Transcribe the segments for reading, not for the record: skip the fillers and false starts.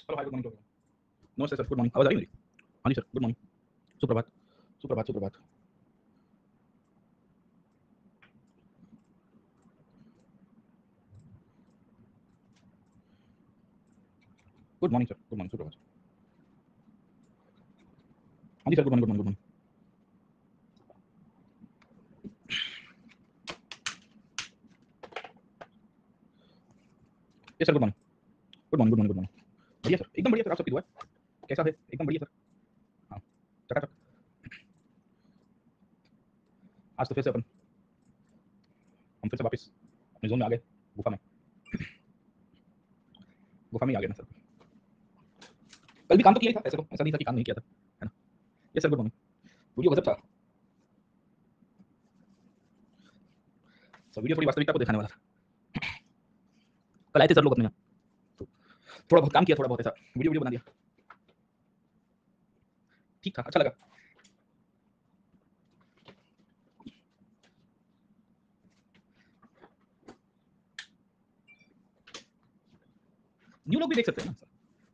Hello hi good morning. नमस्ते sir, good morning. आवाज आ रही है मेरी? हाँ जी सर, गुड मॉर्निंग। सुप्रभात सुप्रभात सुप्रभात। Good morning sir, good morning, सुप्रभात। हाँ जी sir, good morning, good morning, good morning. Yes sir, good morning, good morning, good morning, good morning. बढ़िया सर, एकदम बढ़िया सर। आप सबकी दुआ है। कैसा है? एकदम बढ़िया सर। हाँ, चकाचक। आज तो फिर से हम फिर से वापस अपने जोन में आ गए। गुफा में ही आ गए ना सर। कल भी काम तो किया ही था, ऐसे तो ऐसा नहीं था कि काम नहीं किया था, है ना? Yes sir, good morning. Video गजब था सर। वीडियो थोड़ी वास्तविकता को दिखाने वाला था। कल आए थे सर लोग अपने यहाँ, तो थोड़ा बहुत काम किया, थोड़ा बहुत ऐसा वीडियो वीडियो बना दिया। ठीक था, अच्छा लगा। न्यू लोग भी देख सकते हैं ना सर,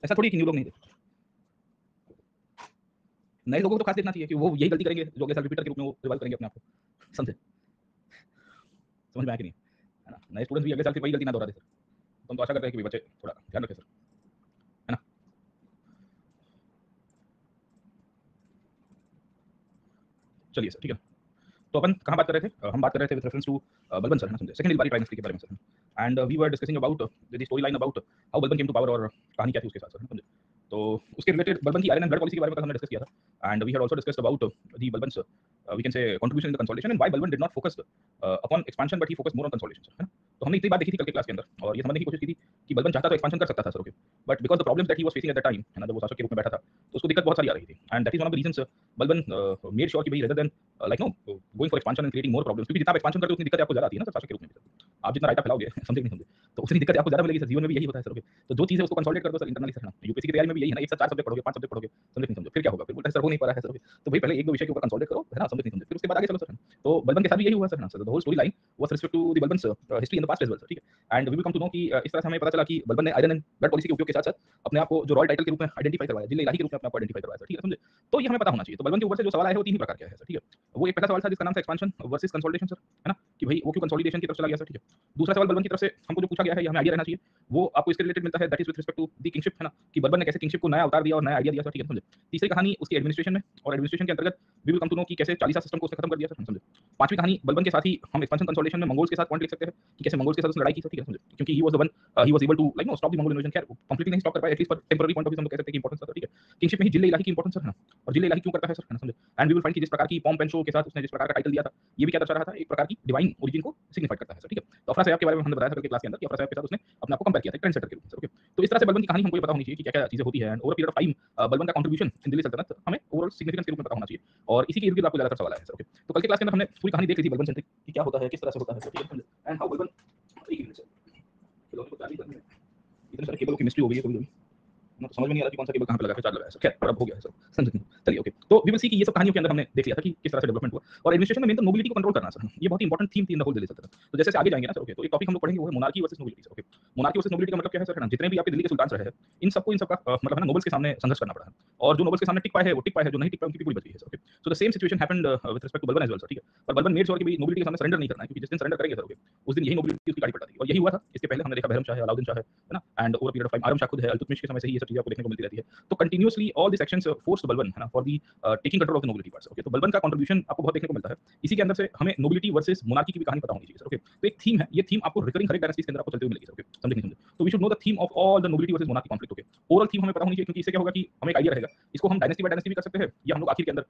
ऐसा थोड़ी कि न्यू लोग नहीं देख। नए लोगों को तो खास देखना चाहिए कि वो यही गलती करेंगे जो अगले साल रिपीटर के रूप में वो रिवाइव करेंगे अपने आप को। समझे? समझ में आया कि नहीं? है ना? नए स्टूडेंट्स भी अगले साल फिर वही गलती ना दोहरा दे सर। तो हम तो आशा करते हैं कि बच्चे थोड़ा ध्यान रखें सर, है ना? चलिए सर, ठीक है। तो अपन कहाँ बात कर रहे थे? हम बात कर रहे थे with reference to Balban sir, है ना? समझे? सेकंड बारी प्राइम मिनिस्टर के बारे में sir. And we were discussing about the story line about how Balban came to power, और कहानी क्या थी उसके साथ सर, समझे? तो उसके रिलेटेड बलबन की आयरन एंड ब्लड पॉलिसी के बारे में कल हमने डिस्कस किया था। And we had also discussed about the Balban we can say contribution in the consolidation and why Balban did not focus upon expansion but he focus more on consolidation, है ना? तो हमने इतनी बात देखी थी कल के क्लास के अंदर, और ये समझने की कोशिश की थी कि बलबन चाहता तो एक्सपेंशन कर सकता था sir, okay, but because the problems that he was facing at the time, है ना, जब वो शासक के रूप में बैठा था, तो उसको दिक्कत बहुत सारी आ रही थी। And that is one of the reasons Balban made sure कि भाई rather than like no going for expansion and creating more problems, क्योंकि जितना आप एक्सपेंशन करते हो उतनी दिक्कत आपको ज्यादा आती है ना सर शासक के रूप में भी। आप जितना रायता फैलाओगे समझे नहीं समझे, तो उतनी दिक्कत आपको ज्यादा मिलेगी सर। जीवन में भी यही होता है सर, ओके। तो जो चीज़ है उसको कंसोलिडेट कर दो सर इंटरनली सर, है ना? यूपीएससी की तैयारी में भी यही है ना, एक साथ 4 सब्जेक्ट पढ़ोगे, 5 सब्जेक्ट पढ़ोगे, समझे नहीं समझे, फिर क्या होगा? फिर बोलते हैं सर हो नहीं पा रहा है सर, ओके। तो भाई पहले एक दो विषय के ऊपर कंसोलिडेट करो, है ना, समझे नहीं समझे, फिर उसके बाद आगे चलो सर, है ना? तो बलबन के साथ भी यही हुआ सर, है ना? Sir the whole story line was respect to the Balban's history in the past as well sir, ठीक है। And we will come to know कि इस तरह से हमें पता चला कि बलबन ने आयरन एंड ब्लड पॉलिसी के उपयोग के साथ साथ अपने आप को जो रॉयल टाइटल के रूप में आइडेंटिफाई करवाया, जिले इलाही के रूप में अपने आप को आइडेंटिफाई करवाया सर, ठीक है, समझे? तो ये हमें पता होना चाहिए। तो बलबन के ऊपर से जो सवाल आए हैं वो 3 ही प्रकार के हैं सर, ठीक है। वो एक पहला सवाल था जिसका नाम था एक्सपेंशन वर्सेस कंसोलिडेशन सर, है ना? कि भाई वो क्यों कंसोलिडेशन की तरफ चला गया सर, ठीक है। दूसरा सवाल बलबन की तरफ से हमको जो पूछा गया है, ये हमें आइडिया रहना चाहिए, वो आपको इसके रिलेटेड मिलता है, that is with respect to the kingship, है ना? कि बलबन ने कैसे किंगशिप को नया अवतार दिया और नया आइडिया दिया सर, ठीक है, समझे? तीसरी कहानी उसकी एडमिनिस्ट्रेशन में, और एडमिनिस्ट्रेशन के अंतर्गत we will come to know कि कैसे चालीसा सिस्टम को उसने खत्म कर दिया सर, समझे? पांचवी कहानी बलबन के साथ ही हम एक्सपेंशन कंसोलिडेशन में मंगोल्स के साथ पॉइंट लिख सकते हैं कि कैसे मंगोल्स के साथ उसने लड़ाई की सर, ठीक है, समझे? क्योंकि he was the one, he was able to like no stop the Mongol invasion. खैर कंप्लीटली नहीं स्टॉप कर पाया, एटलीस्ट पर टेंपरेरी पॉइंट ऑफ व्यू से हम लोग कह सकते हैं कि इंपॉर्टेंस था, ठीक है। किंगशिप में ही जिले इलाही की इंपॉर्टेंस है ना, और जिले इलाही क्यों करता है सर, है ना, समझे? एंड वी विल फाइंड कि जिस प्रकार की पॉम्प एंड शो के साथ उसने जिस प्रकार का टाइटल दिया था, ये भी क्या दर्शा रहा था, एक प्रकार की डिवाइन ओरिजिन को सिग्निफाई करता है सर, ठीक है। तो अफरा साहब के बारे में हमने बताया सर क्लास के अंदर कि अफरा साहब के साथ उसने अपने आप को कंपेयर किया था ट्रेंड सेटर के रूप में सर, ओके। तो इस तरह से बलबन की कहानी हमको ये पता होनी चाहिए कि क्या क्या चीजें होती है, and over period of time Balban का कंट्रीब्यूशन इन दिल्ली सल्तनत हमें ओवरऑल सिग्निफिकेंस के रूप में पता होना चाहिए, और इसी के इर्द गिर्द आपको ज्यादातर सवाल आया है सर, ओके। तो कल के क्लास के अंदर हमने पूरी कहानी देख ली थी बलबन सेंट्रिक कि क्या होता है, किस तरह से होता है सर, ठीक है, एंड हाउ बलबन, एक मिनट सर, खिलौने को चार्ज करने में इतने सारे केबल की मिस्ट्री हो गई है कभी कभी ना, तो समझ में नहीं आ रहा कि कौन सा केबल कहाँ पे लगा है, चार्ज लगाया है। खैर अब हो गया है सब, समझ नहीं। चलिए ओके, तो वी विल सी कि ये सब कहानियों के अंदर हमने देख लिया था कि किस तरह से डेवलपमेंट हुआ, और एडमिनिस्ट्रेशन में मेन तो नोबिलिटी को कंट्रोल करना सर, ये बहुत इंपॉर्टेंट थीम थी इन द होल दिल्ली सल्तनत। तो जैसे आगे जाएंगे ना सर, ओके, तो एक टॉपिक हम लोग पढ़ेंगे वो है monarchy versus nobility sir, okay. Monarchy versus nobility का मतलब क्या है सर, है ना? जितने भी आपके दिल्ली के सुल्तान रहे हैं, इन सबको इन सबका मतलब है ना नोबल्स के सामने संघर्ष करना पड़ा है, और जो नोबल्स के सामने टिक पाए हैं वो टिक पाए हैं, जो नहीं टिक पाए उनकी पूरी बच गई है sir, okay. So the same situation happened with respect to Balban as well sir, ठीक है। पर बलबन मेड श्योर कि भाई नोबिलिटी के सामने सरेंडर नहीं करना है, क्योंकि जिस दिन सरेंडर करेंगे सर, ओके, उस दिन यही नोबिलिटी उसकी गाड़ी पलटा देगी, और यही हुआ था। इसके पहले हमने देखा बहरम शाह है, अलाउद्दीन शाह है ना, and over period of time Aram Shah खुद है, अल्तुतमिश के समय से ही ये सब चीजें आपको देखने को मिलती रहती है। तो continuously all this actions forced Balban, है ना, for the taking control of the nobility parts, okay. तो बलबन का कंट्रीब्यूशन आपको बहुत देखने को मिलता है। इसी के अंदर से हमें नोबिलिटी वर्सेस मोनार्की की भी कहानी पता होनी चाहिए सर, ओके। तो एक थीम है, ये थीम आपको रिकरिंग हर एक डायनेस्टीज के अंदर आपको चलते हुए मिलेगी सर, ओके, समझे नहीं समझे? तो we should know the theme of all the nobility versus monarchy conflict, okay. Overall theme हमें पता होनी चाहिए, क्योंकि इससे क्या होगा कि हमें एक आइडिया रहेगा। इसको हम डायनेस्टी बाय डायनेस्टी भी कर सकते हैं, या हम लोग आखिर के अंदर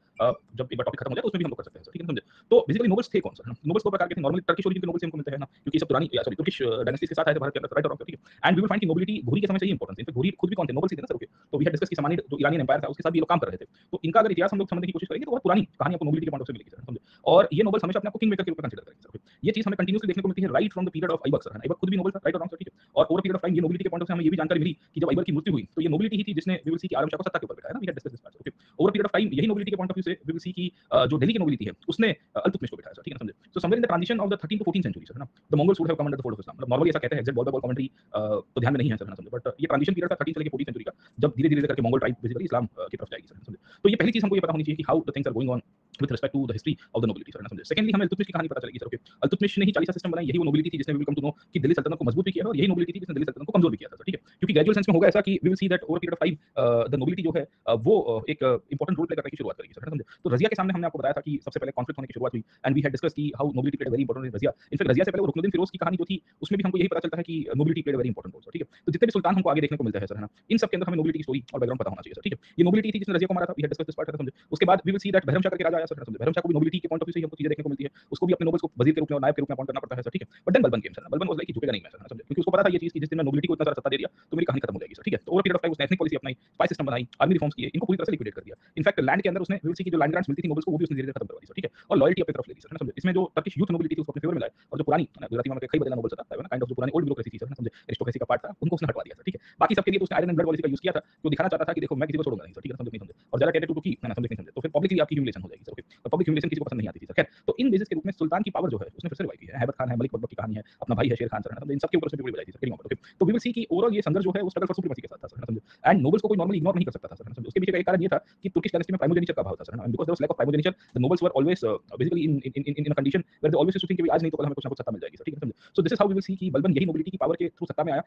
जब एक बार टॉपिक खत्म हो जाए तो उसमें भी हम लोग कर सकते हैं सर, ठीक है, समझे? तो बेसिकली नोबल्स थे कौन सर? नोबल्स दो प्रकार के थे। नॉर्मली टर्किश ओरिजिन के नोबल्स हमको मिलते हैं ना, क्योंकि सब पुरानी सॉरी तुर्किश डायनेस्टीज के साथ आए थे भारत के अंदर, राइट और रॉन्ग, ठीक है। एंड वी विल फाइंड कि नोबिलिटी घुरी के समय से ही इंपॉर्टेंस है। इनफैक्ट घुरी खुद भी कौन थे? नोबल्स ही थे ना सर, ओके। तो वी हैड डिस्कस कि सामान्य जो ईरानी एम्पायर था उसके साथ भी ये लोग काम कर रहे थे। तो इनका अगर इतिहास हम लोग समझने की कोशिश करेंगे तो बहुत पुरानी कहानी आपको नोबिलिटी के पॉइंट ऑफ से मिलेगी सर, समझे? और ये नोबल्स हमेशा अपने आप को किंग मेकर के रूप में कंसीडर करेंगे सर, ओके। ये चीज हमें कंटिन्यूअसली देखने को मिलती है right from the period of Aibak sir, Aibak खुद भी नोबल था, राइट और रॉन्ग सर, ठीक है। और ओवर पीरियड ऑफ टाइम ये नोबिलिटी के पॉइंट ऑफ से हमें ये भी जानकारी मिली कि जब ऐबक की मृत्यु हुई तो ये नोबिलिटी ही थी जिसने वी विल सी कि आरम शाह को सत्ता के ऊपर बैठाया ना, we had discuss this part, okay. Over period of time यही नोबिलिटी के पॉइंट ऑफ व्यू से वी विल सी कि जो दिल्ली की नोबिलिटी है उसने अल्तुतमिश को बिठाया सर, ठीक है ना, समझे। So somewhere in the transition of the 13 to 14 century sir, है ना, the Mongols would have commanded the fold of Islam. मतलब नॉर्मली ऐसा कहते हैं, exact ball by ball commentary तो ध्यान में नहीं है सर, है ना, समझे। बट ये ट्रांजिशन पीरियड था 13 से लेके 14 सेंचुरी का, जब धीरे-धीरे करके मंगोल ट्राइब बेसिकली इस्लाम की तरफ जाएगी सर, है ना, समझे। तो ये पहली चीज़ हमको ये पता होनी चाहिए कि how the things are going on with respect to the history of the nobility sir, है ना, समझे। सेकंडली हमें इल्तुतमिश की कहानी पता चलेगी सर, ओके। इल्तुतमिश ने ही चालीसा सिस्टम बनाई, यही वो नोबिलिटी थी जिसने we will come to know कि दिल्ली सल्तनत को मजबूत भी किया है, और यही नोबिलिटी थी जिसने दिल्ली सल्तनत को कमजोर भी किया था सर, ठीक है। क्योंकि ग्रेजुअल सेंस में होगा ऐसा कि we will see that over period of time the nobility जो है वो एक इंपॉर्टेंट रोल प्ले करने की शुरुआत करेगी सर, है ना, समझे। तो रजिया के सामने हमने आपको बताया था कि सबसे पहले कॉन्फ्लिक्ट होने की शुरुआत हुई, एंड वी हैड डिस्कस की how nobility played a very important role in Razia. In fact Razia से पहले वो रुकनुद्दीन फिरोज की कहानी जो थी, उसमें भी हमको यही पता चलता है कि nobility played a very important role sir, ठीक है। तो जितने भी सुल्तान हमको आगे देखने को मिलते हैं सर, है ना, इन सब के अंदर हमें नोबिलिटी की स्टोरी और बैकग्राउंड पता होना चाहिए सर, ठीक है। ये नोबिलिटी थी जिसने रजिया को मारा था, we had discuss this part, है ना, समझे। उसके बाद we will see that Bahram Shah करके राजा आया सर, है ना, समझे। बहरम शाह को भी नोबिलिटी के पॉइंट ऑफ व्यू से ही हमको चीजें देखने को मिलती है, उसको भी अपने नोबल्स को वजीर के रूप में और नायब के रूप में अपॉइंट करना पड़ता है सर, ठीक है। But then Balban came sir, Balban was like कि झुकेगा नहीं मैं सर, है ना, समझे। क्योंकि उसको पता था ये चीज कि जिस दिन मैं नोबिलिटी को इतना सारा सत्ता दे दिया तो मेरी कहानी खत्म हो जाएगी सर, ठीक है। तो ओवर पीरियड ऑफ टाइम उसने एथनिक पॉलिसी अपनाई, स्पाई सिस्टम बनाई, आर्मी रिफॉर्म्स किए, इनको पूरी तरह से लिक्विडेट कर दिया। इनफैक्ट लैंड के अंदर उसने वी विल सी की जो लैंड ग्रांट्स मिलती थी नोबल्स को, वो भी उसने धीरे-धीरे खत्म करवा दी सर, ठीक है। और लॉयल्टी अपनी तरफ ले ली सर, है ना, समझे। इसमें जो टर्किश यूथ नोबिलिटी थी उसको अपने फेवर में लाया, और जो पुरानी गुजराती में कई बदला नोबल्स था, है ना, काइंड ऑफ जो पुरानी ओल्ड ब्यूरोक्रेसी थी सर, है ना, समझे, एरिस्टोक्रेसी का पार्ट था, उनको उसने हटवा दिया सर, ठीक है। बाकी सबके लिए तो उसने आयरन एंड ब्लड पॉलिसी का यूज किया था, जो दिखाना चाहता था कि देखो मैं किसी को छोड़ूंगा नहीं सर, ठीक है, समझे नहीं समझे। और ज़्यादा टेटर टू की, है ना, समझे नहीं समझे, तो फिर पब्लिकली आपकी ह्यूमिलिएशन हो जाएगी सर, ओके। और पब्लिक ह्यूमिलिएशन किसी को पसंद नहीं आती थी सर। खैर, तो इन बेसिस के रूप में सुल्तान की पावर जो है उसने फिर से रिवाइव की है। हैबत खान है, मलिक बकबक की कहानी है, अपना भाई है शेर खान सर, है ना, इन सबके ऊपर उसने पूरी बजाई थी सर, ओके। तो वी विल सी कि ओवरऑल ये संघर्ष जो है वो स्ट्रगल फॉर सुप्रीमेसी के साथ था सर, है ना, समझे। एंड नोबल्स को कोई नॉर्मली इग्नोर नहीं कर सकता था सर, है ना, समझे। उसके पीछे का एक कारण ये था कि तुर्किश डायनेस्टी में प्राइमोजेनिचर का अभाव था सर, है ना, and because there was lack of primogeniture the nobles were always basically in a condition where they always used to think कि आज नहीं तो कल हमें कुछ ना कुछ सत्ता मिल जाएगी सर, ठीक है, समझे। So this is how we will see कि बलबन यही नोबिलिटी की पावर के थ्रू सत्ता में आया,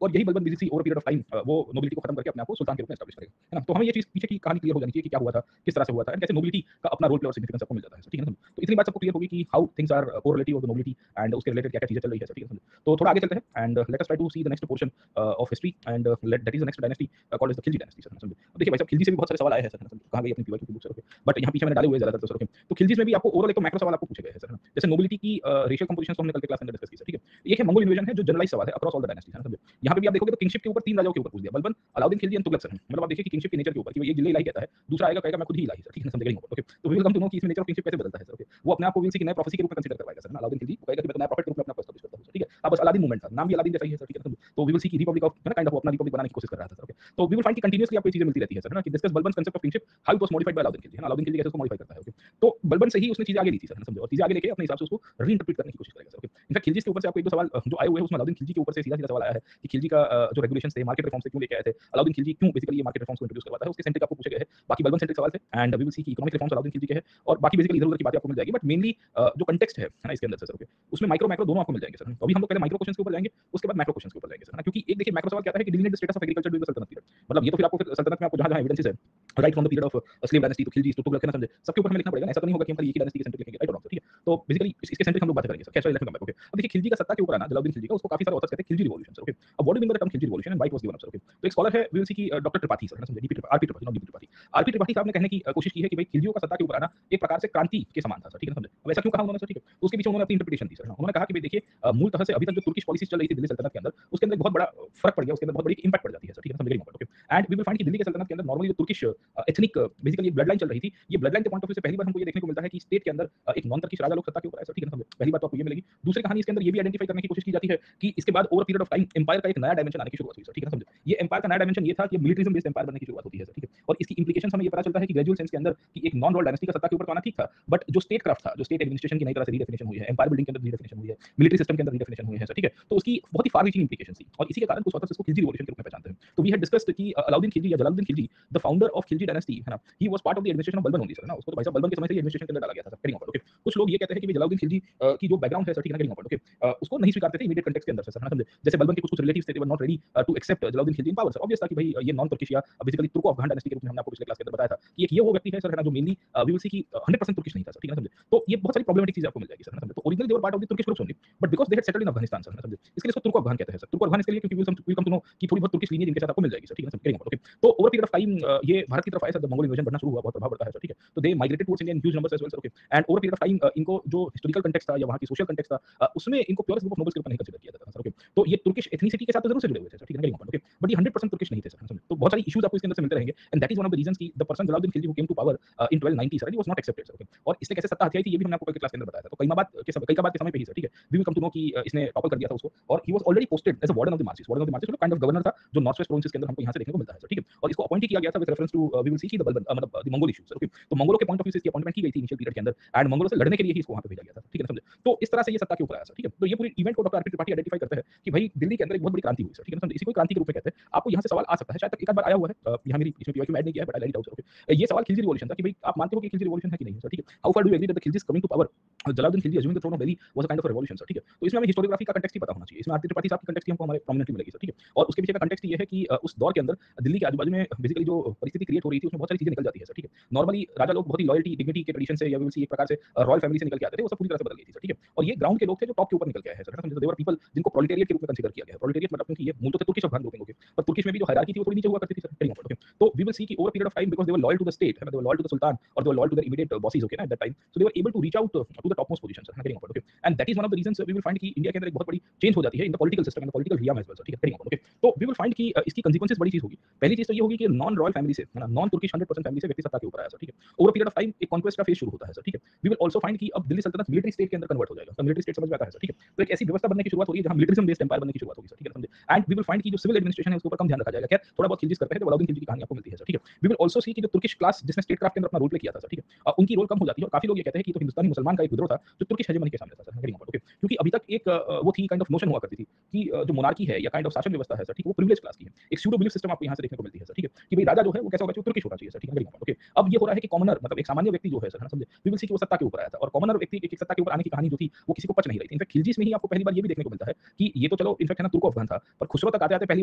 और यही Balban basically over period of time वो नोबिलिटी को खत्म करके अपने आप को सुल्तान के रूप में एस्टैब्लिश करेगा, है ना। तो हमें ये चीज पीछे की कहानी क्लियर हो जानी चाहिए कि क्या हुआ था, किस तरह से हुआ था, एंड कैसे नोबिलिटी का अपना रोल प्ले और सिग्निफिकेंस आपको मिल जाता है सर, ठीक है ना। तो इतनी बात सबको क्लियर होगी कि how things are correlative of the nobility and उसके रिलेटेड क्या क्या चीजें चल रही है सर, ठीक है। तो थोड़ा आगे चलते हैं and let us try to see the next portion of history and let that is the next dynasty called as the Khilji dynasty sir, समझे। अब देखिए भाई साहब, खिलजी से भी बहुत सारे सवाल आए हैं सर, कहां गई अपनी पीवाई की बुक सर, बट यहाँ पीछे मैंने डाले हुए ज्यादातर सर, तो खिलजीज में भी आपको ओवरऑल एक तो मैक्रो सवाल आपको पूछे गए हैं सर, जैसे नोबिलिटी की रेशियल कंपोजिशन को हमने कल के क्लास में डिस्कस की सर, ठीक है। एक है मंगोल इन्वेजन है जो जनरलाइज सवाल है अक्रॉस ऑल द डायनेस्टीज, है ना, समझे। यहाँ पे भी आप देखोगे तो किंगशिप के ऊपर तीन राजाओं के ऊपर पूछ दिया, बलबन, अलाउद्दीन खिलजी एंड तुगलक सर। मतलब आप देखिए कि किंगशिप के नेचर के ऊपर कि वो ये जिले इलाही कहता है, दूसरा आएगा कहेगा मैं खुद ही इलाही सर, ठीक है, समझेगा नहीं, ओके। तो we will come to know कि इसमें नेचर ऑफ किंगशिप कैसे बदलता है सर, ओके। वो अपने आप को विल सी कि नए प्रोफेसी के रूप में कंसीडर करवाएगा सर, अलाउद्दीन खिलजी कहेगा कि मैं तो नया प्रॉफिट के रूप में अपने आप को एस्टैब्लिश करता हूं सर, ठीक है। अब बस अलादीन मूवमेंट था, नाम भी अलादीन जैसा ही है सर, ठीक है। तो वी विल सी कि रिपब्लिक ऑफ, है ना, काइंड ऑफ अपना रिपब्लिक बनाने की कोशिश कर रहा था सर, ओके। तो वी विल फाइंड कि कंटीन्यूअसली आपको ये चीजें मिलती रहती है सर, है ना, कि discuss Balban concept of kingship, how it was modified by Alauddin Khilji, है ना, अलाउद्दीन खिलजी कैसे उसको मॉडिफाई करता है, ओके। तो बलबन से ही उसने चीजें आगे ली थी सर, है ना, समझे, और चीजें आगे लेके अपने हिसाब से उसको रीइंटरप्रेट करने की कोशिश करेगा सर, ओके। इनफैक्ट खिलजी के ऊपर से आपको एक दो सवाल जो आए हुए हैं उसमें अलाउद्दीन खिलजी के ऊपर से सीधा सीधा सवाल आया है कि खिलजी का जो रेगुलेशंस थे, मार्केट रिफॉर्म्स थे, क्यों लेके आए थे अलाउद्दीन खिलजी, क्यों बेसिकली ये मार्केट रिफॉर्म्स को इंट्रोड्यूस करवाता है, उसके सेंट्रिक आपको पूछे गए हैं। बाकी बलबन सेंट्रिक सवाल थे एंड वी विल सी कि इकोनॉमिक रिफॉर्म्स अलाउद्दीन खिलजी के हैं, और बाकी बेसिकली इधर-उधर की बातें आपको मिल जाएगी, बट मेनली जो कॉन्टेक्स्ट है ना, इसके अंदर से सर, ओके, उसमें माइक्रो मैक्रो दोनों आपको मिल जाएंगे सर। तो अभी हम लोग पहले माइक्रो क्वेश्चंस के ऊपर जाएंगे, उसके बाद मैक्रो क्वेश्चंस के ऊपर जाएंगे सर, है ना, क्योंकि एक देखिए मैक्रो सवाल क्या है कि delineate the status of agriculture during the सल्तनत पीरियड। मतलब ये तो फिर आपको फिर सल्तनत में आपको जहां-जहां एविडेंसेस है right from the period of slave dynasty to Khilji to Tughlaq, है ना, समझे, सबके ऊपर हमें लिखना पड़ेगा। ऐसा तो नहीं होगा कि हम खाली एक ही डायनेस्टी के सेंट्रिक लिखेंगे, राइट और रॉन्ग, ठीक है। तो बेसिकली इसके सेंट्रिक हम लोग बात करेंगे सर। कैसे, late me come back, okay. अब देखिए खिलजी का सत्ता के ऊपर आना, जलालुद्दीन खिलजी का, उसको काफी सारे ऑथर्स कहते हैं खिलजी रिवॉल्यूशन सर, ओके। अब what do you mean by the term Khilji revolution and why it was given up sir, okay. तो एक स्कॉलर है वी विल सी की डॉक्टर त्रिपाठी सर, है ना, समझे, DP Tripathi, RP Tripathi, not DP Tripathi. RP Tripathi साहब ने कहने की कोशिश की है कि भाई खिलजियों का सत्ता के ऊपर आना एक प्रकार से क्रांति के समान था सर, ठीक है ना, समझे। अब ऐसा क्यों कहा उन्होंने सर, ठीक है। तो उसके पीछे उन्होंने अपनी इंटरप्रिटेशन दी सर, उन्होंने कहा कि भाई देखिए मूलतः से अभी तक जो तुर्किश पॉलिसीज चल रही थी दिल्ली सल्तनत के अंदर, उसके अंदर एक बहुत बड़ा फर्क पड़ गया, उसके अंदर बहुत बड़ी इंपैक्ट पड़ जाती है सर, ठीक है ना, समझ गए, okay. And we will find कि दिल्ली के सल्तनत के अंदर नॉर्मली जो Turkish ethnic basically blood line चल रही थी, ये ब्लड लाइन के पॉइंट ऑफ व्यू से पहली बार हमको ये देखने को मिलता है कि स्टेट के अंदर एक नॉन तुर्किश राजा लोग सत्ता के ऊपर आए सर, ठीक है ना, समझे। पहली बात तो आपको ये मिलेगी। दूसरी कहानी इसके अंदर ये भी आइडेंटिफाई करने की कोशिश की जाती है कि इसके बाद over period of time empire का एक नया डायमेंशन आने की शुरुआत हुई सर, ठीक है ना, समझे। ये एम्पायर का नया डायमेंशन ये था कि मिलिटरिज्म बेस्ड एम्पायर बनने की शुरुआत होती है सर, ठीक है। और इसकी इंप्लीकेशंस हमें ये पता चलता है कि ग्रेजुअल सेंस के अंदर कि एक नॉन रॉयल डायनेस्टी का सत्ता के ऊपर तो आना ठीक था, बट जो स्टेट क्राफ्ट था, जो स्टेट एडमिनिस्ट्रेशन की नई तरह से रीडेफिनेशन हुई है, एम्पायर बिल्डिंग के अंदर रीडेफिनेशन हुई है, मिलिटरी सिस्टम के अंदर रीडेफिनेशन हुई है सर, ठीक है। तो उसकी बहुत ही फार रीचिंग इंप्लीकेशंस थी, और इसी के कारण कुछ ऑथर्स इसको खिलजी रिवॉल्यूशन के रूप में पहचानते हैं। तो वी हैड डिस्कस्ड कि अलाउद्दीन खिलजी या Jalaluddin Khilji, the founder of Khilji dynasty, है ना, he was part of the administration of Balban only sir, है ना। उसको तो भाई साहब बलबन के समय से ही एडमिनिस्ट्रेशन के अंदर डाला गया था सर, करिंग ओके। कुछ लोग ये कहते हैं कि जलालुद्दीन खिलजी की जो बैकग्राउंड है सर, ठीक है ना, करिंग ओके, उसको नहीं स्वीकारते थे इमीडिएट कॉन्टेक्स्ट के अंदर सर, है ना, समझे। जैसे बलबन के कुछ रिलेटिव्स थे, they were not ready to accept Jalaluddin Khilji in power sir. Obvious था कि भाई ये नॉन तुर्किश या बेसिकली तुर्को अफगान डायनेस्टी के रूप में हमने आपको पिछले क्लास के अंदर बताया था कि एक ये वो व्यक्ति है सर, है ना, जो मेनली वी विल सी की 100% तुर्किश नहीं था सर, ठीक है ना, समझे। तो ये बहुत सारी प्रॉब्लमेटिक चीजें आपको मिल जाएगी सर, है ना, समझे। तो originally they were part of the Turkish groups only, but because they had settled in Afghanistan sir, है ना, समझे। इसके लिए इसको तुर्को अफगान कहते हैं सर। तुर्को अफगान इसके लिए क्योंकि विल कम टू नो कि थोड़ी बहुत तुर्किश लीनियज इनके साथ आपको मिल जाएगी सर, ठीक है ना, समझे, ओके। तो ओवर पीरियड ऑफ टाइम ये भारत की तरफ आए सर, जब मंगोल इन्वेजन बढ़ना शुरू हुआ, बहुत प्रभाव पड़ता है सर, ठीक है। तो they migrated towards India in huge numbers as well sir, okay. And over period of time इनको जो हिस्टोरिकल कॉन्टेक्स्ट था या वहां की सोशल कॉन्टेक्स्ट था, उसमें इनको प्योरेस्ट ग्रुप ऑफ नोबल्स के रूप में नहीं कंसीडर किया जाता था सर, ओके। तो ये तुर्किश एथनिसिटी के साथ तो जरूर से जुड़े हुए थे सर, ठीक है ना, ओके। बट ये 100% तुर्किश नहीं थे सर, समझे। तो बहुत सारी इश्यूज आपको इसके अंदर से मिलते रहेंगे, and that is one of the reasons कि the person Jalaluddin Khilji who came to power in 1290 sir, he was not accepted sir, okay. और इसने कैसे सत्ता हथियाई थी ये भी हमने आपको कल क्लास के अंदर बताया था। तो कई के समय पे ही सर, ठीक है, we will come to know कि इसने टॉपल कर दिया था उसको, और he was already posted as a warden of the marches. Warden of the marches मतलब काइंड ऑफ गवर्नर था जो नॉर्थ वेस्ट प्रोविंसेस के अंदर हमको यहां से देखने को मिलता है सर, ठीक है। और इसको अपॉइंट किया गया था with reference to we will see की द बलबन मतलब the Mongol issues sir, okay. तो मंगोलों के पॉइंट ऑफ व्यू से इसकी अपॉइंटमेंट की गई थी इनिशियल पीरियड के अंदर, एंड मंगोलों से लड़ने के लिए ही इसको वहाँ पे भेजा गया था, ठीक है ना, समझे? तो इस तरह से ये सत्ता के ऊपर आया सर, ठीक है? तो ये पूरी इवेंट को डॉक्टर आरपी त्रिपाठी आइडेंटिफाई करते हैं कि भाई दिल्ली के अंदर एक बहुत बड़ी क्रांति हुई सर, ठीक है ना, समझे? इसी को क्रांति के रूप में कहते हैं। आपको यहाँ से सवाल आ सकता है, शायद तक एक आध बार आया हुआ है, यहाँ मेरी इसमें पीवाईक्यू में ऐड नहीं किया है, but I like it out, okay. ये सवाल खिलजी रिवॉल्यूशन था कि भाई आप मानते हो कि खिलजी रिवॉल्यूशन है कि नहीं है सर, ठीक है? How far do you agree that the Khiljis coming to power, Jalaluddin Khilji assuming the throne of Delhi was a kind of a revolution sir, ठीक है? तो इसमें हमें हिस्टोरियोग्राफी का कॉन्टेक्स्ट ही पता होना चाहिए। इसमें आरपी त्रिपाठी साहब की कॉन्टेक्स्ट ही हमको हमारे प्रोमिनेंटली मिलेगी सर, ठीक है? और उसके पीछे का कॉन्टेक्स्ट ये है कि उस दौर के अंदर दिल्ली के आजू-बाजू में बेसिकली जो परिस्थिति क्रिएट हो रही थी, उसमें बहुत सारी चीजें निकल जाती है सर, ठीक है? नॉर्मली राजा लोग बहुत ही लॉयल्टी, डिग्निटी के ट्रेडिशन से या विल सी एक प्रकार से रॉयल फैमिली से निकल के आते थे, वो सब पूरी तरह से बदल गई थी सर, ठीक है? और ये ग्राउंड के लोग थे जो टॉप के ऊपर निकल के आए हैं सर, है ना? देवर पीपल जिनको प्रोलेटेरिएट के रूप में कंसीडर किया गया है। प्रोलेटेरिएट मतलब क्योंकि ये मूल तो थे तुर्किश अफगान लोग, ओके, पर तुर्किश में भी जो हायरार्की थी वो थोड़ी नीचे हुआ करती थी सर, वेरी इंपॉर्टेंट, ओके। तो वी विल सी कि over period of time because they were loyal to the state, है ना? They were loyal to the sultan और they were loyal to their immediate bosses, okay ना, at that time, so they were able to reach out to the top most position sir, very important, okay. And that is one of the reasons we will find कि India के अंदर एक बहुत बड़ी change हो जाती है in the political system and the political रियम as well sir, ठीक है, वेरी इंपॉर्टेंट, ओके। तो वी विल फाइंड कि इसकी कंसीक्वेंसेस बड़ी चीज होगी। पहली चीज तो ये होगी कि नॉन रॉयल फैमिली से, है ना, नॉन तुर्किश 100% फैमिली से व्यक्ति सत्ता के ऊपर आया सर, ठीक है। ओवर पीरियड ऑफ टाइम एक कॉन्क्वेस्ट का फेज शुरू होता है सर, ठीक है। वी विल आल्सो फाइंड कि अब दिल्ली सल्तनत मिलिट्री स्टेट के अंदर कन्वर्ट हो जाएगा, तो मिलिट्री स्टेट समझ में आता है सर, ठीक है। तो एक ऐसी व्यवस्था बनने की शुरुआत हो रही है जहां मिलिटरिज्म बेस्ड एम्पायर बनने की शुरुआत होगी सर, ठीक है, समझे? एंड वी विल फाइंड कि जो सिविल एडमिनिस्ट्रेशन है उसके ऊपर कम ध्यान रखा जाएगा। खैर थोड़ा बहुत खिलजी करते हैं, तो अलाउद्दीन खिलजी की कहानी आपको मिलती है सर, ठीक है। वी विल आल्सो सी कि जो तुर्किश क्लास जिसने स्टेट क्राफ्ट के अंदर अपना रोल प्ले किया था सर, ठीक है, उनकी रोल कम हो जाती है और काफी लोग ये कहते हैं कि तो हिंदुस्तानी मुसलमान का एक विद्रोह था जो तुर्किश हेजेमनी के सामने था सर, वेरी इंपॉर्टेंट, ओके। क्योंकि अभी तक एक वो थी काइंड ऑफ नोशन हुआ करती थी कि जो मोनार्की है या काइंड ऑफ शासन व्यवस्था है सर, ठीक है, वो प्रिविलेज क्लास की है। एक सूडो बिलीफ सिस्टम आपको यहाँ से देखने को मिलती है सर, ठीक है, कि भाई राजा जो है वो कैसा होगा, तुर्किश होना चाहिए सर, ठीक है, वेरी इंपॉर्टेंट, ओके। अब ये हो रहा है कि कॉमनर मतलब एक सामान्य व्यक्ति जो है सर, है ना, समझे? वी विल सी कि वो सत्ता के ऊपर आया था और कॉमनर व्यक्ति एक सत्ता के ऊपर आने की कहानी जो थी वो किसी को पच नहीं रही थी। इनफैक्ट खिलजीस में ही आपको पहली बार ये भी देखने को मिलता है कि ये तो चलो इनफैक्ट है ना तुर्को अफगान था, पर खुसरो तक आते-आते पहली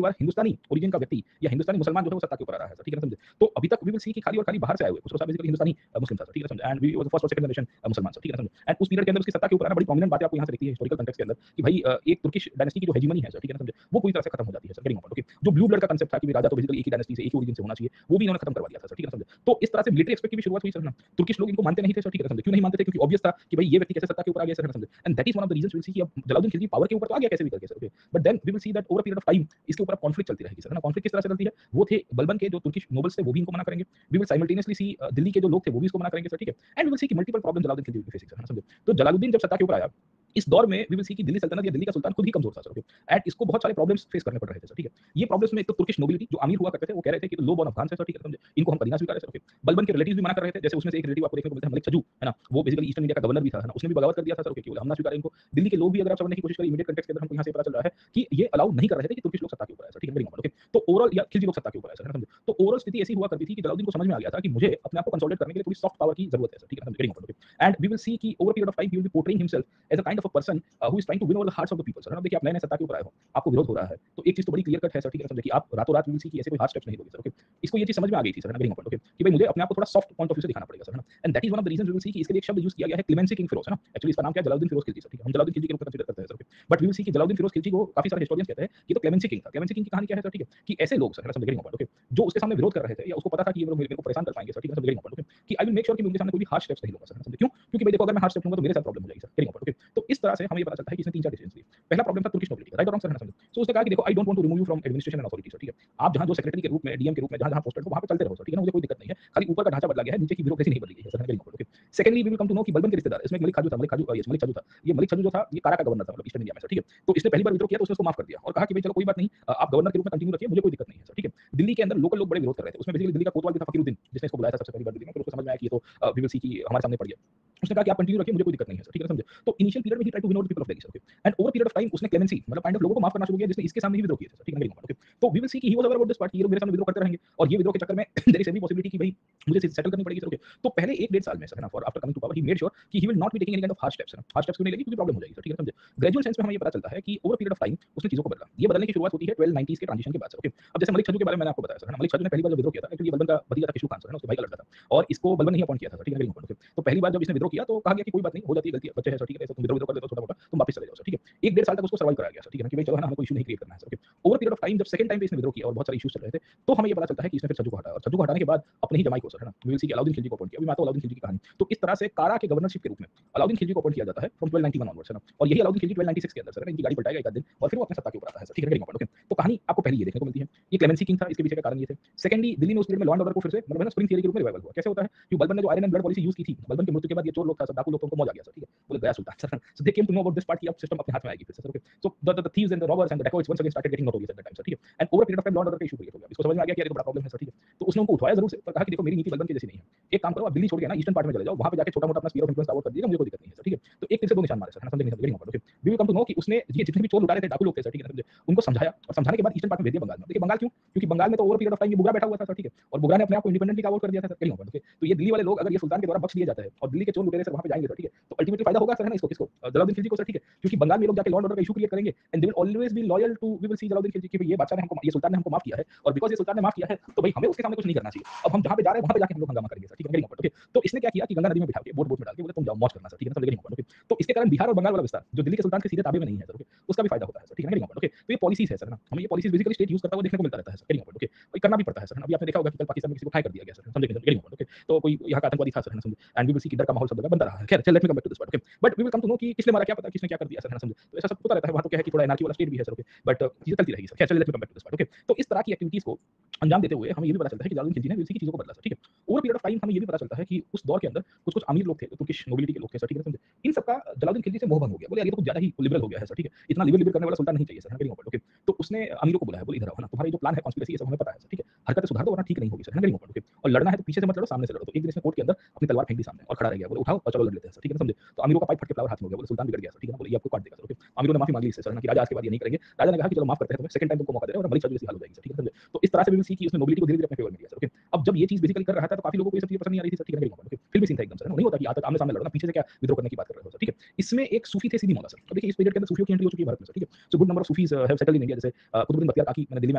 बार हिंदुस्तानी ओरिजिन का व्यक्ति या हिंदुस्तानी मुसलमान जो है वो सत्ता के ऊपर आ रहा है सर, ठीक है ना, समझे? तो अभी तक वी विल सी कि खाली और खाली बाहर से आए हुए खुसरो साहब बेसिकली हिंदुस्तानी मुस्लिम था सर, ठीक है, समझे? And we was the first और सेकंड जनरेशन मुसलमान सर, ठीक है, समझे? एंड उस पीरियड के अंदर उसकी सत्ता के ऊपर आना बड़ी प्रोमिनेंट बातें आपको यहाँ से दिखती है हिस्टोरिकल कॉन्टेक्स्ट के अंदर कि भाई एक तुर्किश डायनेस्टी की जो हेजेमनी है सर, ठीक है ना, समझे? वो पूरी तरह से खत्म हो जाती है सर, वेरी इंपॉर्टेंट, ओके। जो ब्लू ब्लड का कांसेप्ट था कि राजा तो बेसिकली एक ही डायनेस्टी से एक ही ओरिजिन से होना चाहिए, वो भी इन्होंने खत्म करवा दिया था सर, ठीक है ना, समझे? तो इस तरह से मिलिट्री एस्पेक्ट की भी शुरुआत हुई सर, है ना। तुर्किश लोग इनको मानते नहीं थे सर, ठीक है, समझे? क्यों नहीं मानते थे? क्योंकि ऑब्वियस था कि भाई ये व्यक्ति कैसे सत्ता के ऊपर आ गया सर, है ना, समझे? And that is one of the reasons we will see कि अब जलालुद्दीन खिलजी पावर के ऊपर तो आ गया कैसे भी करके sir, okay. But then we will see that over period of time इसके ऊपर कॉन्फ्लिक्ट चलती रहेगी सर, है ना। कॉन्फ्लिक्ट किस तरह से चलती है? वो थे बलबन के जो तुर्किश नोबल्स थे वो भी इनको मना करेंगे। वी विल साइमल्टेनियसली सी दिल्ली के जो लोग थे वो भी इसको मना करेंगे सर, ठीक है। एंड वी विल सी कि multiple problem Jalaluddin Khilji will be facing sir, है ना, समझे? तो जलालुद्दीन जब सत्ता के ऊपर आया इस दौर में वी विल सी कि दिल्ली सल्तनत या दिल्ली का सुल्तान खुद ही कमजोर था सर, ओके। एंड इसको बहुत सारे प्रॉब्लम्स फेस करने पड़ रहे थे सर, ठीक है। ये प्रॉब्लम्स में एक तो तुर्किश नोबिलिटी जो अमीर हुआ करते थे वो कह रहे थे कि लो बॉर्न अफगान है सर, ठीक है, समझे? इनको हम कभी ना स्वीकारें सर, ओके। बलबन के रिलेटिव्स भी मना कर रहे थे, जैसे उसमें से एक रिलेटिव आपको देखने को मिलता है मलिक छजू, है ना, वो बेसिकली ईस्टर्न इंडिया का गवर्नर भी था, है ना, उसने भी बगावत कर दिया था सर, ओके, कि बोले हम ना स्वीकारें इनको। दिल्ली के लोग भी अगर आप समझने की कोशिश करें इमीडिएट कॉन्टेक्स्ट के अंदर हमको यहाँ से पता चल रहा है कि ये अलाउ नहीं कर रहे थे कि तुर्किश लोग सत्ता के ऊपर आए सर, ठीक है, वेरी इंपॉर्टेंट, ओके। तो ओवरऑल या खिलजी लोग सत्ता के ऊपर आए सर, है ना, समझे? तो ओवरऑल स्थिति ऐसी हुआ करती थी कि जलालुद्दीन को समझ में आ गया था कि मुझे अपने आप को कंसोलिडेट करने के लिए थोड़ी सॉफ्ट पावर की जरूरत है सर, ठीक है, very important, okay. And we will see कि over period of time he will be portraying himself as a kind of a person who is trying to win over the hearts of the people sir, है ना। देखिए आप नए-नए सत्ता के ऊपर आए हो, आपको विरोध हो रहा है, तो एक चीज तो बड़ी क्लियर कट है सर, ठीक है, समझे? कि आप रातों-रात वी विल सी कि ऐसे कोई हार्ड स्टेप्स नहीं लोगे सर, ओके। इसको ये चीज समझ में आ गई थी सर, है ना, वेरी इंपॉर्टेंट, ओके, कि भाई मुझे अपने आप को थोड़ा सॉफ्ट पॉइंट ऑफ व्यू से दिखाना पड़ेगा सर, है ना। And that is one of the reasons we will see कि इसके लिए एक शब्द यूज किया गया है क्लेमेंसी किंग फिरोज, है ना। एक्चुअली इसका नाम क्या है? जलालुद्दीन फिरोज खिलजी सर, ठीक है। हम जलालुद्दीन खिलजी के रूप में कंसीडर करते हैं sir, okay. But we will see कि जलालुद्दीन फिरोज खिलजी को काफी सारे हिस्टोरियंस कहते हैं ये तो क्लेमेंसी किंग था। क्लेमेंसी किंग की कहानी क्या है सर, ठीक है, कि ऐसे लोग सर, है ना, समझ, वेरी इंपॉर्टेंट, ओके, जो उसके सामने विरोध कर रहे थे या उसको पता था कि ये लोग मेरे को परेशान कर पाएंगे सर, ठीक है, वेरी इंपॉर्टेंट, ओके, कि आई विल मेक श्योर कि मैं उनके सामने कोई भी हार्ड स्टेप्स नहीं लूंगा सर, है ना, समझे? क्यों? क्योंकि भाई देखो अगर मैं हार्ड स्टेप लूंगा तो मेरे साथ प्रॉब्लम हो जाएगी सर, वेरी इंपॉर्टेंट, ओके। तो इस तरह से हमें ये पता चलता है कि इसने 3-4 डिसीजंस लिए। पहला प्रॉब्लम था तुर्किश नोबिलिटी, राइट और रॉन्ग सर, है ना, समझे? सो उसने कहा कि देखो I don't want to remove you from administration and authority sir, ठीक है। आप जहां जो सेक्रेटरी के रूप में, डीएम के रूप में जहां-जहां पोस्टेड हो वहां पे चलते रहो सर, ठीक है ना, मुझे कोई दिक्कत नहीं है। खाली ऊपर का ढांचा बदला गया है, नीचे की ब्यूरोक्रेसी नहीं बदली गई है sir, very important, okay. Secondly we will come to know कि बलबन के रिश्तेदार इसमें एक मलिक खाजू था, मलिक छजू था। ये मलिक छजू जो था ये कारा का गवर्नर था मतलब ईस्टर्न इंडिया में सर, ठीक है। तो इसने पहली बार विद्रोह किया तो उसने उसको माफ कर दिया और कहा कि भाई चलो कोई बात नहीं, आप गवर्नर के रूप में कंटिन्यू रखिए, मुझे कोई दिक्कत नहीं है सर, ठीक है। दिल्ली के अंदर लोकल लोग बड़े विरोध कर रहे थे। उसमें बेसिकली दिल्ली का कोतवाल भी था फकीरुद्दीन, जिसने इसको बुलाया था सबसे पहली बार दिल्ली में, फिर उसको समझ में आया कि ये तो वी विल सी कि हमारे सामने पड़ गया। उसने कहा कि आप कंटिन्यू रखिए, मुझे कोई दिक्कत नहीं है सर, ठीक है ना, समझे? तो इनिशियल पीरियड में ही try to win over the people of Delhi sir, okay. And over period of time उसने क्लेमेंसी मतलब काइंड ऑफ लोगों को माफ करना शुरू किया जिसने इसके सामने ही विद्रोह किए थे सर, ठीक है, वेरी इंपॉर्टेंट, ओके। तो वी विल सी कि he was aware about this part कि ये लोग मेरे सामने विद्रोह करते रहेंगे और ये विद्रोह के चक्कर में देयर इज एवरी पॉसिबिलिटी कि भाई मुझे सेटल करनी पड़ेगी सर, ओके। तो पहले 1 डेढ़ साल में सर, है ना, for after coming to power he made sure कि he will not be taking any kind of hard steps, है ना। हार्ड स्टेप्स क्यों नहीं लेगी? क्योंकि प्रॉब्लम हो जाएगी सर, ठीक है, समझे? ग्रेजुअल सेंस में हमें ये पता चलता है कि ओवर पीरियड ऑफ टाइम उसने चीजों को बदला। ये बदलने की शुरुआत होती है 1290s के ट्रांजिशन के बाद से, ओके। अब जैसे मलिक छजू के बारे में मैंने आपको बताया सर, है ना, मलिक छजू ने पहली बार जब विद्रोह किया था, एक्चुअली ये बलबन का भतीजा था किशोर खान सर, है ना, उसके भाई का लड़का था और इसको बलबन ने ही अपॉइंट किया था सर, ठीक है, वेरी इंपॉर्टेंट, ओके। तो पहली बार जब इसने विद्रोह किया तो कहा गया कि कोई बात नहीं, हो जाती है गलती, बच्चे हैं सर, ठीक है, तुम विद्रोह कर लेते हो छोटा-मोटा, तुम वापस चले जाओ सर, ठीक है। 1 डेढ़ साल तक उसको सर्वाइव कराया गया सर, ठीक है ना, कि भाई चलो है ना, हमें कोई इश्यू नहीं क्रिएट करना है sir, okay. Over period of time जब सेकंड टाइम पे इसने विद्रोह किया और बहुत सारे इश्यूज चल रहे थे, तो हमें ये पता चलता है कि इसने फिर छजू को हटाया और छजू को हटाने के बाद अपने ही जमाई को सर, है ना, वी विल सी कि अलाउद्दीन खिलजी को अपॉइंट किया। अभी मैं आता हूं अलाउद्दीन खिलजी की कहानी। तो इस तरह से कारा के गवर्नरशिप के रूप में अलाउद्दीन खिलजी को अपॉइंट किया जाता है फ्रॉम 1291 ऑनवर्ड्स, है ना। और यही अलाउद्दीन खिलजी 1296 के अंदर सर, है ना, इनकी गाड़ी पलटाएगा एक आध दिन और फिर वो अपने सत्ता के ऊपर आता है सर, ठीक है, वेरी इंपॉर्टेंट, ओके। तो कहानी आपको पहले ये देखने को मिलती है। ये क्लेमेंसी किंग था, इसके पीछे का कारण ये थे। सेकंडली दिल्ली में उस पीरियड में लॉ एंड ऑर्डर को फिर से मतलब है ना स्प्रिंग थियरी के रूप में रिवाइवल हुआ। कैसे होता है कि बलबन ने जो iron and blood policy use की थी, बलबन की मृत्यु के बाद ये चोर लोग था सब, डाकू लोग, तो उनको मौज आ गया सर, ठीक है। बोले गया सुल्तान sir. So they came to know about this part कि अब सिस्टम अपने हाथ में आएगी फिर से सर। Okay, so the thieves and the robbers and the dacoits once again started getting notorious at that time sir, ठीक है। And over period of time law and order का इशू क्रिएट हो गया। इसको समझ में आ गया कि ये तो बड़ा प्रॉब्लम है सर, ठीक है। तो उसने उनको उठवाया जरूर से, पर कहा कि देखो मेरी नीति बलबन की जैसी नहीं है, एक काम करो आप दिल्ली छोड़ के ना ईस्टर्न पार्ट में चले जाओ, वहां पे जाके छोटा मोटा अपना स्फीयर ऑफ इन्फ्लुएंस कर दीजिएगा, मुझे कोई दिक्कत नहीं है सर, ठीक है। तो एक तीर से दो निशान मारे सर, समझे नहीं समझे, okay. We will come to know कि उसने ये जितने भी चोर लुटारे थे, डाकू लोग थे सर, ठीक है, समझे, उनको समझाया और समझाने के बाद ईस्टर्न पार्ट में भेज दिया बंगाल में। देखिए बंगाल क्यों, क्योंकि बंगाल में तो ओवर पीरियड ऑफ टाइम ये बुगरा बैठा हुआ था सर, ठीक है, और बुगरा ने अपने आप को इंडिपेंडेंटली का वोट कर दिया था सर, कहीं होगा। तो ये दिल्ली वाले लोग अगर ये सुल्तान के द्वारा बख्श दिए जाता है और दिल्ली के चोर लुटेरे सर वहां पे जाएंगे सर, ठीक है, तो अल्टीमेटली फायदा होगा सर, है ना, इसको किसको, जलालुद्दीन खिलजी को सर, ठीक है, क्योंकि बंगाल में लोग जाके लॉ एंड ऑर्डर का इशू क्रिएट करेंगे and they will always be loyal to, we will see Jalaluddin Khilji कि ये बादशाह ने हमको, ये सुल्तान ने हमको माफ किया है, और बिकॉज़ ये सुल्तान ने माफ किया है तो भाई हमें उसके सामने कुछ नहीं करना चाहिए। अब हम जहां पे जा रहे हैं वहां पे जाके हम लोग हंगामा करेंगे सर, ठीक है, ओके। तो इसने क्या किया कि गंगा नदी में बिठा के बोट में डाल के बोले तुम जाओ मौज करना सर, ठीक है, समझ गए, ओके। तो इसके कारण बिहार और बंगाल वाला विस्तार जो दिल्ली के सुल्तान के सीधे ताबे में नहीं है सर, ओके, उसका भी फायदा होता है सर, ठीक है, ओके। तो ये पॉलिसीज है सर ना, हमें ये पॉलिसीज बेसिकली स्टेट यूज करता हुआ देखने को मिलता रहता है सर, ओके, और करना भी पड़ता है सर। अभी आपने देखा होगा कि कल पाकिस्तान में किसी को ठाई कर दिया गया सर, समझे, ओके। तो कोई यहाँ का आतंकवादी था सर, समझे, एंड वी विल सी कि डर का माहौल सब जगह बनता रहा है। खैर चल, let me come back to this part, okay. But we will come to know कि किसने मारा क्या पता, किसने क्या कर दिया सर, समझे। तो ऐसा सब होता रहता है वहां, तो क्या है कि थोड़ा एनार्की वाला स्टेट भी है सर, ओके, बट चीजें चलती रहेगी सर। खैर चल, let me come back to this part, okay. तो इस तरह की एक्टिविटीज को अंजाम देते हुए हमें ये भी पता चलता है कि जलालुद्दीन खिलजी ने विल सी की चीजों को बदला सर, ठीक है। ओवर पीरियड ऑफ टाइम हमें ये भी पता चलता है कि उस दौर के अंदर कुछ कुछ अमीर लोग थे, तुर्किश नोबिलिटी के लोग थे सर, ठीक है, समझे। इन सबका जलालुद्दीन खिलजी से मोह भंग हो गया, बोले यार ये तो कुछ ज्यादा ही लिबरल हो गया है सर, ठीक है, इतना लिबरल करने वाला सुल्तान नहीं चाहिए सर, ओके। तो उसने अमीरों को बुलाया, बोले इधर आओ ना, तुम्हारा जो प्लान है कॉन्स्पिरेसी ये सब हमें पता है सर, ठीक है, हरकतें सुधार दो वरना ठीक नहीं होगी सर, ओके। और लड़ना है तो पीछे से मत लड़ो, सामने से लड़ो। तो एक दिन इसने कोर्ट के अंदर अपनी तलवार फेंक दी सामने और खड़ा रह गया, बोले उठाओ और चलो लड़ लेते हैं सर, ठीक है, समझे। तो अमीरों का पाइप फट के फ्लावर हाथ में हो गया, बोले सुल्तान बिगड़ गया सर, ठीक है, बोले ये आपको काट देगा सर, ओके। अमीरों ने माफी मांग ली इससे सर, कि राजा आज के बाद ये नहीं करेंगे। राजा ने कहा कि चलो माफ करते हैं तुम्हें, सेकंड टाइम तुमको मौका दे रहे हैं और मलिक शाह जैसी हाल हो जाएगी सर, ठीक है, समझे। तो इस तरह से भी सी की उसने नोबिलिटी को धीरे-धीरे अपने फेवर में लिया सर, ओके। अब जब ये चीज बेसिकली कर रहा था तो काफी लोगों को ये सब चीजें पसंद नहीं आ रही थी सर, ठीक है, ओके। फिल्मी सीन था एकदम सर, नहीं होता कि आमने सामने लड़ो ना, पीछे से क्या विद्रोह करने की बात कर रहे हो सर, ठीक है। इसमें एक सूफी थे सीधी मौला सर। अब देखिए इस पीरियड के अंदर सूफियों की एंट्री हो चुकी है भारत में सर, ठीक है। So good number of Sufis have settled in India, जैसे कुतुबुद्दीन बख्तियार काकी मैंने दिल्ली में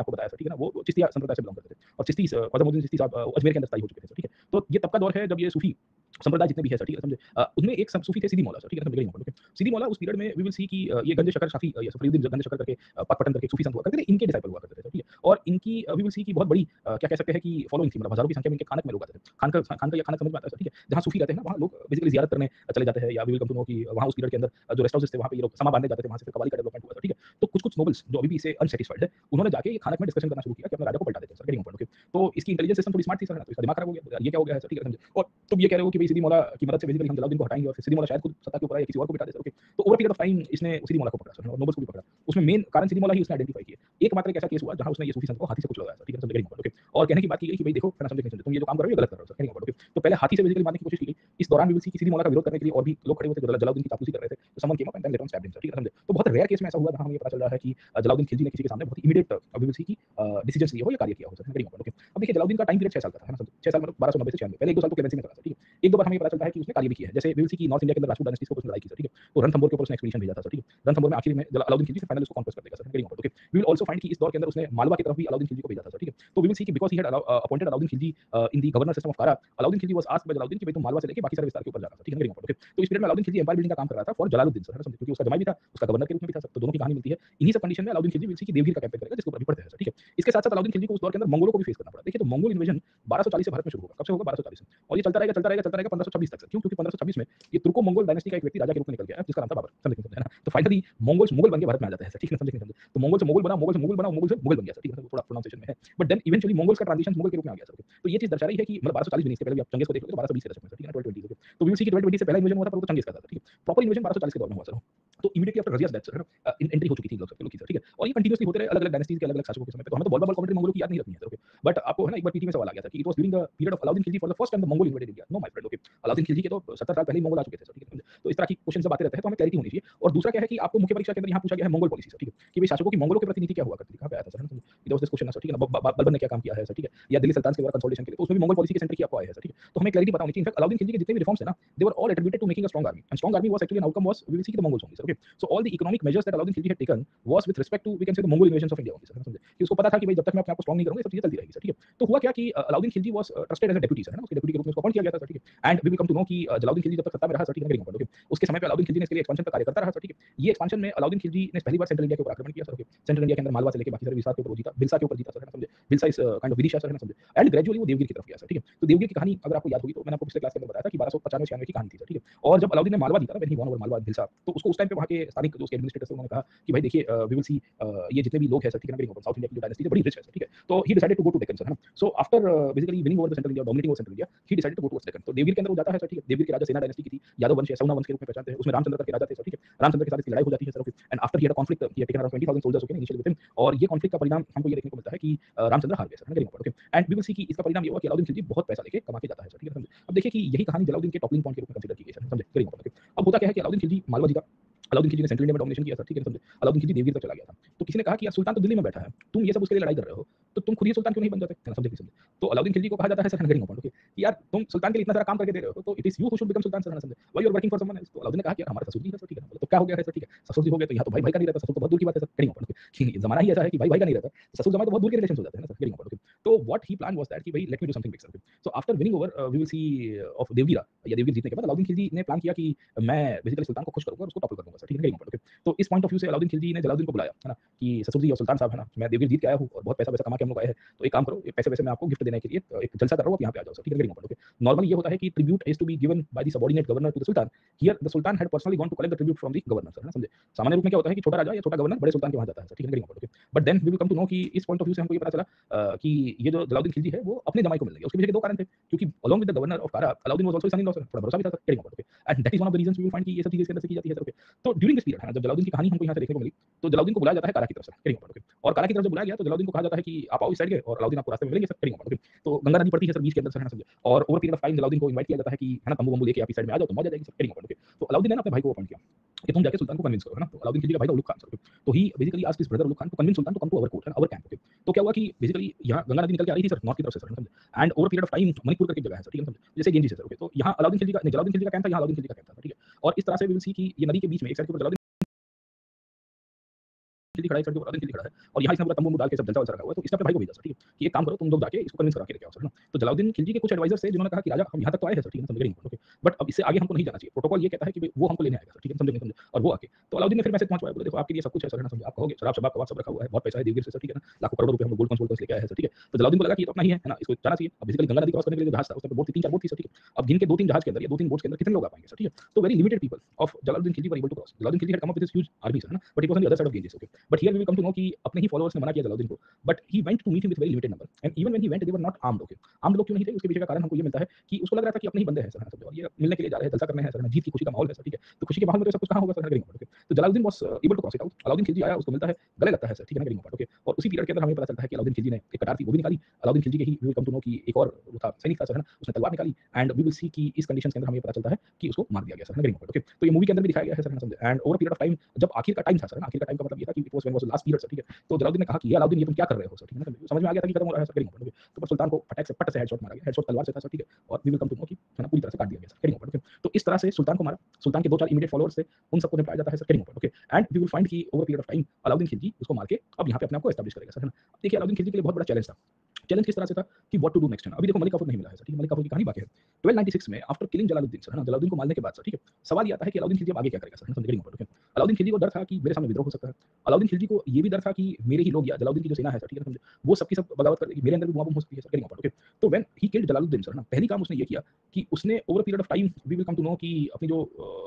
आपको बताया सर, ठीक है ना, वो चिश्तिया संप्रदाय से बिलोंग करते थे और चिश्ती ख्वाजा चिश्ती साहब अजमेर के अंदर स्थायी हो चुके थे सर, ठीक है। तो ये तब का दौर है जब ये सूफी संप्रदाय जितने भी है सर, ठीक है, समझे। उनमें एक सूफी थे सीधी मौला सर, ठीक है, समझ गए, ओके। सीधी मौला उस पीरियड में वी विल सी कि ये गंज शकर शाफी या सफरीउद्दीन गंज शकर करके पाकपटन करके सूफी संत हुआ करते थे, इनके डिसाइपल हुआ करते थे, ठीक है। और इनकी वी विल सी की बहुत बड़ी क्या कह सकते हैं कि फॉलोइंग थी, मतलब हजारों की संख्या में इनके खानक में लोग आते थे। खानका या खानक समझ में आता है सर, ठीक है, जहाँ सूफी रहते हैं ना वहाँ लोग बेसिकली ज़ियारत करने चले जाते हैं, या we will come to know कि वहाँ उस पीरियड के अंदर जो रेस्ट हाउसेस थे वहाँ पे ये लोग समा बांधने जाते थे, वहाँ से फिर कव्वाली का डेवलपमेंट हुआ था, ठीक है। तो कुछ नोबल्स जो अभी भी इससे अनसैटिस्फाइड है, उन्होंने जाके ये खानक में डिस्कशन करना शुरू किया कि अपने राजा को पलटा देते हैं सर, गेटिंग पॉइंट, ओके। तो इसकी इंटेलिजेंस सिस्टम थोड़ी स्मार्ट थी सर, तो इसका दिमाग खराब हो गया, ये क्या हो गया है सर, ठीक है, समझे। और तुम ये कह रहे हो कि भाई सीधी मौला की मदद से बेसिकली हम जलालुद्दीन को हटाएंगे और फिर सीधी मौला शायद खुद सत्ता के ऊपर आए, किसी और को बिठा दे सर, ओके। तो ओवर पीरियड ऑफ टाइम इसने सीधी मौला को पकड़ा सर और नोबल्स को भी पकड़ा। उसमें मेन कारण सीधी मौला ही उसने आइडेंटिफाई किया। एकमात्र एक ऐसा केस हुआ जहां उसने ये सूफी संत को हाथी से कुचला सर, ठीक है, समझ गए, ओके। और कहने की बात की गई कि भाई देखो ना, समझे, तुम ये जो काम कर रहे हो ये गलत कर रहे हो सर, कहने की बात, ओके। तो पहले हाथी से बेसिकली मारने की कोशिश की गई। इस दौरान भी सीधी मौला का विरोध करने के लिए और भी लोग खड़े हुए थे जो जलालुद्दीन की चापलूसी कर रहे थे, तो someone came up and then late on stab him sir, ठीक है, समझे। तो बहुत रेयर केस में ऐसा हुआ जहां हमें ये पता चल रहा है कि जलालुद्दीन खिलजी ने किसी के सामने बहुत इमीडिएट अभिवृद्धि की डिसीजंस लिए हो या कार्य किया हो सर, कहने की बात, ओके। अब देखिए जलालुद्दीन का टाइम पीरियड 6 साल का था, है ना, समझे, 6 साल मतलब 1290 से 96, पहले 1-2 साल तो क्लेमेंसी में करा था, ठीक है। एक दो बार हमें पता चलता है कि उसने कार्य भी किया है, जैसे वी विल सी की नॉर्थ इंडिया के अंदर राजपूत डायनेस्टीज को उसने लड़ाई की सर, ठीक है। तो रणथंभौर के ऊपर उसने एक्सपीडिशन भेजा था सर, ठीक है। रणथंभौर में आखिर में अलाउद्दीन खिलजी से फाइनल उसको कॉन्क्वेस्ट कर देगा सर, कहने की बात, okay. We will also find कि इस दौर के अंदर उसने मालवा की तरफ भी अलाउद्दीन खिलजी को भेजा था सर, ठीक है। तो वी विल सी कि because he had appointed Alauddin Khilji in the governor system of Kara, Alauddin Khilji was asked by Jalaluddin कि भाई तुम मालवा से लेके बाकी सारे विस्तार के ऊपर जाना सर, ठीक है, कहने की बात, ओके। तो इस पीरियड में अलाउद्दीन खिलजी एम्पायर बिल्डिंग का काम कर रहा था फॉर जलालुद्दीन सर, है ना, समझे, क्योंकि उसका जमाई भी था, उसका गवर्नर के रूप में भी था सर, तो दोनों की कहानी मिलती है। इन्हीं सब कंडीशन में अलाउद्दीन खिलजी विल सी कि देवगिर का कैंपेन करेगा, जिसके ऊपर अभी पढ़ते हैं सर, ठीक है। इसके साथ-साथ अलाउद्दीन खिलजी को उस दौर के अंदर मंगोलों को भी फेस करना पड़ा। देखिए तो मंगोल इन्वेजन 1240 से भारत में शुरू होगा। कब से होगा? 1240 में, और ये चलता रहेगा, चलता रहेगा, चलता रहेगा 1526 तक सर। क्यों? क्योंकि 1526 में ये तुर्को मंगोल डायनेस्टी का एक व्यक्ति राजा के रूप में निकल गया है, जिसका नाम था बाबर, समझे, है ना। तो फाइनली मंगोल बन के भारत में आ जाते हैं सर, ठीक है, समझे, तो मंगोल से मुगल बना, मुगल से मुगल बना, मुगल से मुगल बन गया सर, ठीक है, थोड़ा प्रोनाउंसिएशन में है। बट देन इवेंचुअली मंगोल्स का ट्रांजिशन मुगल के रूप में आ गया सर, ओके। तो ये चीज दर्शा रही है कि मतलब 1240 भी नहीं, इसके पहले भी आप चंगेज को देख लो तो 1220 के दशक में सर, ठीक है, 1220, ओके। तो वी विल सी कि 1220 से पहला इन्वेजन हुआ था, पर वो तो चंगेज का था, ठीक है। प्रॉपर इन्वेजन 1240 के दौर में हुआ सर। तो इमीडिएटली आफ्टर रजिया's डेथ सर, है ना, एंट्री हो चुकी थी इन लोग की सर, ठीक है। और ये कंटीन्यूअसली होते रहे अलग-अलग डायनेस्टीज के अलग-अलग शासकों के समय पे। तो हमें तो बॉल कमेंट्री मंगोलों की याद नहीं रखनी है सर, ओके। बट आपको है ना एक बार पीटी में सवाल आ गया था कि it was during the period of Alauddin Khilji for the first time the Mongol invaded India. No my friend, okay. Alauddin Khilji के तो 70 साल पहले ही मंगोल आ चुके थे सर, ठीक है। तो इस तरह की क्वेश्चन सब आते रहते हैं, तो हमें क्लैरिटी होनी चाहिए। और दूसरा क्या है कि आपको मुख्य परीक्षा के अंदर यहाँ पूछा गया है मंगोल पॉलिसी सर, ठीक है, कि भाई शासकों की मंगोलों के प्रति नीति क्या हुआ करती थी, कहाँ पे आया था sir, it was this question sir, ठीक है ना। बलबन ने क्या काम किया है सर, ठीक है, या दिल्ली सल्तनत के द्वारा कंसोलिडेशन के लिए, तो उसमें भी मंगोल पॉलिसी के सेंटर की आपको आया है सर, ठीक है। तो हमें क्लैरिटी पता होनी चाहिए। इनफैक्ट अलाउद्दीन खिलजी के जितने भी रिफॉर्म्स थे ना, they were all attributed to making a strong army, and strong army was actually an outcome was we will see the Mongols only sir, okay. So all the economic measures that Alauddin Khilji had taken was with respect to we can say the Mongol invasion of India only sir, समझे, कि उसको पता था कि भाई जब तक मैं अपने आप को स्ट्रांग नहीं करूंगा ये सब चीजें चलती रहेगी सर, ठीक है। तो हुआ क्या कि Alauddin Khilji was trusted as a deputy sir, है ना, उसके डेप्यूटी के रूप में उसको अपॉइंट किया गया था सर, ठीक है। And we will come to know कि जलालुद्दीन खिलजी जब तक सत्ता में रहा सर, ठीक है, ओके, उसके समय पे अलाउद्दीन खिलजी ने इसके लिए एक्सपेंशन का कार्य करता रहा सर, ठीक है। ये एक्सपेंशन में अलाउद्दीन खिलजी ने पहली बार सेंट्रल इंडिया के ऊपर आक्रमण किया सर, ओके। सेंट्रल इंडिया के अंदर मालवा से लेके बाकी सारे विस्तार के ऊपर जीता, भिलसा के ऊपर जीता सर, है ना समझे। भिलसा इस काइंड ऑफ विदिशा सर, है ना समझे। एंड ग्रेजुअली वो देवगिर की तरफ गया सर, ठीक है। तो देवगिर की कहानी अगर आपको याद होगी तो मैंने आपको पिछले क्लास के अंदर बताया था कि 1295-96 की कहानी थी सर, ठीक है। और जब अलाउद्दीन ने मालवा जीता ना, when he one over Malwa Bhilsa, तो उसको उस टाइम पे वहाँ के स्थानिक जो उसके एडमिनिस्ट्रेटर थे उन्होंने कहा कि भाई देखिए वी विल सी ये जितने भी लोग हैं सर, ठीक है ना, साउथ इंडिया की जो डायनेस्टी है बड़ी रिच है सर, ठीक है। तो he decided to go to Deccan sir, है ना। So after basically winning over the central India, dominating over central India, he decided to go to Deccan. तो देवगिर के अंदर वो जाता है सर, ठीक है। देवगिर के राजा सेना डायनेस्टी की थी, यादव वंश है, सौना वंश के रूप में पहचानते हैं। उसमें रामचंद्र करके राजा थे सर, ठीक है। रामचंद्र के साथ इसकी लड़ाई हो जाती है sir, okay. And after he had a conflict, he had taken around 20,000 soldiers, okay, initially with him. और ये कॉन्फ्लिक्ट का परिणाम हमको ये देखने को मिलता है कि रामचंद्र हार गए सर, है ना, okay. And we will see कि इसका परिणाम ये हुआ कि अलाउद्दीन खिलजी बहुत पैसा लेके कमा के जाता है सर, ठीक है, समझे। अब देखिए कि यही कहानी जलालुद्दीन के टॉपलिंग पॉइंट के रूप में कंसीडर की गई सर, समझे, वेरी इंपॉर्टेंट, ओके। अब होता क्या है कि अलाउद्दीन खिलजी मालवा जीता, अलाउद्दीन खिलजी ने सेंट्रल इंडिया में डोमिनेशन किया सर, ठीक है, समझे। अलाउद्दीन खिलजी देवगिर तक चला गया था। तो किसी ने कहा कि यार सुल्तान तो दिल्ली में बैठा है, तुम ये सब उसके लिए लड़ाई कर रहे हो, तो तुम खुद ही सुल्तान क्यों नहीं बन जाते, है ना, समझे, समझे। तो अलाउद्दीन खिलजी को कहा जाता है सर, वेरी इंपॉर्टेंट, ओके, कि यार तुम सुल्तान के लिए इतना सारा काम करके दे रहे हो, तो it is you who should become sultan sir, है ना, समझे। Why you are working for someone else. तो अलाउद्दीन ने कहा कि यार हमारा ससुर जी है सर, ठीक है ना, तो क्या हो गया है सर, ठीक है, ससुर जी हो गए तो यहाँ तो भाई भाई का नहीं रहता, ससुर तो बहुत दूर की बात है सर, वेरी इंपॉर्टेंट, कि जमाना ही ऐसा है कि भाई भाई का नहीं रहता, ससुर जमाई तो बहुत दूर के रिलेशन हो जाते हैं ना सर, वेरी इंपॉर्टेंट। तो what he plan was that कि भाई let me do something big sir. So after winning over we will see of Devgira, या देवगिर जीतने के बाद अलाउद्दीन खिलजी ने प्लान किया कि मैं बेसिकली सुल्तान को खुश करूंगा और उसको टॉपल कर दूंगा सर, ठीक है, वेरी इंपॉर्टेंट। तो इस पॉइंट ऑफ व्यू से अलाउद्दीन खिलजी ने जलालुद्दीन को बुलाया, है ना, कि ससुर जी और सुल्तान साहब, है ना, मैं देवगिर जीत के आया हूँ और बहुत पैसा वैसा कमा के हम लोग आए हैं, तो एक काम करो, ये पैसे वैसे मैं आपको गिफ्ट देने के लिए एक जलसा कर रहा हूँ, आप यहाँ पे आ जाओ सर, ठीक है, वेरी इंपॉर्टेंट, ओके। नॉर्मली ये होता है कि tribute is to be given by the subordinate governor to the sultan. Here the sultan had personally gone to collect the tribute from the governor sir, है ना, समझे। सामान्य रूप में क्या होता है कि छोटा राजा या छोटा गवर्नर बड़े सुल्तान के वहाँ जाता है सर, ठीक है, very important, okay. But then we will come to know कि इस पॉइंट ऑफ व्यू से हमको ये पता चला कि ये जो जलालुद्दीन खिलजी है वो अपने जमाई को मिल गया। उसके पीछे के दो कारण थे, क्योंकि along with the governor of Kara Alauddin was also son in law sir, थोड़ा भरोसा भी था सर, very important, okay. And that is one of the reasons we will find कि ये सब चीजें इसके अंदर से की जाती है सर, ओके। तो ड्यूरिंग दिस पीरियड, है ना, जब जलालुद्दीन की कहानी हमको यहाँ से देखने को मिली, तो जलालुद्दीन को बुलाया जाता है कारा की तरफ से, वेरी इंपॉर्टेंट, ओके। और कारा की तरफ जब बुलाया गया तो जलालुद्दीन को कहा जाता है कि आप आओ इस साइड के और अलाउद्दीन आपको रास्ते में मिलेंगे सर, वेरी इंपॉर्टेंट, ओके। तो गंगा नदी पड़ती है सर बीच के अंदर सर, है ना, समझे। और over period of time Jalaluddin को इनवाइट किया जाता है कि है ना, तंबू वंबू लेके आप इस साइड में आ जाओ तो मौज आ जाएगी सर, वेरी इंपॉर्टेंट, ओके। तो अलाउद्दीन ने ना अपने भाई को अपॉइंट किया कि तुम जाके सुल्तान को कन्विंस करो, है ना। तो अलाउद्दीन खिलजी का भाई था उलुग खान सर, ओके। तो he basically asked his brother Ulugh Khan to convince sultan to come to our court, है ना, आवर कैंप, ओके। तो क्या हुआ कि बेसिकली यहाँ गंगा नदी निकल के आ रही थी सर नॉर्थ की तरफ से सर, समझे। And over period of time Manipur करके एक जगह है सर, ठीक है, समझे, जैसे गेंजी से सर, ओके। तो यहाँ अलाउद्दीन खिलजी का नहीं, जलालुद्दीन खिलजी का कैंप था, यहाँ अलाउद्दीन खिलजी का कैंप था, ठीक है। और इस तरह से वी विल सी कि ये नदी के बीच में एक साइड के ऊपर जलालुद्दीन खिलजी खड़ा है, एक साइड के ऊपर अलाउद्दीन खिलजी खड़ा है, और यहाँ इसने पूरा तंबू डाल के सब जलसा वलसा रखा हुआ है। तो इसने अपने भाई को भेजा सर, ठीक है, कि एक काम करो तुम लोग जाके इसको कन्विंस करा के लेके आओ सर, है ना। तो जलालुद्दीन खिलजी के कुछ एडवाइजर्स थे जिन्होंने कहा कि राजा हम यहाँ तक तो आए हैं सर, ठीक है, समझ गए, ओके। बट अब इससे आगे हमको नहीं जाना चाहिए, प्रोटोकॉल ये कहता है कि भाई वो हमको लेने आएगा सर, ठीक है, समझे, समझे। और वो आके तो अलाउद्दीन ने फिर मैसेज पहुंचवाया, बोले देखो आपके लिए सब कुछ है सर, है ना, समझे। आप कहोगे शराब शबाब कबाब सब रखा हुआ है, बहुत पैसा है देवगिर से सर, ठीक है ना, लाखों करोड़ों रुपए हम लोग गोल्ड कॉइंस लेके आए हैं सर, ठीक है। तो जलालुद्दीन को लगा कि ये तो अपना ही है ना, इसको जाना चाहिए। अब बेसिकली गंगा नदी क्रॉस करने के लिए जो जहाज था उसमें बोट थी, 3-4 बोट थी सर, ठीक है। अब गिन के 2-3 जहाज के अंदर या 2-3 बोट्स के अंदर कितने लोग आ पाएंगे सर, ठीक है। तो very limited people of Jalaluddin Khilji were able to cross. Jalaluddin Khilji had come up with his huge army sir, है ना, but it was on the other side of Ganges, okay. But here we will come to know कि अपने ही followers ने मना किया जलालुद्दीन को, but he went to meet him with very limited number, and even when he went they were not armed, okay. Armed लोग क्यों नहीं थे, उसके पीछे का कारण हमको ये मिलता है कि उसको लग रहा था कि अपने ही बंदे हैं सर, है ना, समझे। और ये मिलने के लिए जा रहे हैं, जलसा करने हैं सर, है ना, जीत की खुशी का माहौल है सर, ठीक है। तो खुशी के माहौल में तो सब कुछ कहाँ होगा सर, ओके। तो Jalaluddin was able to cross it out. Alauddin Khilji आया, उसको मिलता है, गले लगता है सर, ठीक है ना, वेरी ओके। और उसी पीरियड के अंदर हमें पता चलता है कि अलाउद्दीन खिलजी ने एक कटार थी वो भी निकाली। अलाउद्दीन खिलजी के ही we will come to know कि एक और वो था सैनिक था सर, है ना, उसने तलवार निकाली। एंड वी विल सी कि इस कंडीशन के अंदर हमें पता चलता है कि उसको मार दिया गया सर, वेरी ओके। तो ये मूवी के अंदर भी दिखाया गया है सर, है ना, समझे। And over period of time जब आखिर का टाइम था सर, आखिर का टाइम का मतलब ये था कि it was when was last period sir, ठीक है। तो जलालुद्दीन ने कहा कि ये अलाउद्दीन ये तुम क्या कर रहे हो सर, ठीक है ना, समझ में आ गया था कि खत्म हो रहा है सर, वेरी ओके। तो पर सुल्तान को फटाक से पट से हेडशॉट मारा गया, हेडशॉट तलवार से था सर, ठीक है। और we will come to know कि है ना पूरी तरह से काट दिया गया सर, वेरी ओके। तो इस तरह से सुल्तान को मारा, सुल्तान के 2-4 इमीडिएट फॉलोअर्स थे, उन सबको निपटाया जाता है sir, very okay. And we will find कि over period of time Alauddin Khilji उसको मार के अब यहाँ पे अपने आप को एस्टैब्लिश करेगा सर, है ना। अब देखिए अलाउद्दीन खिलजी के लिए बहुत बड़ा चैलेंज था। चैलेंज किस तरह से था कि व्हाट टू डू नेक्स्ट, है ना। अभी देखो मलिक काफूर नहीं मिला है सर, ठीक है, मलिक काफूर की कहानी बाकी है। 1296 में आफ्टर किलिंग जलालुद्दीन सर, है ना, जलालुद्दीन को मारने के बाद सर, ठीक है, सवाल ये आता है कि अलाउद्दीन खिलजी अब आगे क्या करेगा सर, है ना, समझ गए, ओके। अलाउद्दीन खिलजी को डर था कि मेरे सामने विद्रोह हो सकता है। अलाउद्दीन खिलजी को ये भी डर था कि मेरे ही लोग या जलालुद्दीन की जो सेना है सर, ठीक है, समझे, वो सबकी सब बगावत कर मेरे अंदर भी बुआ हो सकती है सर, ओके। तो when he killed Jalaluddin sir, है ना, पहली काम उसने ये किया कि उसने over period of time we will come to know कि अपनी जो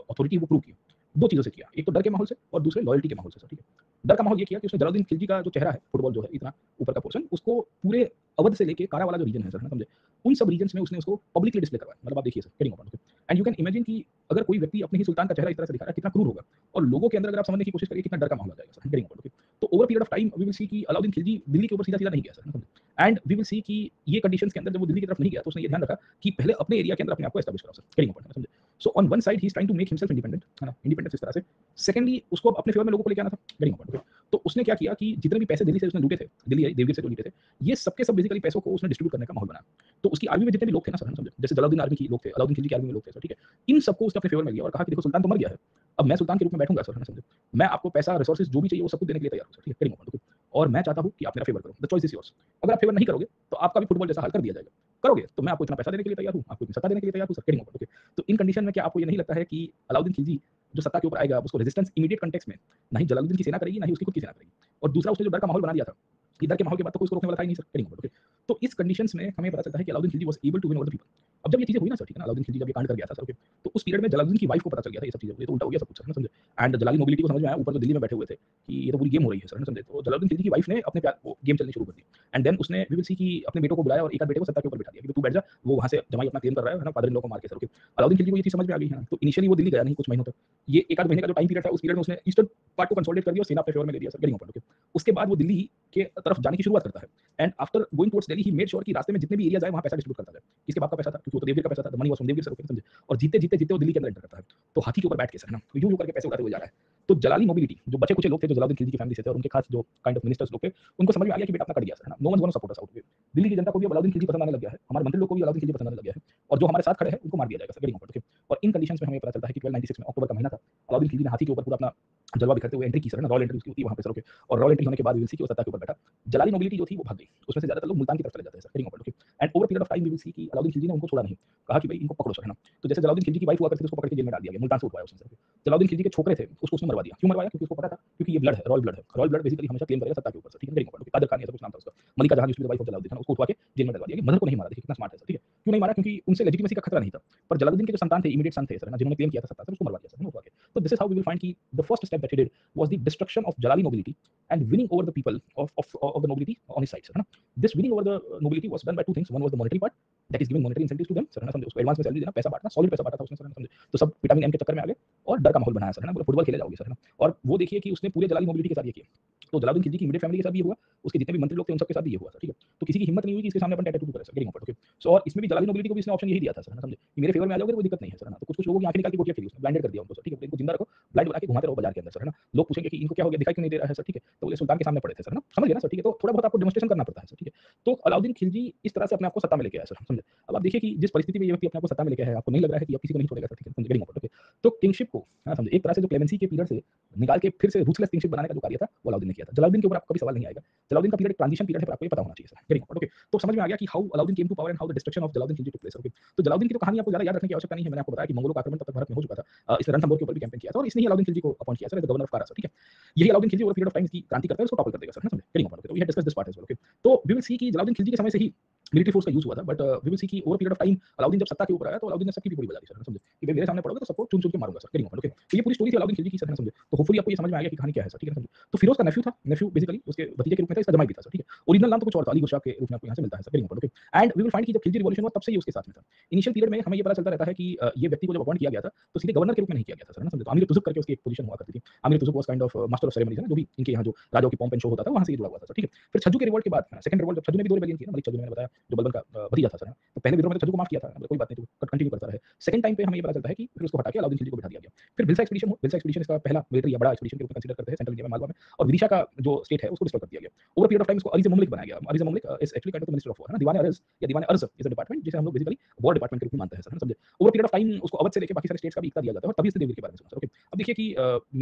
अथॉरिटी वो प्रूव की। दो चीजों से किया, एक तो डर के माहौल से और दूसरे लॉयल्टी के माहौल से सर, ठीक है। डर का माहौल ये किया कि उसने जलालुद्दीन खिलजी का जो चेहरा है, फुटबॉल जो है इतना ऊपर का पोर्शन, उसको पूरे अवध से लेके कारा वाला जो रीजन है सर, है ना, समझे, उन सब रीजन्स में उसने उसको पब्लिकली डिस्प्ले करवाया। मतलब आप देखिए sir, very okay. And you can imagine कि अगर कोई व्यक्ति अपने ही सुल्तान का चेहरा इस तरह से दिखा रहा है कितना क्रूर होगा, और लोगों के अंदर अगर आप समझने की कोशिश करिए कितना डर का माहौल आ जाएगा सर, वेरी ओके। तो over period of time we will see कि अलाउद्दीन खिलजी दिल्ली के ऊपर सीधा सीधा नहीं गया sir, and we will see कि ये कंडीशंस के अंदर जब वो दिल्ली की तरफ नहीं गया तो उसने ये ध्यान रखा कि पहले अपने एरिया के अंदर अपने आप को एस्टैब्लिश करो सर, वेरी इंपॉर्टेंट, समझे। So on one side he is trying to make himself independent, है ना, इंडिपेंडेंस इस तरह से। सेकंडली उसको अपने फेवर में लोगों को लेके आना था, वेरी इंपॉर्टेंट। तो उसने क्या किया कि जितने भी पैसे दिल्ली से उसने लूटे थे, दिल्ली देवगिर से जो लूटे थे, ये सबके सब बेसिकली पैसों को उसने डिस्ट्रीब्यूट करने का माहौल बनाया। तो उसकी आर्मी में जितने भी लोग थे ना सर, समझे, जैसे जलालुद्दीन आर्मी की लोग थे, अलाउद्दीन खिलजी की आर्मी में लोग थे सर, ठीक है, इन सबको उसने अपने फेवर में लिया और कहा कि देखो सुल्तान तो मर गया है, अब मैं सुल्तान के रूप में बैठूंगा सर, है ना, समझे। मैं आपको पैसा रिसोर्सेज जो भी चाहिए वो सब कुछ देने के लिए तैयार हूं सर, ठीक है, वेरी इंपॉर्टेंट। और मैं चाहता हूं कि आप मेरा फेवर करो, द चॉइस इज योर्स। अगर आप फेवर नहीं करोगे तो आपका भी फुटबॉल जैसा हाल कर दिया जाएगा। करोगे तो मैं आपको इतना पैसा देने के लिए तैयार हूं, आपको इतनी सत्ता देने के लिए तैयार हूं सर, वेरी इंपॉर्टेंट, ओके। तो इन कंडीशन में क्या आपको ये नहीं लगता है कि अलाउद्दीन खिलजी जो सत्ता के ऊपर आएगा उसको रेजिस्टेंस इमीडिएट कॉन्टेक्स्ट में ना ही जलालुद्दीन की सेना करेगी ना ही उसकी खुद की सेना करेगी। और दूसरा उसने जो डर का माहौल बना दिया था ये डर के माहौल के बाद तो कोई उसको रोकने वाला था ही नहीं सर, करेंगे ओके। तो इस कंडीशंस में हमें पता चलता है कि Alauddin Khilji was able to win over the people. अब जब ये चीजें हुई ना सर, ठीक है ना, अलाउद्दीन खिलजी जब ये कांड कर गया था सर, ओके, तो उस पीरियड में जलालुद्दीन की वाइफ को पता चल गया था ये सब चीजें, ये तो उल्टा हो गया सब कुछ सर, है ना, समझे। एंड जलाली नोबिलिटी को समझ में आया, ऊपर जो दिल्ली में बैठे हुए थे कि ये तो पूरी गेम हो रही है सर, है ना, समझे। तो जलालुद्दीन खिलजी की वाइफ ने अपने प्यार वो गेम चलनी शुरू कर दी। एंड देन उसने वी विल सी कि अपने बेटों को बुलाया और एक आध बेटे को सत्ता के ऊपर बिठा दिया कि तू बैठ जा, वो वहां से जमाई अपना क्लेम कर रहा है ना, फादर इन लॉ को मार के सर, ओके। अलाउद्दीन खिलजी को ये चीज समझ में आ गई है ना, तो इनिशियली वो दिल्ली गया नहीं कुछ महीनों तक। ये एक आध महीने का जो टाइम पीरियड था, उस पीरियड में उसने ईस्टर्न पार्ट को कंसोलिडेट कर दिया और सेना अपने फेवर में ले लिया सर, गेटिंग ओके। उसके बाद वो दिल्ली के तरफ जाने की शुरुआत करता है। And after going towards Delhi he made sure कि रास्ते में जितने भी एरियाज आए वहां पैसा डिस्ट्रीब्यूट करता जाए। किसके बाप का पैसा था, क्योंकि वो तो देवगिर का पैसा था, the money was from Devgir sir, okay, समझे। और जीते जीते जीते वो दिल्ली के अंदर एंटर करता है, तो हाथी के ऊपर बैठ के सर, है ना, तो यूं यूं करके पैसे उड़ाते हुए जा रहा है। तो जलाली नोबिलिटी जो बचे कुछ लोग थे जो जलालुद्दीन खिलजी की फैमिली से थे और उनके खास जो काइंड ऑफ मिनिस्टर्स लोग थे, उनको समझ में आ गया कि बेटा अपना कट गया सर, है ना, no one gonna support us out. Delhi की जनता को भी अब अलाउद्दीन खिलजी पसंद आने लग गया है, हमारे मंत्री लोग को भी अलाउद्दीन खिलजी पसंद आने लग गया है, और जो हमारे साथ खड़े हैं उनको मार दिया जाएगा सर, गेटिंग ओके। और इन कंडीशंस में हमें पता चलता है कि 1296 में अक्टूबर का महीना था, अलाउद्दीन खिलजी ने हाथी के ऊपर पूरा अपना जलवा बिखरते हुए एंट्री की सर, ना, रॉयल एंट्री उसकी होती है वहां पे सर, ओके। और रॉयल एंट्री होने के बाद वी विल सी कि वो सत्ता के ऊपर बैठा। जलाली नोबिलिटी जो थी वो भाग गई, उसमें से ज्यादातर लोग मुल्तान की तरफ चले जाते हैं sir, getting okay. And over period of time we will see कि अलाउद्दीन खिलजी ने उनको छोड़ा नहीं, कहा कि भाई इनको पकड़ो सर, है ना। तो जैसे जलालुद्दीन खिलजी की वाइफ हुआ करती थी उसको पकड़ के जेल में डाल दिया गया, मुल्तान से उठवाया उसने सर। जलालुद्दीन खिलजी के छोकरे थे उसको उसने मरवा दिया, क्यों मरवाया, क्योंकि उसको पता था क्योंकि ये ब्लड है, रॉयल ब्लड है, रॉयल ब्लड बेसिकली हमेशा क्लेम करेगा सत्ता के ऊपर सर, ठीक है, गेटिंग ओके। कादर खान ऐसा कुछ नाम था उसका, मलिका जहां जिसमें वाइफ ऑफ जलालुद्दीन, उसको उठवा के जेल में डलवा दिया। मदर को नहीं मारा, देखिए कितना स्मार्ट है सर, ठीक है। क्यों नहीं मारा, क्योंकि उनसे लेजिटिमेसी का खतरा नहीं था। पर जलालुद्दीन के जो संतान थे, इमीडिएट सन थे सर, ना, जिन्होंने क्लेम किया था सत्ता सर, उसको मरवा दिया सर, उठवा के। तो this is how we will find कि the first step that he did was the destruction of Jalali nobility and winning over the people of the nobility on his side sir, है ना। This winning over the nobility was done by two things, one was the monetary part, that is giving monetary incentives to them sir, है ना, समझे, उसको advance में salary देना, पैसा बांटना, सॉलिड पैसा बांटा था उसने सर, है ना, समझे। तो सब विटामिन एम के चक्कर में आ गए और डर का माहौल बनाया सर, है ना, बोले फुटबॉल खेले जाओगे सर, है ना। और वो देखिए कि उसने पूरे जलाली नोबिलिटी के साथ ये किया। तो जलालुद्दीन खिलजी की इमीडिएट फैमिली के साथ भी ये हुआ, उसके जितने भी मंत्री लोग थे उन सबके साथ भी ये हुआ सर, ठीक है। तो किसी की हिम्मत नहीं हुई कि इसके सामने अपन टैटू करे सर, गेटिंग ओके। सो और इसमें भी जलाली नोबिलिटी को भी इसने ऑप्शन यही दिया था सर, है ना, समझे, कि मेरे फेवर में आ जाओगे तो कोई दिक्कत नहीं है सर, है ना। तो कुछ कुछ लोगों की आंखें निकाल के गोटियां खेली उसने, ब्लाइंडेड कर दिया उनको सर, ठीक है, इनको जिंदा रखो, ब्लाइंड बना के घुमाते रहो बाजार के अंदर सर, है ना। लोग पूछेंगे कि इनको क्या हो गया, दिखाई क्यों नहीं दे रहा है सर, ठीक है। तो बोले सुल्तान के सामने पड़े थे सर, है ना, समझ गए ना सर, ठीक है। तो थोड़ा बहुत आपको डेमोंस्ट्रेशन करना पड़ता है सर, ठीक है। तो अलाउद्दीन खिलजी इस तरह से अपने आप को सत्ता में लेके आया सर, समझे। अब आप देखिए कि जिस परिस्थिति में ये व्यक्ति अपने आप को सत्ता में लेके आया है, आपको नहीं लग रहा है कि अब किसी को नहीं छोड़ेगा सर, ठीक है, समझे, गेटिंग ओके। तो किंगशिप को, हाँ, समझे, एक तरह से जो क्लेमेंसी के पीरियड से निकाल के फिर से रूथलेस किंगशिप बनाने का जो कार्य था वो अलाउद्दीन ने किया था। जलालुद्दीन के ऊपर आपको कभी सवाल नहीं आएगा, जलालुद्दीन का पीरियड एक ट्रांजिशन पीरियड है, पर आपको ये पता होना चाहिए सर, गेटिंग ओके। तो समझ में आ गया कि how Alauddin came to power and how the destruction of Jalaluddin Khilji took place, okay. तो जलालुद्दीन की तो कहानी आपको ज्यादा याद रखने की आवश्यकता नहीं है, मैंने आपको बताया कि मंगोलों का आक्रमण तब तक भारत में हो चुका था। इसने रणथंभौर के ऊपर भी कैंपेन किया था और इसने ही अलाउद्दीन खिलजी को अपॉइंट किया सर एज गवर्नर ऑफ कारा सर, ठीक है। यही Alauddin Khilji over period of time इसकी क्रांति करता है, उसको टॉपल कर देगा सर, समझे, गेटिंग ओके। तो we have discuss this part as well, okay. तो वी विल सी कि जलालुद्दीन खिलजी के समय से ही मिलिट्री फोर्स का यूज हुआ था, बट वी विल सी कि over period of time Alauddin जब सत्ता के ऊपर आया तो अलाउद्दीन ने सबकी पूरी बजा दी सर, समझे, कि भाई मेरे सामने पड़ोगे तो सबको चुन चुन के मारूंगा सर, गेटिंग ओके। तो ये पूरी स्टोरी थी अलाउद्दीन खिलजी की सर, समझे। तो होपफुली आपको ये समझ में आ गया कि कहानी क्या है सर, ठीक है, समझे। तो फिरोज का नेफ्यू था, नेफ्यू बेसिकली उसके भतीजे के रूप में था, इसका जमाई भी था सर, ठीक है। ओरिजिनल नाम तो कुछ और था, अली गुरशाह के रूप में आपको यहाँ से मिलता है sir, getting okay. And we will find कि जब खिलजी रिवॉल्यूशन हुआ तब से ही उसके साथ में था। इनिशियल पीरियड में हमें ये पता चलता रहता है कि ये व्यक्ति को जब अपॉइंट किया गया था तो सीधे गवर्नर के रूप में नहीं किया गया था सर, समझे। तो आमिर तुजुक करके उसकी एक पोजीशन हुआ करती थी। Aamir Tuzuk was kind of master of ceremonies, है ना, जो भी इनके यहाँ जो राजाओं की पॉम्प एंड शो होता था वहां से ये जुड़ा हुआ था सर, ठीक है। फिर छज्जू के रिवॉल्ट के बाद सेकंड रिवॉल्ट, जब छज्जू ने भी दो रिबेलियन किया ना, मलिक छज्जू ने, मैंने बताया, जो बलबन का भतीजा था सर, तो पहले विद्रोह में तो छज्जू को माफ किया था, कोई बात नहीं, तो कंटिन्यू करता रहे। सेकंड टाइम पे हमें ये पता चलता है कि फिर उसको हटा के अलाउद्दीन खिलजी को बिठा दिया गया। फिर भिल्सा एक्सपीडिशन हुआ, भिल्सा एक्सपीडिशन इसका पहला मिलिट्री या बड़ा एक्सपीडिशन के रूप में कंसीडर करते हैं सेंट्रल इंडिया में, मालवा में। और विदिशा का जो स्टेट है उसको डिस्ट्रॉय कर दिया गया। ओवर पीरियड ऑफ टाइम इसको अरीज मुमलिक बनाया गया। अरीज मुमलिक is actually kind of minister of war, है ना, दीवान अर्ज या दीवान अर्ज इज अ डिपार्टमेंट जिसे हम लोग बेसिकली वॉर डिपार्टमेंट के रूप में मानते हैं सर, समझे। ओवर पीरियड ऑफ टाइम उसको अवध से लेकर बाकी सारे स्टेट्स का भी इक्ता दिया जाता है और तभी इसने देवगिर के बारे में सोचा, ओके। अब देखिए कि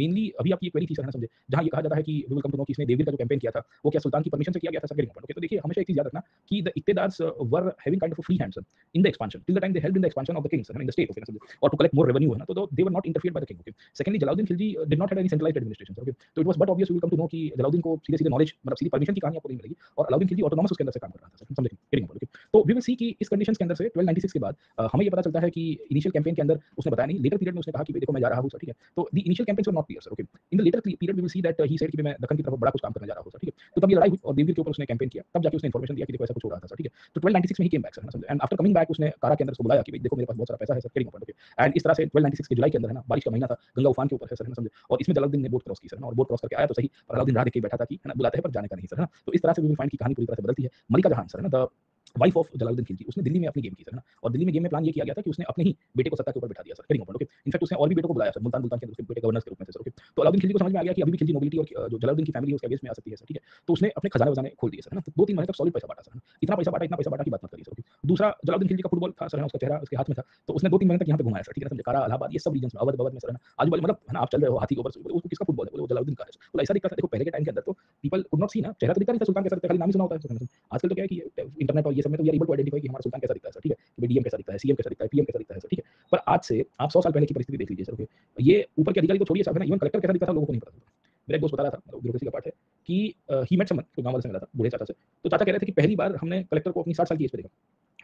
मेनली अभी आपकी क्वेरी थी सर, समझे, जहां ये कहा जाता है कि we will come to know कि इसने देवगिर का जो कैंपेन किया था वो क्या सुल्तान की परमिशन से किया गया था सर, गेटिंग ओके। तो देखिए हमेशा एक चीज याद रखना कि द इक्तेदार्स were having kind of free hands in the expansion till the time they helped in the expansion of the kings in the state, okay, or to collect more revenue, है ना, तो they were not interfered by the king, okay. Secondly, Jalaluddin Khilji did not have any centralized administration, okay. तो it was but obvious, you will come to know कि जलालुद्दीन को सीधे सीधे knowledge, मतलब सीधी permission की कहानी आपको नहीं मिलेगी, और अलाउद्दीन खिलजी ऑटोनॉमस उसके अंदर से काम कर रहा था, समझे, गेटिंग ओके। तो वी विल सी कि इस कंडीशंस के अंदर से 1296 के बाद हमें ये पता चलता है कि इनिशियल कैंपेन के अंदर उसने बताया नहीं, लेटर पीरियड में उसने कहा कि देखो मैं जा रहा हूं सर, ठीक है। तो the initial campaigns were not clear sir, okay. In the later period we will see that he said कि मैं दक्कन की तरफ बड़ा कुछ काम करने जा रहा हूं सर, ठीक है। तो तब ये लड़ाई हुई और देवगिर के ऊपर उसने कैंपेन किया, तब जाके उसने इंफॉर्मेशन दिया कि देखो ऐसा कुछ हो रहा था सर, ठीक है। तो 1296 में ही केम बैक सर, समझे। एंड आफ्टर कमिंग बैक उसने कारा के अंदर उसको बुलाया कि भाई देखो मेरे पास बहुत सारा पैसा है सर, गेटिंग ओके। एंड इस तरह से 1296 के जुलाई के अंदर, है ना, बारिश का महीना था, गंगा उफान के ऊपर है सर, है ना, समझे। और इसमें जलालुद्दीन ने बोट क्रॉस की सर, और बोट क्रॉस करके आया तो सही, पर अलाउद्दीन राह देख के बैठा था कि, है ना, बुलाते हैं पर जाने का नहीं सर, है ना। तो इस तरह से वी विल फाइंड की कहानी पूरी तरह से बदलती है। मलिका जहान सर, है ना, the wife of Jalaluddin Khilji, उसने दिल्ली में अपनी गेम की सर, है ना। और दिल्ली में गेम में प्लान ये किया गया था कि उसने अपने ही बेटे को सत्ता के ऊपर बिठा दिया सर, गेटिंग ओके। इनफैक्ट उसने और भी बेटों को बुलाया सर, मुल्तान के अंदर उसके बेटे गवर्नर्स के रूप में थे सर, ओके। तो अलाउद्दीन खिलजी को समझ में आ गया कि अभी भी खिलजी नोबिलिटी और जो जलालुद्दीन की फैमिली है उसके अगेंस्ट में आ सकती है सर, ठीक है। तो उसने अपने खजाने वजाने खोल दिए सर, है ना। तो 2-3 महीने तक सॉलिड पैसा बांटा सर, है ना। इतना पैसा बांटा की बात मत करिए सर, ओके। दूसरा, जलालुद्दीन खिलजी का फुटबॉल था सर, है ना, उसका चेहरा उसके हाथ में था, तो उसने 2-3 महीने तक यहाँ पे घुमाया सर, ठीक है, समझे। कारा, इलाहाबाद, ये सब रीजन्स में, अवध में सर, है ना, आजू बाजू, मतलब, है ना, आप चल रहे हो हाथी के ऊपर से, उसको किसका फुटबॉल है, बोले वो जलालुद्दीन का है। बोला ऐसा दिखता था, देखो पहले के टाइम के अंदर तो पीपल कुड नॉट सी ना, चेहरा तो दिखता नहीं था सुल्तान कैसा दिखता है, खाली नाम ही सुना होता है। आजकल तो क्या है कि इंटरनेट और ये सब में तो we are able to identify कि हमारा सुल्तान कैसा दिखता है सर, ठीक है, कि डीएम कैसा दिखता है, सीएम कैसा दिखता है, पीएम कैसा दिखता है सर, ठीक है। पर आज से आप 100 साल पहले की परिस्थिति देख लीजिए सर, ओके। ये ऊपर के अधिकारी तो छोड़िए साहब, है ना, इवन कलेक्टर कैसा दिखता था लोगों को नहीं पता था। मेरा एक दोस्त बता रहा था, ब्यूरोक्रेसी का पार्ट है, कि ही मेट समवन, तो गाँव वाले से मिला था, बूढ़े चाचा से। तो चाचा कह रहे थे कि पहली बार हमने कलेक्टर को अपनी 60 साल की एज पे देखा,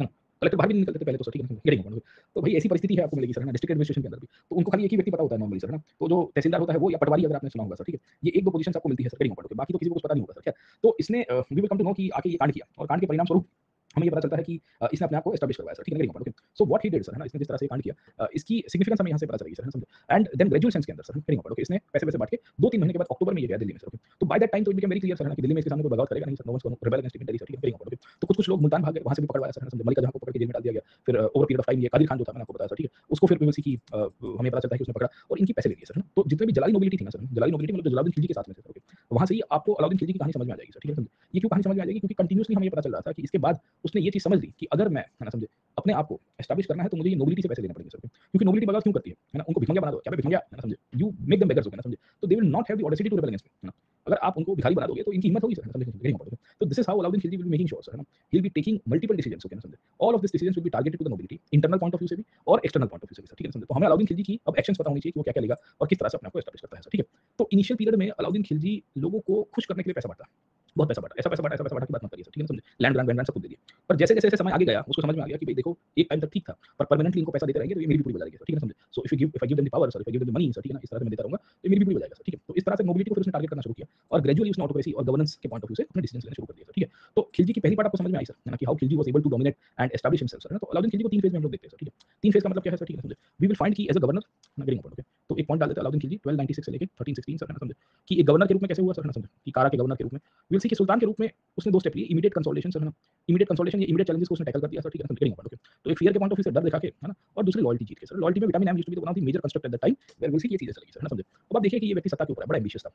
है ना? कलेक्टर बाहर भी नहीं निकलते थे पहले तो सर, ठीक है ना? Getting point. तो भाई ऐसी परिस्थिति है आपको मिलेगी सर, है ना? डिस्ट्रिक्ट एडमिनिस्ट्रेशन के अंदर भी। तो उनको खाली एक ही व्यक्ति पता होता है नॉर्मली सर, है ना? तो जो तहसीलदार होता है वो, या पटवारी अगर आपने सुना होगा सर, ठीक है? ये 1-2 पोजीशंस आपको मिलती है सर गेटिंग पॉइंट पे, बाकी तो किसी को कुछ पता नहीं होगा सर, क्या? तो इसने we will come to know कि आके ये कांड किया, और कांड के परिणाम स्वरूप हमें ये पता चलता है कि इसने अपने आप को एस्टैब्लिश करवाया सर, ठीक है ना? Getting point. So what he did sir, है ना? इसने जिस तरह से कांड किया, इसकी सिग्निफिकेंस हमें यहाँ से पता चलेगी सर, है ना? समझे? एंड देन ग्रेजुअल सेंस के अंदर सर, गेटिंग पॉइंट। इसने पैसे-वैसे बाँट के 2-3 महीने के बाद अक्टूबर में ये गया दिल्ली में सर, ओके? तो बाय दैट टाइम तो it became very clear sir, है ना? कि दिल्ली में इसके सामने कोई बगावत करेगा नहीं sir, no one's gonna rebel against Indian territory, getting point. तो कुछ-कुछ लोग मुल्तान भाग गए, वहाँ से भी पकड़वाया सर, है ना? समझे? मलिका जहाँ को पकड़ के जेल में डाल दिया गया। फिर ओवर पीरियड ऑफ टाइम ये कादिर खान जो था, मैंने आपको बताया था, ठीक है? उसको फिर पीओसी की हमें पता चलता है कि उसने पकड़ा और इनकी पैसे ले लिए सर, है ना? तो जितने भी जलाली नोबिलिटी थी ना सर, जलाली नोबिलिटी मतलब जो जलालुद्दीन खिलजी के साथ में थे सर, ओके? वहाँ से ही आपको अलाउद्दीन खिलजी की कहानी समझ में आ जाएगी सर, ठीक है? समझे? ये क्यों कहानी समझ में आ जाएगी? क्योंकि कंटीन्यूअसली हमें ये पता चल रहा था कि इसके बाद उसने ये चीज़ समझ ली कि अगर मैं, है ना? समझे? अपने आप को एस्टैब्लिश करना है तो मुझे ये नोबिलिटी से पैसे लेने पड़ेंगे सर, क्योंकि नोबिलिटी बगावत क्यों करती है ना? उनको भिखमंगा बना दो, क्या बे भिखमंगा, है ना? समझे? यू मेक देम बेगर्स, है ना? समझे? तो they will not have the audacity to rebel against me, है ना? अगर आप उनको भिखारी बना दोगे तो इनकी हिम्मत होगी सर, है ना? समझे? Very important. तो this is how Alauddin Khilji will be making sure sir, है ना? He will be taking multiple decisions, okay ना? समझे? All of this decisions will be targeted to the nobility, internal point of view से भी और external point of view से भी sir, ठीक है ना? समझे? तो हमें अलाउद्दीन खिलजी की अब एक्शंस पता होनी चाहिए कि वो क्या-क्या लेगा और किस तरह से अपने आप को एस्टैब्लिश करता है सर, ठीक है? तो इनिशियल पीरियड में अलाउद्दीन खिलजी लोगों को खुश करने के लिए पैसा बाँटा, बहुत पैसा बाँटा, ऐसा पैसा बाँटा की बात मत करिए सर, ठीक है ना? समझे? लैंड ग्रांट, वैंड ग्रांट सब कुछ दे दिया। पर जैसे-जैसे समय आगे गया, उसको समझ में आ गया कि भई देखो, एक टाइम तक ठीक था, पर परमानेंटली इनको पैसा देते रहेंगे तो ये मेरी भी पूरी बजा देंगे सर, ठीक है ना? समझे? So if I give them the power sir, if I give them the money sir, ठीक है ना? इस तरह से मैं देता रहूँगा, तो ये मेरी भी पूरी बजाएगा सर, ठीक है? तो इस तरह से नोबिलिटी को फिर उसने टारगेट करना शुरू किया और ग्रेजुअली उसने ऑटोक्रेसी और गवर्नेंस के पॉइंट ऑफ व्यू से अपने डिसीजंस लेना शुरू कर दिए सर, ठीक है? तो खिलजी की पहली पार्ट आपको समझ में आई सर, है ना? कि how Khilji was able to dominate and establish himself sir, है ना? तो अलाउद्दीन खिलजी को 3 फेज में हम लोग देखते हैं सर, ठीक है? 3 फेज का मतलब क्या है सर, ठीक है? समझे? वी विल फाइंड कि एज़ अ गवर्नर, ना गेटिंग पॉइंट, ओके? तो एक पॉइंट डाल देते हैं अलाउद्दीन खिलजी 1296 से लेके 1316 सर, है ना? समझे? कि एक गवर्नर के रूप में कैसे हुआ सर, है ना? समझे? कि कारा के गवर्नर के रूप में। वी विल सी कि सुल्तान के रूप में उसने 2 स्टेप लिए, इमीडिएट कंसोलिडेशन सर, है ना? इमीडिएट कंसोलिडेशन, ये इमीडिएट चैलेंजेस को उसने टैकल कर दिया सर, ठीक है? Getting point, okay? तो एक फियर के पॉइंट ऑफ व्यू से डर दिखा के, है ना? और दूसरी लॉयल्टी जीत के सर। लॉयल्टी में vitamin M used to be one of the major construct at that time, where will see कि ये चीजें चलेगी सर, है ना? समझे? अब आप देखिए कि ये व्यक्ति सत्ता के ऊपर है, बड़ा एम्बिशियस था।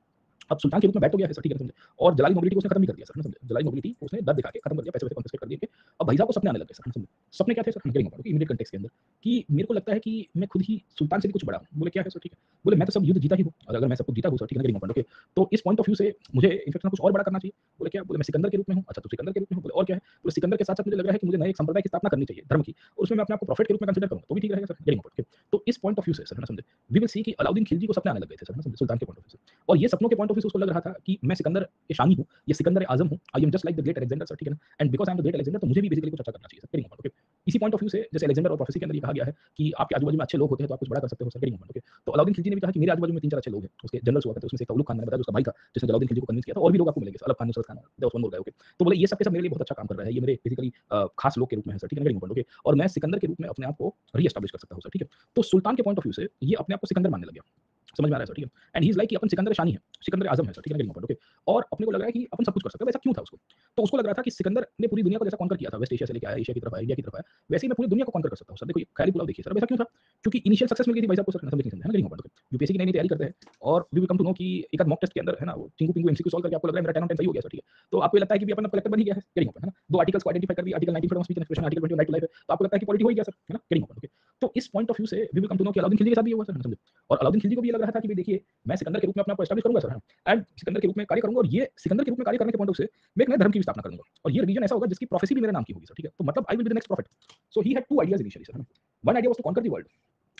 अब सुल्तान के रूप में बैठ तो गया है सर, ठीक है ना? समझे? और जलाली नोबिलिटी को उसने खत्म भी कर दिया सर, है ना? समझे? जलाली नोबिलिटी को उसने डर दिखा के खत्म कर दिया, पैसे-वैसे कॉन्फिस्केट कर दिए के। अब भाई साहब को सपने आने लग गए सर, है ना? समझे? सपने क्या थे sir? Getting point, immediate context के अंदर कि मेरे को लगता है कि मैं खुद ही सुल्तान से भी कुछ बड़ा हूँ। बोले क्या है सर? ठीक है। बोले मैं तो सब युद्ध जीता ही हूँ और अगर मैं सब कुछ जीता हूँ सर, ठीक है ना? Getting point, okay? तो इस पॉइंट ऑफ व्यू से मुझे इनफैक्ट कुछ और बड़ा करना चाहिए। बोले क्या? बोले मैं सिकंदर के रूप में हूँ। अच्छा, तो सिकंदर के रूप में हूँ, बोले और क्या है? बोले सिकंदर के साथ-साथ मुझे लग रहा है कि मुझे नए एक संप्रदाय की स्थापना करनी चाहिए धर्म की, और उसमें मैं अपने आप को प्रॉफिट के रूप में कंसीडर करूँ, तो भी ठीक रहेगा सर, गेटिंग पॉइंट, ओके? तो इस पॉइंट ऑफ व्यू से सर, है ना? समझे? वी विल सी कि अलाउद्दीन खिलजी को सपने आने लग गए थे सर, है ना? समझे? सुल्तान के पॉइंट ऑफ व्यू से। और ये सपनों के पॉइंट ऑफ व्यू से उसको लग रहा था कि मैं सिकंदर के शानी हूँ, ये सिकंदर आज़म हूँ, I am just like the great Alexander sir, ठीक है ना? And because I am the great Alexander, तो मुझे भी बेसिकली कुछ अच्छा करना चाहिए सर, गेटिंग पॉइंट, ओके? इसी पॉइंट ऑफ व्यू से जैसे अलेक्जेंडर और प्रोफेसी के अंदर ये कहा गया है कि आपके आजू-बाजू में अच्छे लोग होते हैं तो आप कुछ बड़ा कर सकते हो सर, गेटिंग पॉइंट, ओके? तो अलाउद्दीन खिलजी ने भी कहा कि मेरे आजू-बाजू में 3-4 अच्छे लोग हैं, उसके जनरल्स हुआ करते थे, उसमें से एक तगलुक खान, मैंने बताया जो उसका भाई था, जिसने जलालुद्दीन खिलजी को कन्विंस किया था, और भी लोग आपको मिलेंगे, अलग खान, नुसरत खान, उस्मान मुर्गा, ओके? तो बोले ये सब के सब मेरे लिए बहुत अच्छा काम कर रहा है, ये मेरे बेसिकली खास लोग के रूप में है सर, ठीक है ना? Getting point, okay? और मैं सिकंदर के रूप में अपने आप को री-एस्टैब्लिश कर सकता हूँ सर, ठीक है? तो सुल्तान के पॉइंट ऑफ व्यू से ये अपने आप को सिकंदर मानने लग गया। समझ में आ रहा है सर, ठीक है? एंड ही इज़ लाइक कि अपन सिकंदर शानी है, सिकंदर आज़म है सर, ठीक है ना? Getting point, okay? और अपने को लग रहा है कि अपन सब कुछ कर सकते हैं, वैसा क्यों था उसको? तो उसको लग रहा था कि सिकंदर ने पूरी दुनिया को जैसा कॉन्कर किया था, वेस्ट एशिया से लेके आया, एशिया की तरफ आया, इंडिया की तरफ आया, वैसे ही मैं पूरी दुनिया को कॉन्कर कर सकता हूँ सर। देखो ये ख़याली पुलाव देखिए सर, वैसा क्यों था? क्योंकि इनिशियल सक्सेस मिल गई थी भाई साहब को सर, समझ नहीं समझे, है ना? Getting point, okay? यूपीएससी की नई-नई तैयारी करते हैं और we will come to know कि एक आध मॉक टेस्ट के अंदर, है ना, वो टिंकू-पिंकू एमसीक्यू सॉल्व करके आपको लग रहा है मेरा 10 ऑन 10 सही हो गया सर, ठीक है? तो आपको ये लगता है कि भी अपन अब कलेक्टर बन ही गया है, गेटिंग पॉइंट, है ना? 2 आर्टिकल्स को आइडेंटिफाई कर दिया, article 19 freedom of speech and expression, article 21 right to life है, तो आपको लगता है कि पॉलिटी हो ही गया सर, है ना? Getting point, okay? तो इस पॉइंट ऑफ व्यू से we will come to know कि अलाउद्दीन खिलजी के साथ भी ये हुआ सर, है ना? समझे? और अलाउद्दीन खिलजी को भी ये लग रहा था कि भई देखिए, मैं सिकंदर के रूप में अपने आप को एस्टैब्लिश करूँगा सर, है ना? एंड सिकंदर के रूप में कार्य करूँगा, और ये सिकंदर के रूप में कार्य करने के पॉइंट ऑफ से मैं एक नए धर्म की भी स्थापना करूँगा, और ये रिलीजन ऐसा होगा जिसकी प्रोफेसी भी मेरे नाम की होगी सर, ठीक है? तो मतलब I will be the next prophet. So he had 2 ideas initially sir, है ना? One idea was to conquer the world.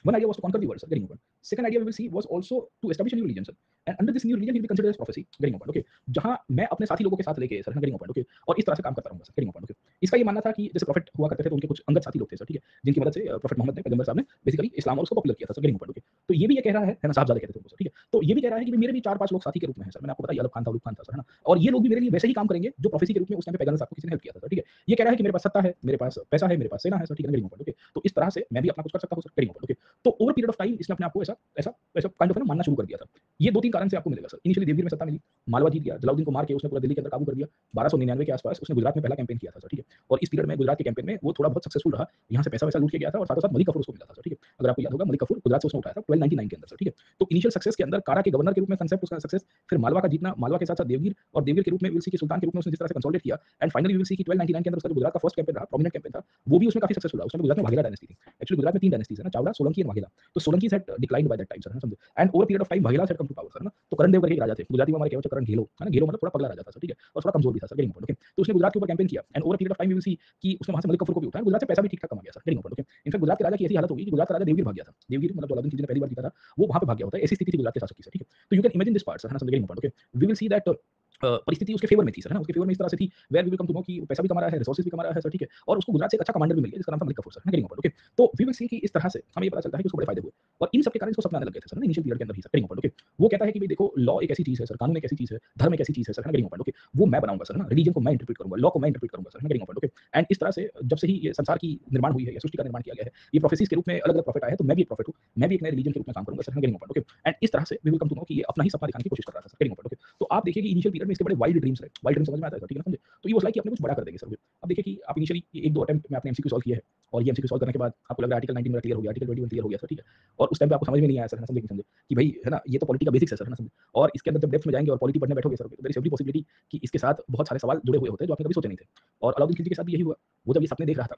One idea was to conquer the world, sir. Getting important. Second idea we will see was also to establish a new religion, sir. And under this new religion, he will be considered as prophecy. Getting important. Okay. जहाँ मैं अपने साथी लोगों के साथ लेके sir, getting important. Okay. और इस तरह से काम करता रहूँगा सर, getting important. Okay. इसका ये मानना था कि जैसे प्रॉफिट हुआ करते थे तो उनके कुछ अंगद साथी लोग थे सर, ठीक है, जिनकी मदद से प्रॉफिट मोहम्मद ने, पैगंबर साहब ने बेसिकली इस्लाम और उसको पॉपुलर किया था सर, getting important. Okay. तो ये भी ये कह रहा है ना, साहबजादे कहते थे उनको सर, ठीक है? तो ये भी कह रहा है कि मेरे भी 4-5 लोग साथी के रूप में हैं सर। मैंने आपको बताया अयूब खान था, उलूग खान था सर, है ना? और ये लोग भी मेरे लिए वैसे ही काम करेंगे जो प्रोफेसी के रूप में उस टाइम पे पैगंबर साहब को किसी ने हेल्प किया था सर, ठीक है? ये कह रहा है कि मेरे पास सत्ता है, मेरे पास पैसा है, मेरे पास सेना है सर, ठीक है, getting important. Okay. तो इस तरह से मैं भी अपना कुछ कर सकता हूँ सर, getting important. Okay. तो ओवर पीरियड ऑफ टाइम इसने अपने आप को ऐसा ऐसा ऐसा काइंड ऑफ है ना मानना शुरू कर दिया था। ये 2-3 कारण से आपको मिलेगा सर। इनिशियली देवगिर में सत्ता मिली, मालवा जीत गया, जलालुद्दीन को मार के उसने पूरा दिल्ली के अंदर काबू कर लिया। 1299 के आस-पास उसने गुजरात में पहला कैंपेन किया था सर, ठीक है? और इस पीरियड में गुजरात के कैंपेन में वो थोड़ा बहुत सक्सेसफुल रहा। यहाँ से पैसा-वैसा लूट के गया था और साथ-साथ मलिक कफूर उसको मिला था सर, ठीक है? अगर आपको याद होगा मलिक कफूर गुजरात से उसने उठाया था 1299 के अंदर सर, ठीक है? तो इनिशियल सक्सेस के अंदर कारा के गवर्नर के रूप में कंसेप्ट उसका सक्सेस, फिर मालवा का जीतना, मालवा के साथ-साथ देवगिर, और देवगिर के रूप में विल सी कि सुल्तान के रूप में उसने जिस तरह से कंसोलिडेट किया, एंड फाइनली विल सी कि 1299 के अंदर उसका जो गुजरात का फर्स्ट कैंपेन रहा, प्रोमिनेंट कैंपेन था, वो भी उसमें काफी सक्सेसफुल रहा। उस टाइम गुजरात में वाघेला डायनेस्टी थी। एक्चुअली गुजरात में 3 डायनेस्टीज़ है ना, चावड़ा, सोलंकी एंड वाघेला। तो Solanki had declined by that time sir, है ना? समझे? And over period of time Vaghela had come to power sir, है ना? तो करण देव करके एक राजा थे, गुजराती में हमारे क्या होता है, करण घेलो, है ना? घेलो मतलब थोड़ा पगला राजा था सर, ठीक है? और थोड़ा कमजोर भी था सर, गेटिंग पॉइंट, ओके? तो उसने गुजरात के ऊपर कैंपेन किया, and over period of time we will see कि उसने वहां से मलिक कफूर को भी उठाया, गुजरात से पैसा भी ठीक-ठाक कमा गया sir, getting point, okay? In fact Gujarat के राजा की ऐसी हालत हो गई कि गुजरात का राजा देवगिर भाग गया था। देवगिर मतलब जो अलाउद्दीन खिलजी ने पहली बार जीता था, वो वहां पे भाग गया होता है। ऐसी स्थिति थी गुजरात के शासक की सर, ठीक है? तो you can imagine this part sir, है ना? समझे? Getting point, okay? We will see that परिस्थिति उसके फेवर में थी सर, है ना, उसके फेवर में इस तरह से थी where we will come to know कि पैसा भी कमा रहा है, रिसोर्सेज भी कमा रहा है सर, ठीक है, और उसको गुजरात से एक अच्छा कमांडर भी मिल गया जिसका नाम था Malik Kafur sir, getting okay. तो वी विल सी कि इस तरह से हमें ये पता चलता है कि उसको बड़े फायदे हुए और इन सब के कारण इसको सपना आने लग गए थे सर, इनिशियल पीरियड के अंदर ही सर, गेटिंग ओके। वो कहता है कि भाई देखो लॉ एक ऐसी चीज है सर, कानून एक ऐसी चीज है, धर्म एक ऐसी चीज है सर, गेटिंग ओके। वो मैं बनाऊंगा सर, ना रिलीजन को मैं इंटरप्रेट करूंगा, लॉ को मैं इंटरप्रेट करूंगा सर, गेटिंग ओके। एंड इस तरह से जब से ही ये संसार की निर्माण हुई है या सृष्टि का निर्माण किया गया है, ये प्रोफेसीज के रूप में अलग अलग प्रॉफिट आए हैं, तो मैं भी एक प्रॉफिट हूँ, मैं भी एक नए रिलीजन के रूप में काम करूंगा सर, गेटिंग ओके। एंड इस तरह से we will come to know कि ये अपना ही सपना दिखाने की कोशिश कर रहा था सर, गेटिंग ओके। तो आप देखिए कि इनिशियल पीरियड में इसके बड़े वाइल्ड ड्रीम्स रहे, वाइल्ड ड्रीम समझ में आता है सर, ठीक है ना, समझे। तो ये वाज लाइक कि अपने कुछ बड़ा कर देंगे सर। अब देखिए कि आप इनिशियली एक दो अटेम्प्ट में आपने एमसीक्यू सॉल्व किया है और ये एमसीक्यू सॉल्व करने के बाद आपको लग रहा है आर्टिकल 19 मेरा क्लियर हो गया, आर्टिकल 21 क्लियर हो गया सर, ठीक है। और उस टाइम पे आपको समझ में नहीं आया सर, है ना, समझे कि समझे कि भाई है ना, ये तो पॉलिटी का बेसिक्स है सर, है ना, समझे। और इसके अंदर जब डेप्थ में जाएंगे और पॉलिटी पढ़ने बैठोगे sir, there is every possibility कि इसके साथ बहुत सारे सवाल जुड़े हुए होते हैं जो आपने कभी सोचे नहीं थे। और अलाउद्दीन खिलजी के साथ भी यही हुआ। वो जब ये सपने देख रहा था,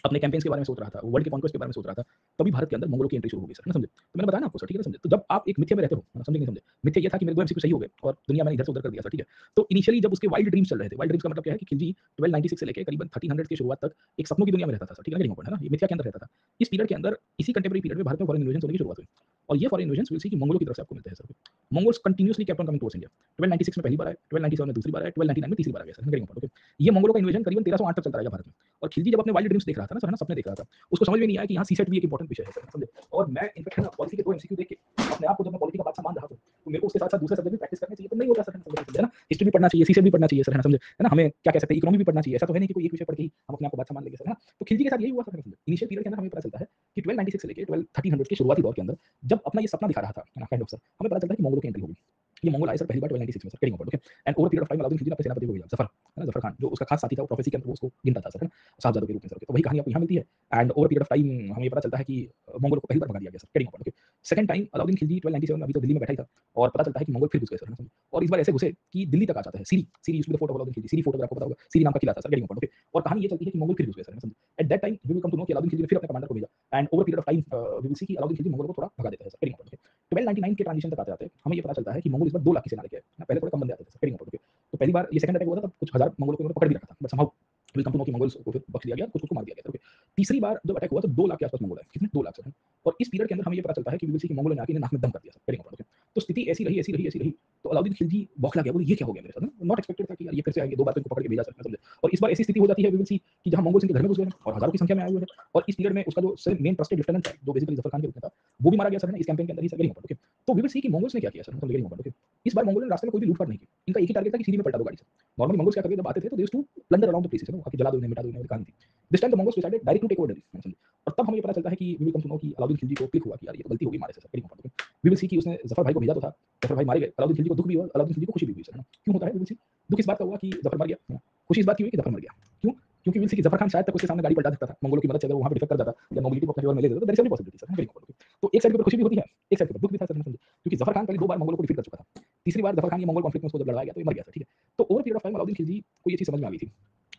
अपने कैंपेन्स के बारे में सोच रहा था, वर्ल्ड के कॉन्क्वेस्ट के बारे में सोच रहा था, तभी भारत के अंदर मंगोलों की एंट्री शुरू हो गई सर, है ना, समझे। तो मैंने बताया ना आपको सर, ठीक है ना, समझे। तो जब आप एक मिथ्या में रहते हो, है ना, समझे नहीं समझे। मिथ्या ये था कि मेरे 2 एमसीक्यू सही हो गए और दुनिया मैंने इधर से उधर कर दिया सर, ठीक है। तो इनिशियली जब उसके वाइल्ड ड्रीम्स चल रहे थे, वाइल्ड ड्रीम्स का मतलब क्या है कि खिलजी 1296 से लेके करीबन 1300 की शुरुआत तक एक सपनों की दुनिया में रहता था सर, ठीक है ना, है ना, ये मिथ्या के अंदर रहता था। इस पीरियड के अंदर इसी कंटेम्परेरी पीरियड में भारत में फॉरेन इन्वेजन होने की शुरुआत हुई और ये फॉरेन इन्वेजन विल सी कि मंगोलों की तरफ से आपको मिलते हैं sir. Mongols continuously kept on coming towards India. 1296 में पहली बार आए, 1297 में दूसरी बार आए, 1299 में तीसरी बार आ गया सर, गेटिंग ओके। ये मंगोलों का इन्वेजन करीबन 1308 तक चलता रहेगा भारत में। और खिलजी जब अपने वाइल्ड ड्रीम्स देख रहा था ना सर, है ना, सपने देख रहा था, उसको समझ में नहीं आया कि यहाँ सीसेट भी एक इंपॉर्टेंट विषय है सर, समझे। और मैं इनफैक्ट है ना पॉलिसी के 2 एमसीक्यू देख के अपने आप को जब मैं पॉलिटी का बादशाह मान रहा हूँ, तो मेरे को उसके साथ-साथ दूसरे सब्जेक्ट भी प्रैक्टिस करने चाहिए, तो नहीं होता सर, है ना। हिस्ट्री भी पढ़ना चाहिए, सीसेट भी पढ़ना चाहिए सर, है ना, समझे। है ना, हमें क्या कह सकते हैं, इकोनॉमी भी पढ़ना चाहिए। ऐसा तो है नहीं कि कोई एक विषय पढ़ के ही हम अपने आप को बादशाह मान लेंगे सर, है ना। तो खिलजी के साथ यही हुआ सर, समझे। इनिशियल पीरियड के अंदर हमें पता चलता है कि 1296 से लेके 1300 के शुरुआती दौर के अंदर जब अपना ये सपना दिखा रहा था, है ना, काइंड ऑफ सर, हमें पता चलता है कि मंगोलों की एंट्री होगी। ये मंगोल आए सर पहली बार 1296 में sir, getting okay. And over period of time Alauddin Khilji ने अपने सेनापति को भेजा, जफर, है ना, जफर खान, जो उसका खास साथी था, वो प्रोफेसी के अंदर वो उसको गिनता था सर, है ना, साहबजादों के रूप में सर। तो वही कहानी आपको यहाँ मिलती है। And over period of time हमें पता चलता है कि मंगोल को पहली बार भगा दिया गया sir, getting okay. Second time Alauddin Khilji 1297 में अभी तो दिल्ली में बैठा ही था और पता चलता है कि मंगोल फिर घुस गए सर, है ना। और इस बार ऐसे घुसे कि दिल्ली तक आ जाते हैं। Siri Siri used to the fort of Alauddin Khilji, Siri fort अगर आपको पता होगा, सीरी नाम का किला था सर, गेटिंग ओके। और कहानी ये चलती है कि मंगोल फिर घुस गए सर, है ना। At that time we will come to know कि अलाउद्दीन खिलजी ने फिर अपने कमांडर को भेजा and over period of time we will see कि अलाउद्दीन खिलजी मंगोल को थोड़ा भगा देता है सर, गेटिंग ओके। 1299 के ट्रांजिशन तक आते-आते हमें ये पता चलता है कि मंगोल इस बार 2 लाख की सेना लेके आए, है ना। पहले थोड़े कम बंदे आते थे सर, गेटिंग ओके। तो पहली बार ये सेकंड अटैक हुआ था तब कुछ हज़ार मंगोलों को उन्होंने पकड़ भी रखा था, but somehow will come to know कि मंगोल्स को फिर बख्श दिया गया, कुछ को मार दिया गया, ओके। तीसरी बार जब अटैक हुआ तो 2 लाख के आसपास मंगोल आए, कितने 2 लाख सर, है ना। और इस पीरियड के अंदर हमें ये पता चलता है कि वी विल सी कि मंगोलों ने आके इन्हें नाक में दम कर दिया सर, गेटिंग ओके। तो स्थिति ऐसी रही, ऐसी रही, ऐसी रही। तो अलाउद्दीन खिलजी बौखला गया, बोले ये क्या हो गया मेरे साथ, नॉट एक्सपेक्टेड था कि यार ये फिर से आएंगे, 2 बार तो इनको पकड़ के भेजा सर, समझे। और इस बार ऐसी स्थिति हो जाती है वी विल सी कि जहां मंगोल्स इनके घर में घुस गए हैं और हजारों की संख्या में आए हुए हैं। और इस पीरियड में उसका जो मेन ट्रस्टेड लेफ्टिनेंट है, जो बेसिकली जफर खान के रूप में था, वो भी मारा गया सर, है ना, इस कैंपेन के अंदर ही सर, गेटिंग ओके। तो वी विल सी कि मंगोल्स ने क्या किया सर, गेटिंग ओके। इस बार मंगोलों ने रास्ते में कोई भी लूटपाट नहीं की। इनका एक ही टारगेट था कि सीरी में पलटा दो गाड़ी से। नॉर्मली मंगोल्स क्या करते जब आते थे तो they used to plunder around the places, है ना, आके जला दो इन्हें, मिटा दो इन्हें, कहानी थी। This time the Mongols decided direct to take over Delhi, समझे। और तब हमें ये पता चलता है कि we will come to know कि अलाउद्दीन खिलजी को क्लिक हुआ कि यार ये तो गलती हो गई हमारे से sir, getting okay. We will see कि उसने जफर भाई को भेजा तो था, जफर भाई मारे गए, अलाउद्दीन खिलजी को दुःख भी हुआ, अलाउद्दीन खिलजी को खुशी भी हुई सर, है ना। क्यों होता है वी विल सी। दुःख इस बात का हुआ कि जफर मर गया, है ना। खुशी इस बात की हुई कि जफर मर गया। क्यों? क्योंकि विल सी कि जफर खान शायद तक उसके सामने गाड़ी पलटा सकता था, मंगोलों की मदद से अगर वो वहां पे डिफेक्ट कर जाता या नोबिलिटी को अपने फेवर में ले लेता तो there is every possibility sir, getting okay. तो एक साइड के ऊपर खुशी भी होती है, एक साइड के ऊपर दुःख भी था सर, समझे। क्योंकि जफर खान पहले 2 बार मंगोलों को डिफीट कर चुका था। तीसरी बार जफर खान ये मंगोल कॉन्फ्लिक्ट में उसको जब लड़वाया गया तो ये मर गया सर, ठीक है। तो over period of time Alauddin Khilji को ये चीज समझ में आ गई थी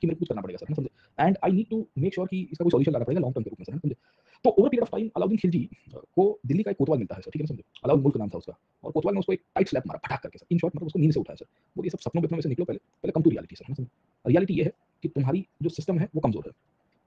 कि मेरे को कुछ करना पड़ेगा सर, समझे। And I need to make sure कि इसका कोई सॉल्यूशन लाना पड़ेगा लॉन्ग टर्म के रूप में सर, समझे। तो over period of time Alauddin Khilji को दिल्ली का एक कोतवाल मिलता है सर, ठीक है ना, समझे। अलाउद्दीन मुल्क नाम था उसका। और कोतवाल ने उसको एक टाइट स्लैप मारा फटाक करके सर, इन शॉर्ट मतलब उसको नींद से उठाया सर। बोले ये सब सपनों में से निकलो, पहले पहले कम टू रियलिटी सर, है ना, समझे। रियलिटी ये है कि तुम्हारी जो सिस्टम है वो कमजोर है।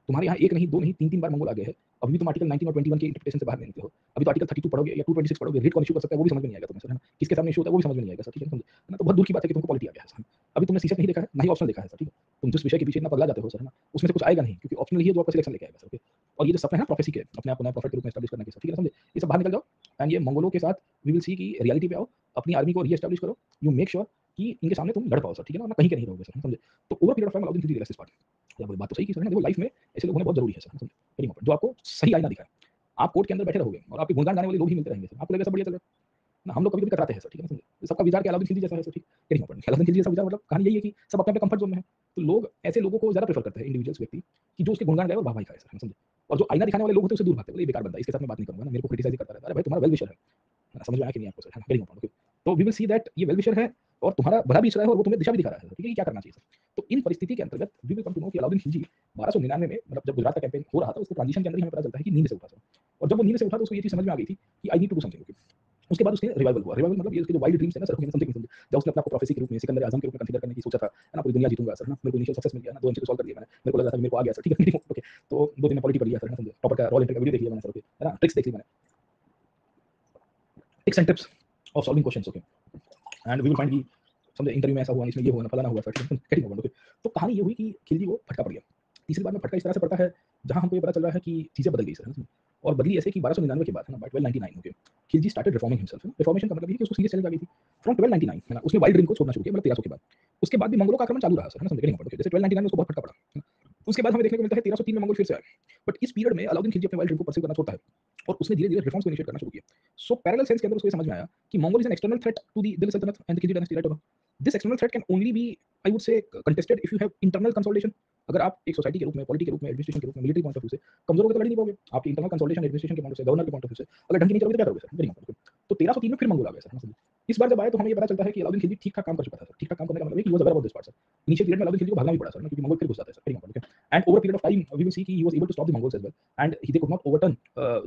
तुम्हारे यहाँ एक नहीं, 2 नहीं, 3-3 बार मंगोल आ गए हैं। अभी भी तुम आर्टिकल 19 और 21 के इंटरप्रिटेशन से बाहर नहीं निकले हो। अभी तो आर्टिकल 32 पढ़ोगे या 226 पढ़ोगे, रिट कौन इश्यू कर सकता है वो भी समझ में नहीं आएगा तुम्हें सर, है ना। किसके सामने इश्यू होता है वो भी समझ में नहीं आएगा सर, ठीक है, समझे। है ना, तो बहुत दूर की बात है कि तुमको पॉलिटी आ गया है सर। अभी तुमने सीसेट नहीं देखा है, ना ही ऑप्शनल देखा है सर, ठीक है। तुम जिस विषय के पीछे इतना पगला जाते हो सर, है ना, उसमें से कुछ आएगा नहीं क्योंकि ऑप्शनल ही है जो आपका सिलेक्शन लेके आएगा सर, ओके। और ये जो सपने हैं ना प्रोफेसी के, अपने आप को नए प्रॉफिट के रूप में एस्टैब्लिश करने के सर, ठीक है, समझे। ये सब बाहर निकल जाओ एंड ये मंगोलों के साथ वी विल सी कि रियलिटी पे आओ, अपनी आर्मी को रीएस्टैब्लिश करो, यू मेक श्योर कि इनके सामने तुम लड़ पाओ सर, ठीक है ना, वरना कहीं के नहीं रहोगे सर, समझे। तो over period of time Alauddin Khilji realized this part. क्या बोले, बात तो सही की सर, है ना। देखो लाइफ में ऐसे लोग होने बहुत जरूरी है सर, समझे। वेरी इंपॉर्टेंट, जो आपको सही आईना दिखाए। आप कोर्ट के अंदर बैठे रहोगे और आपके गुणगान गाने वाले लोग ही मिलते रहेंगे सर, आपको लगेगा सब बढ़िया चल रहा है ना। हम लोग कभी-कभी कतराते हैं सर, ठीक है ना, समझे। सबका विचार क्या अलाउद्दीन खिलजी जैसा है सर, ठीक है, वेरी इंपॉर्टेंट। अलाउद्दीन खिलजी जैसा विचार मतलब कहानी यही है कि सब अपने-अपने कंफर्ट ज़ोन में है। तो लोग ऐसे लोगों को ज़्यादा प्रेफर करते हैं, इंडिविजुअल्स व्यक्ति, कि जो उसके गुणगान गाए और वाह-वाही खाए सर, समझे। और जो आईना दिखाने वाले लोग होते हैं उससे दूर भागते हैं, बोले ये बेकार बंदा है, इसके साथ मैं बात नहीं करूँगा ना, मेरे को क्रिटिसाइज़ ही करता रहता है। अरे भाई तुम्हारा वेल विशर है, समझ में आया कि नहीं आपको सर, है ना, वेरी इंपॉर्टेंट, ओके। तो वी विल सी दैट ये वेल विशर है और तुम्हारा भला भी इच्छा रहा है और वो तुम्हें दिशा भी दिखा रहा है, ठीक है, कि क्या करना चाहिए सर। तो इन परिस्थिति के अंतर्गत we will come to know कि अलाउद्दीन खिलजी 1299 में मतलब जब गुजरात का कैंपेन हो रहा था उसके ट्रांजिशन के अंदर ही हमें पता चलता है कि नींद से उठा सर। और जब वो नींद से उठा तो उसको ये चीज़ समझ में आ गई थी कि I need to do something, okay. उसके बाद उसके रिवाइवल हुआ। रिवाइवल मतलब ये उसके जो वाइल्ड ड्रीम्स थे ना सर, समथिंग समथिंग, जब उसने अपने आप को प्रोफेसी के रूप में, सिकंदर आज़म के रूप में कंसीडर करने की सोचा था, है ना, पूरी दुनिया जीतूंगा सर, है ना, मेरे को इनिशियल सक्सेस मिल गया ना, 2 एमसीक्यू सॉल्व कर दिए मैंने, मेरे को लग रहा था कि मेरे को आ गया सर, ठीक है, ओके। तो 2 दिन में पॉलिटी पढ़ लिया सर, है ना, समझे। टॉपर का रॉयल एंट्री का वीडियो देख लिया मैंने सर, ओके, है ना, ट्रिक्स देख ली मैंने, tips and tips of solving questions, okay. And we will find कि समझे, इंटरव्यू में ऐसा हुआ, इसमें ये हुआ ना, फलाना हुआ, कहीं होगा। तो कहानी ये हुई कि खिलजी को फटका पड़ गया। तीसरी बार में फटका इस तरह से पड़ता है जहाँ हमको ये पता चल रहा है कि चीज़ें बदल गई सर, है ना? और बदली ऐसे कि 1299 के बाद, है ना, by 1299, okay, Khilji started reforming himself. Reformation का मतलब ये है कि उसको सीरियस चैलेंज आ गई थी फ्रॉम 1299, है ना? उसने वाइल्ड ड्रीम को छोड़ना शुरू किया, मतलब 1300 के बाद। उसके बाद भी मंगोलों का आक्रमण चालू रहा सर, है ना, समझे, जैसे 1299 में उसको बहुत फटका पड़ा, है ना? उसके बाद हमें देखने को मिलता है 1303 में मंगोल फिर से आए। बट इस पीरियड में अलाउद्दीन खिलजी अपने वाइल्ड ड्रीम को परस्यू करना छोड़ता है और उसने धीरे-धीरे रिफॉर्म्स को इनिशिएट करना शुरू किया। सो पैरेलल सेंस के अंदर उसको ये समझ में आया कि Mongol is an external threat to the Delhi सल्तनत and the Khilji dynasty, right और not? This external threat can only be, I would say, contested if you have internal consolidation. अगर आप एक सोसाइटी के रूप में, पॉलिटी के रूप में, एडमिनिस्ट्रेशन के रूप में, मिलिट्री पॉइंट ऑफ व्यू से कमजोर होगे तो लड़ नहीं पाओगे। आपकी इंटरनल कंसोलिडेशन, एडमिनिस्ट्रेशन के पॉइंट ऑफ व्यू से, गवर्नर के पॉइंट ऑफ व्यू से अगर ढंग की नहीं चलोगे तो क्या करोगे सर? Very important. तो 1303 में फिर मंगोल आ गए सर। इस बार जब आए तो हमें ये पता चलता है कि अलाउद्दीन खिलजी ठीक-ठाक काम कर चुका था सर। ठीक-ठाक काम करने का मतलब है कि he was aware about this part sir. Initial period में अलाउद्दीन खिलजी को भागना भी पड़ा सर, क्योंकि मंगोल फिर घुस जाते हैं sir. Very important, okay. And over period of time we will see कि he was able to stop the Mongols as well and they could not overturn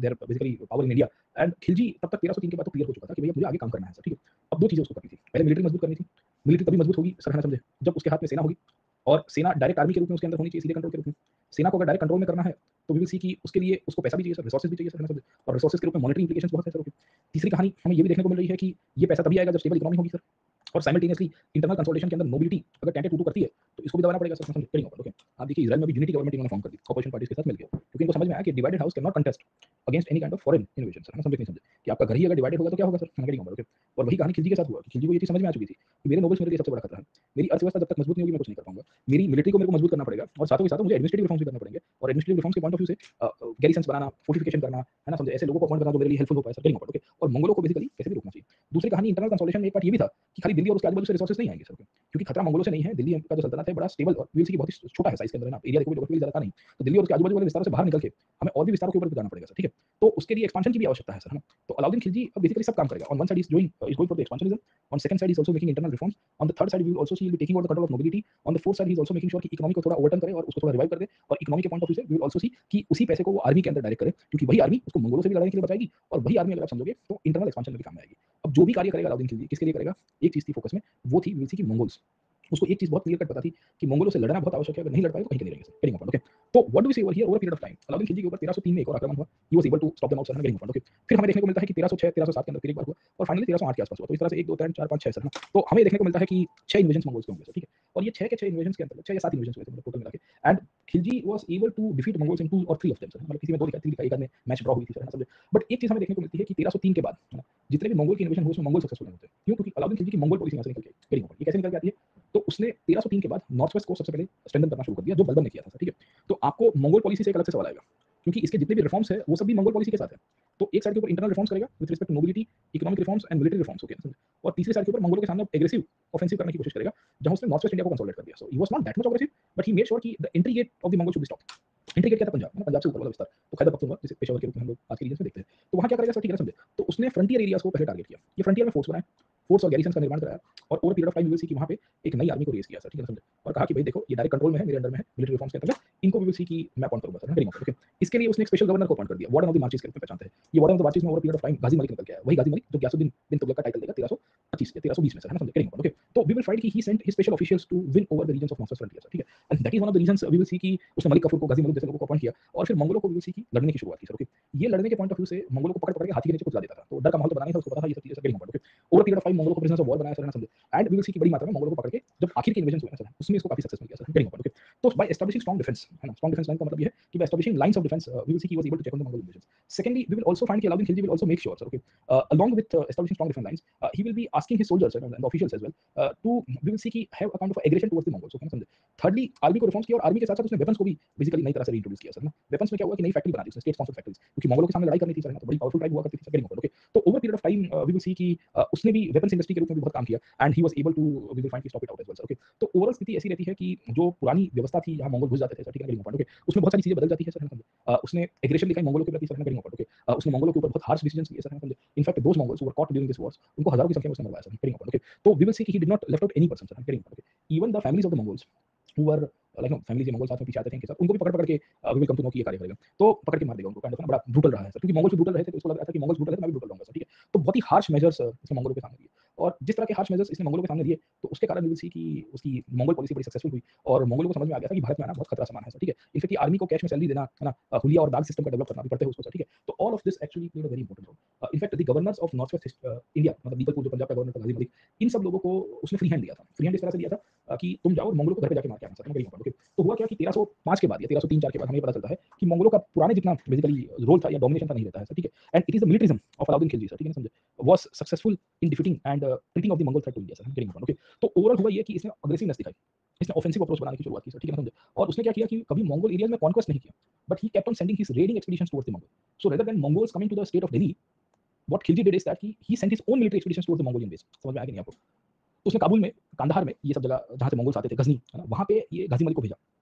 their basically power in India. And Khilji तब तक 1303 के बाद तो clear हो चुका था कि भैया मुझे आगे काम करना है सर, ठीक है। अब दो चीजें उसको करनी थी। पहले मिलिट्री मजबूत करनी थी। मिलिट्री तभी मजबूत होगी सर, है ना, समझे, जब उसके हाथ में सेना होगी और सेना डायरेक्ट आर्मी के रूप में उसके अंदर होनी चाहिए, सीधे कंट्रोल के रूप में। सेना को अगर डायरेक्ट कंट्रोल में करना है तो वी विल सी कि उसके लिए उसको पैसा भी चाहिए सर, रिसोर्सेज भी चाहिए सर, है ना, समझे। और रिसोर्सेज के रूप में मॉनेटरी इंप्लीकेशंस बहुत है सर, ओके। तीसरी कहानी हमें ये भी देखने को मिल रही है कि ये पैसा तभी आएगा जब स्टेबल इकोनॉमी होगी सर। और साइमल्टेनियसली इंटरनल कंसोलिडेशन के अंदर मोबिलिटी अगर टेंटे टू करती है तो इसको भी दबाना पड़ेगा सर, समझे, ट्रेनिंग, ओके। आप देखिए इजराइल में भी यूनिटी गवर्नमेंट इन्होंने फॉर्म कर दी ऑपोजिशन पार्टीज के साथ मिलकर, क्योंकि इनको समझ में आया कि divided house can not contest against any kind of foreign invasion sir, है ना, समझे नहीं समझे, कि आपका घर ही अगर डिवाइडेड होगा तो क्या होगा सर, समझ नहीं, ओके। और वही कहानी खिलजी के साथ हुआ कि खिलजी को ये चीज समझ में आ चुकी थी कि मेरे नोबल्स मेरे लिए सबसे बड़ा खतरा है। मेरी अर्थव्यवस्था जब तक मजबूत नहीं होगी मैं कुछ नहीं कर पाऊंगा। मेरी मिलिट्री को मेरे को मजबूत करना पड़ेगा और साथ ही साथ मुझे एडमिनिस्ट्रेटिव रिफॉर्म्स भी करने पड़ेंगे। और एडमिनिस्ट्रेटिव रिफॉर्म्स के पॉइंट ऑफ व्यू से गैरिसन्स बनाना, फोर्टिफिकेशन करना, है ना, समझे, ऐसे लोगों को अपॉइंट करना जो मेरे लिए हेल्पफुल हो पाए सर, वेरी इंपॉर्टेंट, ओके। और मंगोलों को बेसिकली कैसे भी रोकना चाहिए। दूसरी कहानी इंटरनल कंसोलिडेशन में एक पार्ट ये भी था कि खाली दिल्ली और उसके आजू-बाजू से रिसोर्सेज नहीं आएंगे सर, ओके। क्योंकि खतरा मंगोलों से नहीं है, दिल्ली का जो सल्तनत है बड़ा स्टेबल और वीएलसी की बहुत ही छोटा है साइज के अंदर, है ना, एरिया देखो ज्योग्राफिकली ज्यादा नहीं। तो दिल्ली और उसके आजू-बाजू वाले विस्तारों से बाहर निकल के हमें और भी विस्तारों के ऊपर भी जाना पड़ेगा सर, ठीक है। तो उसके लिए एक्सपेंशन की भी आवश्यकता है सर, है ना। तो अलाउद्दीन खिलजी अब बेसिकली सब काम करेगा। On one side is going for the expansionism, on second side is also making internal reforms, on the third side we will also see he will be taking over the control of mobility, on the fourth side he is also making sure कि economy को थोड़ा overturn करे और उसको थोड़ा revive कर दे। और economy के पॉइंट ऑफ व्यू से वी विल आल्सो सी कि उसी पैसे को वो आर्मी के अंदर डायरेक्ट करे, क्योंकि वही आर्मी उसको मंगोलों से भी लड़ने के लिए बचाएगी और वही आर्मी अगर आप समझोगे तो इंटरनल एक्सपेंशन में भी काम में आएगी। अब जो भी कार्य करेगा अलाउद्दीन खिलजी किसके लिए करेगा, एक चीज थी फोकस में, वो थी वी विल सी कि मंगोल्स। उसको एक चीज बहुत क्लियर कट पता थी कि मंगोलों से लड़ना बहुत आवश्यक है, अगर नहीं लड़ पाए तो कहीं के नहीं रहेंगे सर, वेरी इंपॉर्टेंट, ओके। तो what do we see over here, over period of time Alauddin Khilji के ऊपर 1303 में एक और आक्रमण हुआ, he was able to stop them out sir, very important, okay. फिर हमें देखने को मिलता है कि 1306 1307 के अंदर फिर एक बार हुआ और फाइनली 1308 के आसपास हुआ। तो इस तरह से 1 2 3 4 5 6 सर, तो हमें देखने को मिलता है कि 6 इन्वेजन्स मंगोल्स के होंगे सर, ठीक है। और ये 6 के 6 इन्वेजन्स के अंदर 6 या 7 इन्वेजन्स हुए थे मतलब टोटल मिला के। And Khilji was able to defeat Mongols in 2 और 3 ऑफ देम सर, मतलब किसी में 2 दिखाई, 3 दिखाई, एक आध में मैच ड्रॉ हुई थी सर, समझे। बट एक चीज हमें देखने को मिलती है कि 1303 के बाद, है ना, जितने भी मंगोल के इन्वेजन हुए उसमें मंगोल सक्सेसफुल नहीं होते। क्यों? क्योंकि अलाउद्दीन खिलजी की मंगोल पॉलिसी यहाँ से निकल के आई, वेरी इंपॉर्टेंट। ये कैसे निकल के आती है? तो उसने 1303 के बाद नॉर्थ वेस्ट को सबसे पहले स्ट्रेंथन करना शुरू कर दिया, जो बलबन ने किया था सर, ठीक है। तो आपको मंगोल पॉलिसी से एक अलग से सवाल आएगा, क्योंकि इसके जितने भी रिफॉर्म्स है वो सब भी मंगोल पॉलिसी के साथ है। तो एक साइड के ऊपर इंटरनल रिफॉर्म्स करेगा with respect to mobility, economic reforms and military reforms, okay. और तीसरी साइड के ऊपर मंगोलों के सामने एग्रेसिव ऑफेंसिव करने की कोशिश करेगा, जहां उसने नॉर्थ वेस्ट इंडिया को कंसोलिडेट कर दिया। So he was not that much aggressive, but he made sure कि the entry gate of the Mongol should be stopped. Entry gate क्या था? पंजाब, है ना, पंजाब से ऊपर वाला विस्तार, तो खैबर पख्तूनख्वा जिसे पेशावर के रूप में हम लोग आज के रीजन में देखते हैं। तो वहां क्या करेगा सर, ठीक है ना, समझे। तो उसने फ्रंटियर एरियाज को पहले टारगेट किया, ये फ्रंटियर में फोर्ट्स बनाए, फोर्ट्स और गैरिसन्स का निर्माण कराया और over period of time we will see कि वहां पे एक नई आर्मी को रेज किया सर, ठीक है ना, समझे। और कहा कि भाई देखो ये डायरेक्ट कंट्रोल में है, मेरे अंडर में है, मिलिट्री रिफॉर्म्स के अंतर्गत इनको वी विल सी कि मैं अपॉइंट करूंगा सर, वेरी इंपॉर्टेंट, ओके। इसके लिए उसने एक स्पेशल गवर्नर को अपॉइंट कर दिया, वार्डन ऑफ द मार्चेस के रूप में पहचानते हैं। ये वार्डन ऑफ द मार्चेस में ओवर पीरियड ऑफ टाइम गाजी मलिक निकल के आया, वही गाजी मलिक जो गयासुद्दीन बिन तुगलक का टाइटल देगा 1325 या 1320 में सर, है ना, समझे, वेरी इंपॉर्टेंट, ओके। तो वी विल फाइंड कि he sent his special officials to win over the regions of north west frontier sir, ठीक है। And that is one of the reasons we will see कि उसने मलिक कफूर को, गाजी मलिक जैसे लोगों को अपॉइंट किया और फिर मंगोलों को वी विल सी कि लड़ने की शुरुआत की सर, ओके। ये लड़ने के पॉइंट ऑफ व्यू से मंगोलों को पकड़ पकड़ के हाथी के नीचे कुचला देता था, तो डर का माहौल तो बनाना ही था, उसको पता था ये सब चीजें, very important, okay. Over period of time मंगोलों को प्रिजनर्स ऑफ वॉर बनाया सर, है ना, समझे। एंड वी विल सी कि बड़ी मात्रा में मंगोलों को पकड़ के जब आखिर के इन्वेजन हुए ना सर, उसमें इसको काफी सक्सेसफुल किया सर, वेरी इंपॉर्टेंट, ओके। तो बाय एस्टैब्लिशिंग स्ट्रांग डिफेंस, है ना, स्ट्रांग डिफेंस लाइन का मतलब ये है कि by establishing lines of defence we will see कि he was able to check on the Mongol invasion. Secondly we will also find कि Alauddin Khilji will also make sure sir, okay, along with establishing strong defense lines, he will be asking his soldiers and the officials as well to we will see कि have a kind of aggression towards the Mongols, okay, समझे। thirdly army को reforms किया और army के साथ साथ उसने weapons को भी बेसिकली नई तरह से इंट्रोड्यूस किया सर, ना। वेपन्स में क्या हुआ कि नई फैक्ट्री बना दी उसने, स्टेट स्पॉन्सर्ड फैक्ट्रीज, क्योंकि मंगोलों के सामने लड़ाई करनी थी सर, ना, तो बड़ी पावरफुल ट्राइब हुआ करती थी, वेरी इंपॉर्टेंट, ओके। तो over period of time we will see कि उसने भी वेपन्स इंडस्ट्री के रूप में भी बहुत काम किया and he was able to we will find कि stop it out as well sir, okay. तो ओवरऑल स्थिति ऐसी रहती है कि जो पुरानी व्यवस्था थी जहां मंगोल घुस जाते थे सर, ठीक है, वेरी इंपॉर्टेंट, ओके, उसमें बहुत सारी चीजें बदल जाती है सर, है ना। उसने एग्रेशन दिखाई मंगोलों के प्रति सर, वेरी इंपॉर्टेंट, ओके। उसने मंगोलों के ऊपर बहुत हार्श डिसीजंस लिए सर, समझे। In fact those Mongols who were caught during this wars, उनको हजारों की संख्या में उसने मरवाया सर, वेरी इंपॉर्टेंट, ओके। तो वी विल सी कि he did not left out any person sir, very important, okay. Even the families of the Mongols who were like no family, जो मंगोल साथ में पीछे आते थे इनके साथ, उनको भी पकड़ पकड़ के we will come to know कि ये कार्य करेगा, तो पकड़ के मार देगा उनको, काइंड ऑफ ना, बड़ा ब्रूटल रहा है सर, क्योंकि मंगोल भी ब्रूटल रहे थे तो इसको लग रहा था कि मंगोल्स ब्रूटल है तो मैं भी ब्रूटल रहूंगा सर, ठीक है। तो बहुत ही हार्श मेजर्स इसने मंगोलों के सामने लिए। और जिस तरह के हार्श मेजर्स इसने मंगोलों के सामने दिए, तो उसके कारण वी विल सी कि उसकी मंगोल पॉलिसी बड़ी सक्सेसफुल हुई और मंगोलों को समझ में आ गया था कि भारत में आना बहुत खतरा सामान है सर, ठीक है। इनफैक्ट ये आर्मी को कैश में सैलरी देना, है ना, हुलिया और दाग सिस्टम का डेवलप करना भी पड़ते हैं उसको सर, ठीक है। तो all of this actually played a very important role. In fact the governors of north west India, मतलब दीपकपुर जो पंजाब का गवर्नर था गाजी मलिक, इन सब लोगों को उसने फ्री हैंड दिया था। फ्री हैंड इस तरह से दिया था कि तुम जाओ और मंगोलों को घर पे जाके मार के आना सर, मैं ओके। तो हुआ क्या कि 1305 के बाद या 1303-4 के बाद हमें पता चलता है कि मंगोलों का पुराने जितना बेसिकली रोल था या डोमिनेशन था नहीं रहता है सर, ठीक है। And it is the militarism of Alauddin Khilji sir, ठीक है ना, समझे, was successful in defeating and treating of the Mongol threat to India sir, getting okay. तो ओवरऑल हुआ ये कि इसने अग्रेसिवनेस दिखाई, इसने ऑफेंसिव अप्रोच बनाने की शुरुआत की सर, ठीक है ना, समझे। और उसने क्या किया कि कभी मंगोल एरियाज में कॉन्क्वेस्ट नहीं किया, but he kept on sending his raiding expeditions towards the Mongol. So rather than Mongols coming to the state of Delhi, what Khilji did is that he sent his own military expeditions towards the Mongolian base. समझ में आ गया नहीं आपको? तो उसने काबुल में, कांधार में, ये सब जगह जहाँ से मंगोल्स आते थे, गजनी, है ना, वहाँ पे ये गाजी मलिक को भेजा।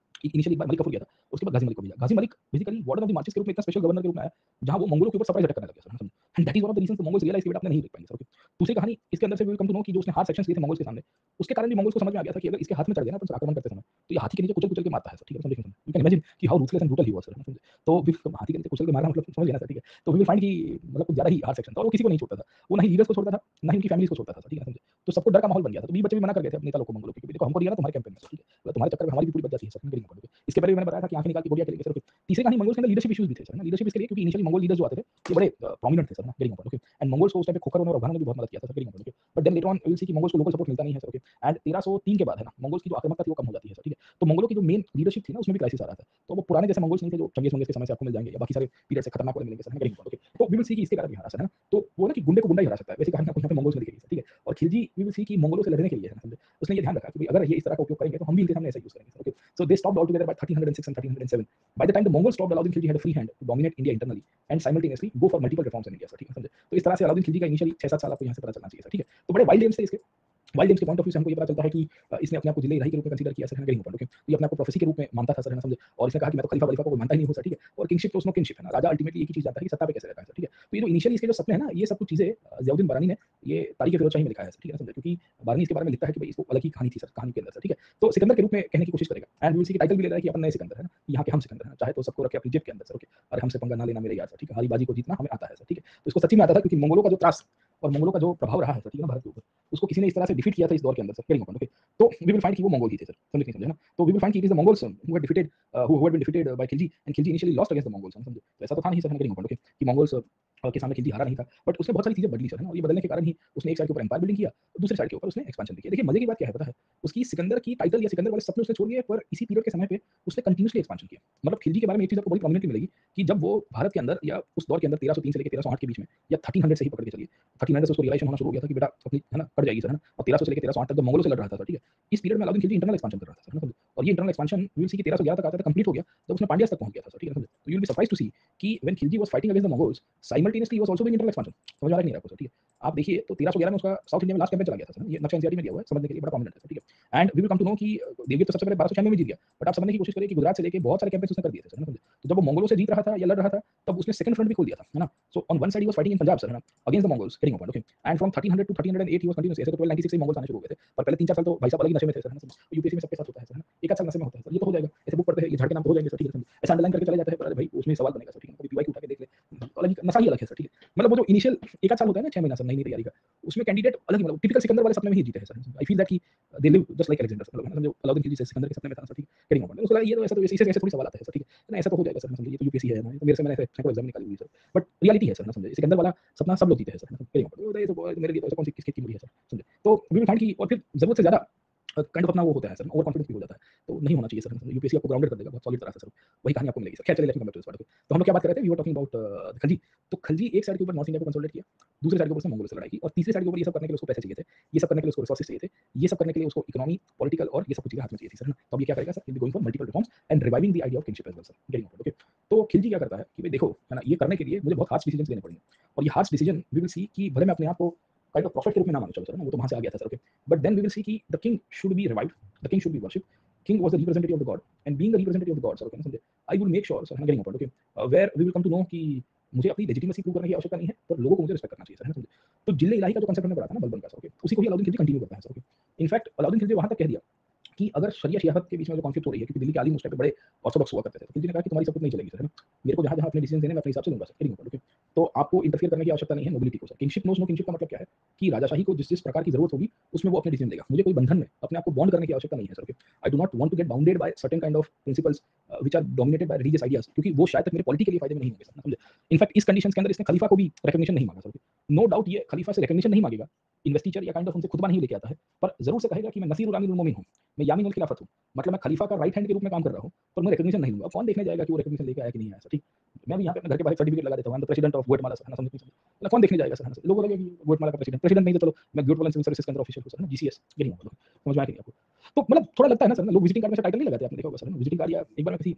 इनिशियली एक बार मलिक कफूर गया था, उसके बाद गाजी मलिक को भेजा। Ghazi Malik basically warden of the marches के रूप में इतना स्पेशल गवर्नर के रूप में आया, जहाँ वो मंगोलों के ऊपर सरप्राइज अटैक करने लग गया sir, and that is one of the reasons the Mongols realize कि बेटा अपने नहीं देख पाएंगे सर, ओके। दूसरी कहानी इसके अंदर से we will come to know कि जो उसने हार्ड सेक्शंस लिए थे मंगोल्स के सामने, उसके कारण भी मंगोल्स को समझ में आ गया था कि अगर इसके हाथ में चढ़ गया ना तो आक्रमण करते समय, तो ये हाथी के नीचे कुचल-कुचल के मारता है सर, ठीक है, समझिए। यू कैन इमेजिन कि how ruthless and brutal he was sir, समझे। तो हाथी के नीचे कुचल के मारना मतलब समझ लेना सर, ठीक है। तो वी विल फाइंड कि मतलब कुछ ज़्यादा ही हार्ड सेक्शन था और वो किसी को नहीं छोड़ता था। वो ना ही लीडर्स को छोड़ता था, ना ही उनकी फैमिलीज़ को छोड़ता था सर, ठीक है, समझे। तो सबको डर का माहौल बन गया था। तो ये बच्चे भी मना कर गए थे अपने नेता लोग को मंगोलों के, क्योंकि देखो हमको दिया ना तुम्हारे कैंपेन में, ठीक है। मतलब तुम्हारे चक्कर में हमारी भी पूरी बच जाती है सर, गेटिंग ओके। इसके पहले भी मैंने बताया था कि आंखें निकाल के गोलियां चलेगी सर, ओके। तीसरी कहानी मंगोल्स के अंदर लीडरशिप इश्यूज भी थे सर, ना, लीडरशिप इसके लिए क्योंकि इनिशियली मंगोल लीडर्स जो आते थे ये बड़े प्रोमिनेंट थे सर, ना, गेटिंग ओके। एंड मंगोल्स को उस टाइम पे खोखर और अफगानों ने भी बहुत मदद किया था sir, getting okay. But then later on we will see कि मंगोल्स को लोकल सपोर्ट मिलता नहीं है सर, ओके। एंड 1303 के बाद, है ना, मंगोल्स की जो आक्रामकता थी वो कम हो जाती है सर, ठीक है। तो मंगोलों की जो मेन लीडरशिप थी ना उसमें भी क्राइसिस आ रहा था। तो वो पुराने जैसे मंगोल्स नहीं थे जो चंगेज वंगेज के समय से आपको मिल जाएंगे या बाकी सारे पीरियड से खतरनाक वाले मिलेंगे सर, गेटिंग ओके। तो वी विल सी कि इसके कारण भी हरा सर, है ना। तो वो ना कि गुंडे को गुंडा ही हरा सकता है, वैसे कहानी आपको यहाँ पे मंगोल्स में दिखेगी सर, ठीक है। और खिलजी वी विल सी कि मंगोलों से लड़ने के लिए, है ना, समझे, उसने ये ध्यान रखा कि भाई अगर ये इस तरह का उपयोग करेंगे तो हम भी इनके सामने ऐसा यूज करेंगे sir, okay. So they stopped altogether by 1306 and 1307। By the time the Mongols stopped, Alauddin Khilji had a free hand to dominate India internally and simultaneously go for multiple reforms in India sir, ठीक है, समझे। तो इस तरह से अलाउद्दीन खिलजी का initially 6-7 साल आपको यहाँ से पता चलना चाहिए सर, ठीक है। तो बड़े वाइल्ड एम्स थे इसके। वाइल्ड एम्स के पॉइंट ऑफ व्यू से हमको ये पता चलता है कि इसने अपने आप को जिले इलाही के रूप में कंसीडर किया सर, है ना, ओके। तो ये अपने आप को प्रोफेसी के रूप में मानता था सर, है ना, समझे। और इसने कहा कि मैं तो खलीफा वलीफा को कोई मानता ही नहीं हूँ सर, ठीक है। और किंगशिप तो उसनो किंगशिप, है ना, राजा अल्टीमेटली एक ही चीज जानता है कि सत्ता पे कैसे रहता है सर, ठीक है। तो ये जो इनिशियली इसके जो सपने हैं ना, ये सब कुछ चीजें ज़ियाउद्दीन बारानी ने ये तारीख फिरोज शाही में लिखा है सर, ठीक है, समझे। क्योंकि बारानी इसके बारे में लिखता है कि भाई इसको अलग ही कहानी थी सर, कहानी के अंदर सर, ठीक है। तो सिकंदर के रूप में कहने की कोशिश करेगा एंड उसी की टाइटल भी ले रहा है कि अपन नए सिकंदर, है ना, यहाँ के हम सिकंदर हैं, चाहे तो सबको रखे अपनी जेब के अंदर सर, ओके। और हमसे पंगा ना लेना मेरे यार सर, ठीक है, हमारी बाजी को जीतना हमें आता है सर, ठीक है। तो इसको सच्ची में आता था क्योंकि मंगोलों का जो त्रास और मंगोलों का जो प्रभाव रहा है सर, ठीक है ना, भारत के ऊपर, उसको किसी ने इस तरह से डिफीट किया था इस दौर के अंदर सर, गेटिंग ओके। तो वी विल फाइंड कि वो मंगोल ही थे सर, समझे नहीं समझे, है ना। तो वी विल फाइंड कि it is the Mongols who had defeated who had been defeated by Khilji and Khilji initially lost against the Mongols, समझे। तो ऐसा तो था नहीं सर, गेटिंग ओके, कि मंगोल्स के सामने खिलजी हारा नहीं था, बट उसने बहुत सारी चीजें बदली सर, है ना। और ये बदलने के कारण ही उसने एक साइड के ऊपर एम्पायर बिल्डिंग किया, दूसरे साइड के ऊपर उसने एक्सपेंशन भी किया। देखिए मजे की बात क्या है पता है, उसकी सिकंदर की टाइटल या सिकंदर वाले सपने उसने छोड़ दिए, पर इसी पीरियड के समय पे उसने कंटिन्यूअसली एक्सपेंशन किया। मतलब खिलजी के बारे में एक चीज आपको बड़ी प्रोमिनेंटली मिलेगी कि जब वो भारत के अंदर या उस दौर के अंदर 1303 से लेकर 1308 के बीच में या 1300 से ही पकड़ के चलिए, 1300 से उसको रियलाइजेशन होना शुरू हो गया था कि बेटा अपनी, है ना, कट जाएगी सर, है ना। और 1300 से लेकर 1308 तक जब मंगोलों से लड़ रहा था सर, ठीक है। इस पीरियड में अलाउद्दीन खिलजी इंटरनल एक्सपेंशन कर रहा था सर, है ना। और ये internal expansion we will see कि 1311 तक आता कंप्लीट हो गया जब उसने पांड्यास तक पहुंच गया था सर, ठीक है। तो you will be surprised to see कि when Khilji was fighting against the Mongols simultaneously he was also doing internal expansion. समझ आ रहा है नहीं आपको सर, ठीक है। आप देखिए तो 1311 में उसका साउथ इंडिया में लास्ट कैंपेन चला गया था सर, ये नक्शा एनसीईआरटी में दिया हुआ है, समझने के लिए बड़ा प्रोमिनेंट है सर, ठीक है। And we will come to know कि देवगिरी तो सबसे पहले 1296 में जीत गया, बट आप समझने की कोशिश करिए कि गुजरात से लेके बहुत सारे कैंपेन उसने कर दिए थे सर, है ना। तो जब वो मंगोलों से जीत रहा था या लड़ रहा था, तब उसने सेकंड फ्रंट भी खोल दिया था, है ना। So on one side he was fighting in Punjab sir, है ना, against the Mongols, getting okay. And from 1300 to 1308 he was continuous, ऐसे तो 1296 से मंगोल्स आने शुरू हो गए थे, पर पहले 3-4 साल तो भाई साहब अलग ही नशे में थे सर, है ना। यूपीएससी में सबके साथ होता है सर, है ना, एक आध साल नशे में होता है सर, ये तो हो जाएगा, ऐसे बुक पढ़ते हैं ये झाड़ के नाम तो हो जाएंगे सर, ठीक है। ऐसा अंडरलाइन करके चला जाता है, पर अरे भाई उसमें सवाल बनेगा सर, ठीक है। कभी पीवाई उठा के देख ले, अलग ही नशा ही अलग है सर, ठीक है। मतलब वो जो इनिशियल एक आध साल होता है ना, 6 महीना सर नई नई तैयारी का, उसमें कैंडिडेट अलग ही, मतलब टिपिकल सिकंदर वाले सपने में ही जीते हैं सर। आई फील दैट कि they live just like Alexander, मतलब समझो अलाउद्दीन खिलजी से सिकंदर के सपने में था सर, ठीक है। गेटिंग ओके, उसको लगा ये तो ऐसा, तो इसी से कैसे थोड़ी सवाल आता है सर, ठीक है ना। ऐसा तो हो जाएगा सर, समझिए ये तो यूपीएससी है ना, तो मेरे से मैंने सैकड़ों एग्जाम निकाली हुई सर, बट रियलिटी है सर, ना समझिए सिकंदर वाला सपना सब लोग जीते हैं सर, गेटिंग ओके। ये तो मेरे लिए तो ऐसा कौन सी किस खेत की मूली है सर, समझे। तो वी विल फाइंड कि और फिर जरूरत से ज्यादा काइंड ऑफ अपना वो होता है सर, ओवर कॉन्फिडेंस भी हो जाता है, तो नहीं होना चाहिए सर। यूपीएससी आपको ग्राउंडेड कर देगा बहुत सॉलिड तरह से सर, वही कहानी आपको मिलेगी सर। खैर चलिए, let's come back to this part. तो हम लोग क्या बात कर रहे थे, we were talking about Khalji. तो खलजी एक साइड के ऊपर नॉर्थ इंडिया को कंसोलिडेट किया, दूसरे साइड के ऊपर उसने मंगोलों से लड़ाई की, और तीसरे साइड के ऊपर ये सब करने के लिए उसको पैसे चाहिए थे, ये सब करने के लिए उसको रिसोर्सेज चाहिए थे, ये सब करने के लिए उसको इकोनॉमी, पॉलिटिकल और ये सब कुछ चीजें हाथ में चाहिए थी सर, है ना। तो अब ये क्या करेगा sir, will be going for multiple reforms and reviving the idea of kingship as well sir, getting okay. तो खिलजी क्या करता है कि भाई देखो, है ना, ये करने के लिए मुझे बहुत हार्श डिसीजंस लेने पड़ेंगे, और ये harsh decision we will see कि भले मैं अपने आप को काइंड ऑफ प्रॉफिट के रूप में ना मानूं, चलो सर, ना वो तो वहां से आ गया था sir, okay. But then we will see कि the king should be revived, the king should be worshipped, king was the representative of the god and being the representative of the god sir, okay, समझे। I will make sure sir, I'm getting a point, okay, where we will come to know कि मुझे अपनी legitimacy prove करने की आवश्यकता नहीं है, पर लोगों को मुझे रिस्पेक्ट करना चाहिए सर, है ना, समझे। तो जिले इलाही का जो कांसेप्ट हमने पढ़ा था ना बलबन का सर, ओके, उसी को ही अलाउद्दीन खिलजी कंटिन्यू करता है sir, okay. In fact Alauddin Khilji वहां तक कह दिया कि अगर शरिया शियासत के बीच में जो कॉन्फ्लिक्ट हो रही है, क्योंकि दिल्ली के आलिम उस टाइम पे बड़े ऑर्थोडॉक्स हुआ करते थे, तो खिलजी ने कहा कि तुम्हारी सब कुछ नहीं चलेगी सर, है ना। मेरे को जहां जहां अपने डिसीजन देने मैं अपने हिसाब से लूंगा सर, ओके। तो आपको इंटरफियर करने की आवश्यकता नहीं है नोबिलिटी को sir. Kingship knows no kingship का मतलब क्या है कि राजाशाही को जिस जिस प्रकार की जरूरत होगी उसमें वो अपने डिसीजन लेगा। मुझे कोई बंधन में अपने आप को बॉन्ड करने की आवश्यकता नहीं है sir. I do not want to get bounded by certain kind of principles which are dominated by religious ideas, क्योंकि वो शायद तक मेरे पॉलिटी के लिए फायदे में नहीं होंगे सर, समझे। इनफैक्ट इस कंडीशंस के अंदर इसने खलीफा को भी रिकॉग्निशन नहीं मांगा सर। नो डाउट ये खलीफा से रिकॉग्निशन नहीं मांगेगा, इन्वेस्टिचर या काइंड ऑफ उनसे खुतबा नहीं लेके आता है, पर जरूर से कहेगा कि मैं नसीर उल आमीरुल मोमिन हूं, मैं यामीन उल खिलाफत हूं, मतलब मैं खलीफा का राइट हैंड के रूप में काम कर रहा हूं, पर मैं रिकॉग्निशन नहीं लूंगा। कौन देखने जाएगा कि वो रिकॉग्निशन लेके आया कि नहीं आया सर, ठीक। मैं भी यहाँ पे अपने घर के बाहर सर्टिफिकेट लगा देता हूँ, I am the president of Guatemala sir, है ना, समझ लीजिए। मतलब कौन देखने जाएगा सर, है ना, लोगों को लगेगा कि ग्वाटेमाला का प्रेसिडेंट प्रेसिडेंट नहीं तो चलो मैं ग्वाटेमाला सिविल सर्विसेज के अंदर ऑफिशियल हूं सर, है ना, जीसीएस ये नहीं होगा, समझ में आया कि नहीं आपको। तो मतलब थोड़ा लगता है ना सर, लोग विजिटिंग कार्ड में से टाइटल नहीं लगाते, आपने देखा होगा सर। विजिटिंग कार्ड या एक बार मैं किसी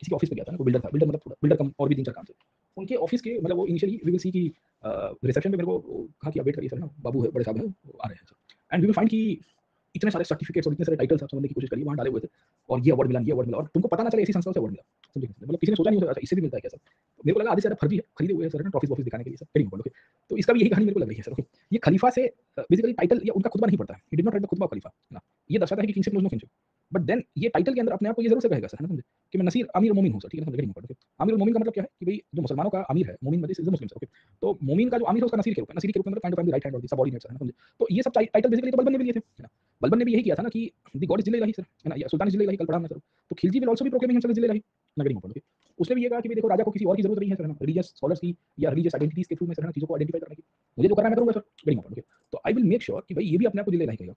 किसी ऑफिस में गया था ना, वो बिल्डर था, बिल्डर मतलब थोड़ा बिल्डर कम और भी 3-4 काम थे। उनके ऑफिस के मतलब वो इनिशियली वी विल सी कि रिसेप्शन पे मेरे को कहा कि आप वेट करिए सर, ना बाबू है, बड़े साहब हैं, वो आ रहे हैं sir. And we will find कि इतने सारे सर्टिफिकेट्स और इतने सारे टाइटल्स आप समझने की कोशिश करिए वहाँ डाले हुए थे, और ये अवार्ड मिला, ये अवार्ड मिला, और तुमको पता ना चले ऐसी संस्थाओं से अवार्ड मिला, समझे। मतलब किसी ने सोचा नहीं होगा इससे भी मिलता है क्या सर। तो मेरे को लगा आधे से ज्यादा फर्जी है, खरीदे हुए हैं सर, ट्रॉफीज वॉफीज दिखाने के लिए सर, करीम बोलो। तो इसका भी यही कहानी मेरे को लग रही है सर। ये खलीफा से बेसिकली टाइटल या उनका खुतबा नहीं पड़ता है, he did not write the खुतबा ऑफ खलीफा, है ना। ये दर्शाता है कि kingship knows no kingship, but then ये टाइटल के अंदर अपने आप को ये जरूर से कहेगा सर, है ना, समझे, कि मैं नसीर अमीर मोमिन हूँ सर, ठीक है ना, समझे। अमीर मोमिन का मतलब क्या है कि भाई जो मुसलमानों का अमीर है, मोमिन मतलब इज मुस्लिम सर, ओके। तो मोमिन का जो अमीर है उसका नसीर के रूप में, नसीर के रूप में मतलब काइंड ऑफ राइट हैंड और सबऑर्डिनेट सर, है ना, समझे। तो ये सब टाइटल बेसिकली तो बलबन ने भी लिए थे, है ना। बलबन ने भी यही किया था ना कि द गॉड इज जिले इलाही सर, है ना, या सुल्तान इज जिले इलाही, कल पढ़ा हमने सर। तो Khilji will also be proclaiming himself जिले इलाही, नगरी मोहम्मद, ओके। उसने भी ये कहा कि भाई देखो राजा को किसी और की जरूरत नहीं है सर, है ना, रिलीजियस स्कॉलर्स की या रिलीजियस आइडेंटिटीज के थ्रू में सर, है ना, चीजों को आइडेंटिफाई करने की। मुझे जो करना है मैं करूंगा सर, गरी मोहम्मद, ओके। तो आई विल मेक श्योर कि भाई ये भी अपने आप को जिले इलाही कहेगा।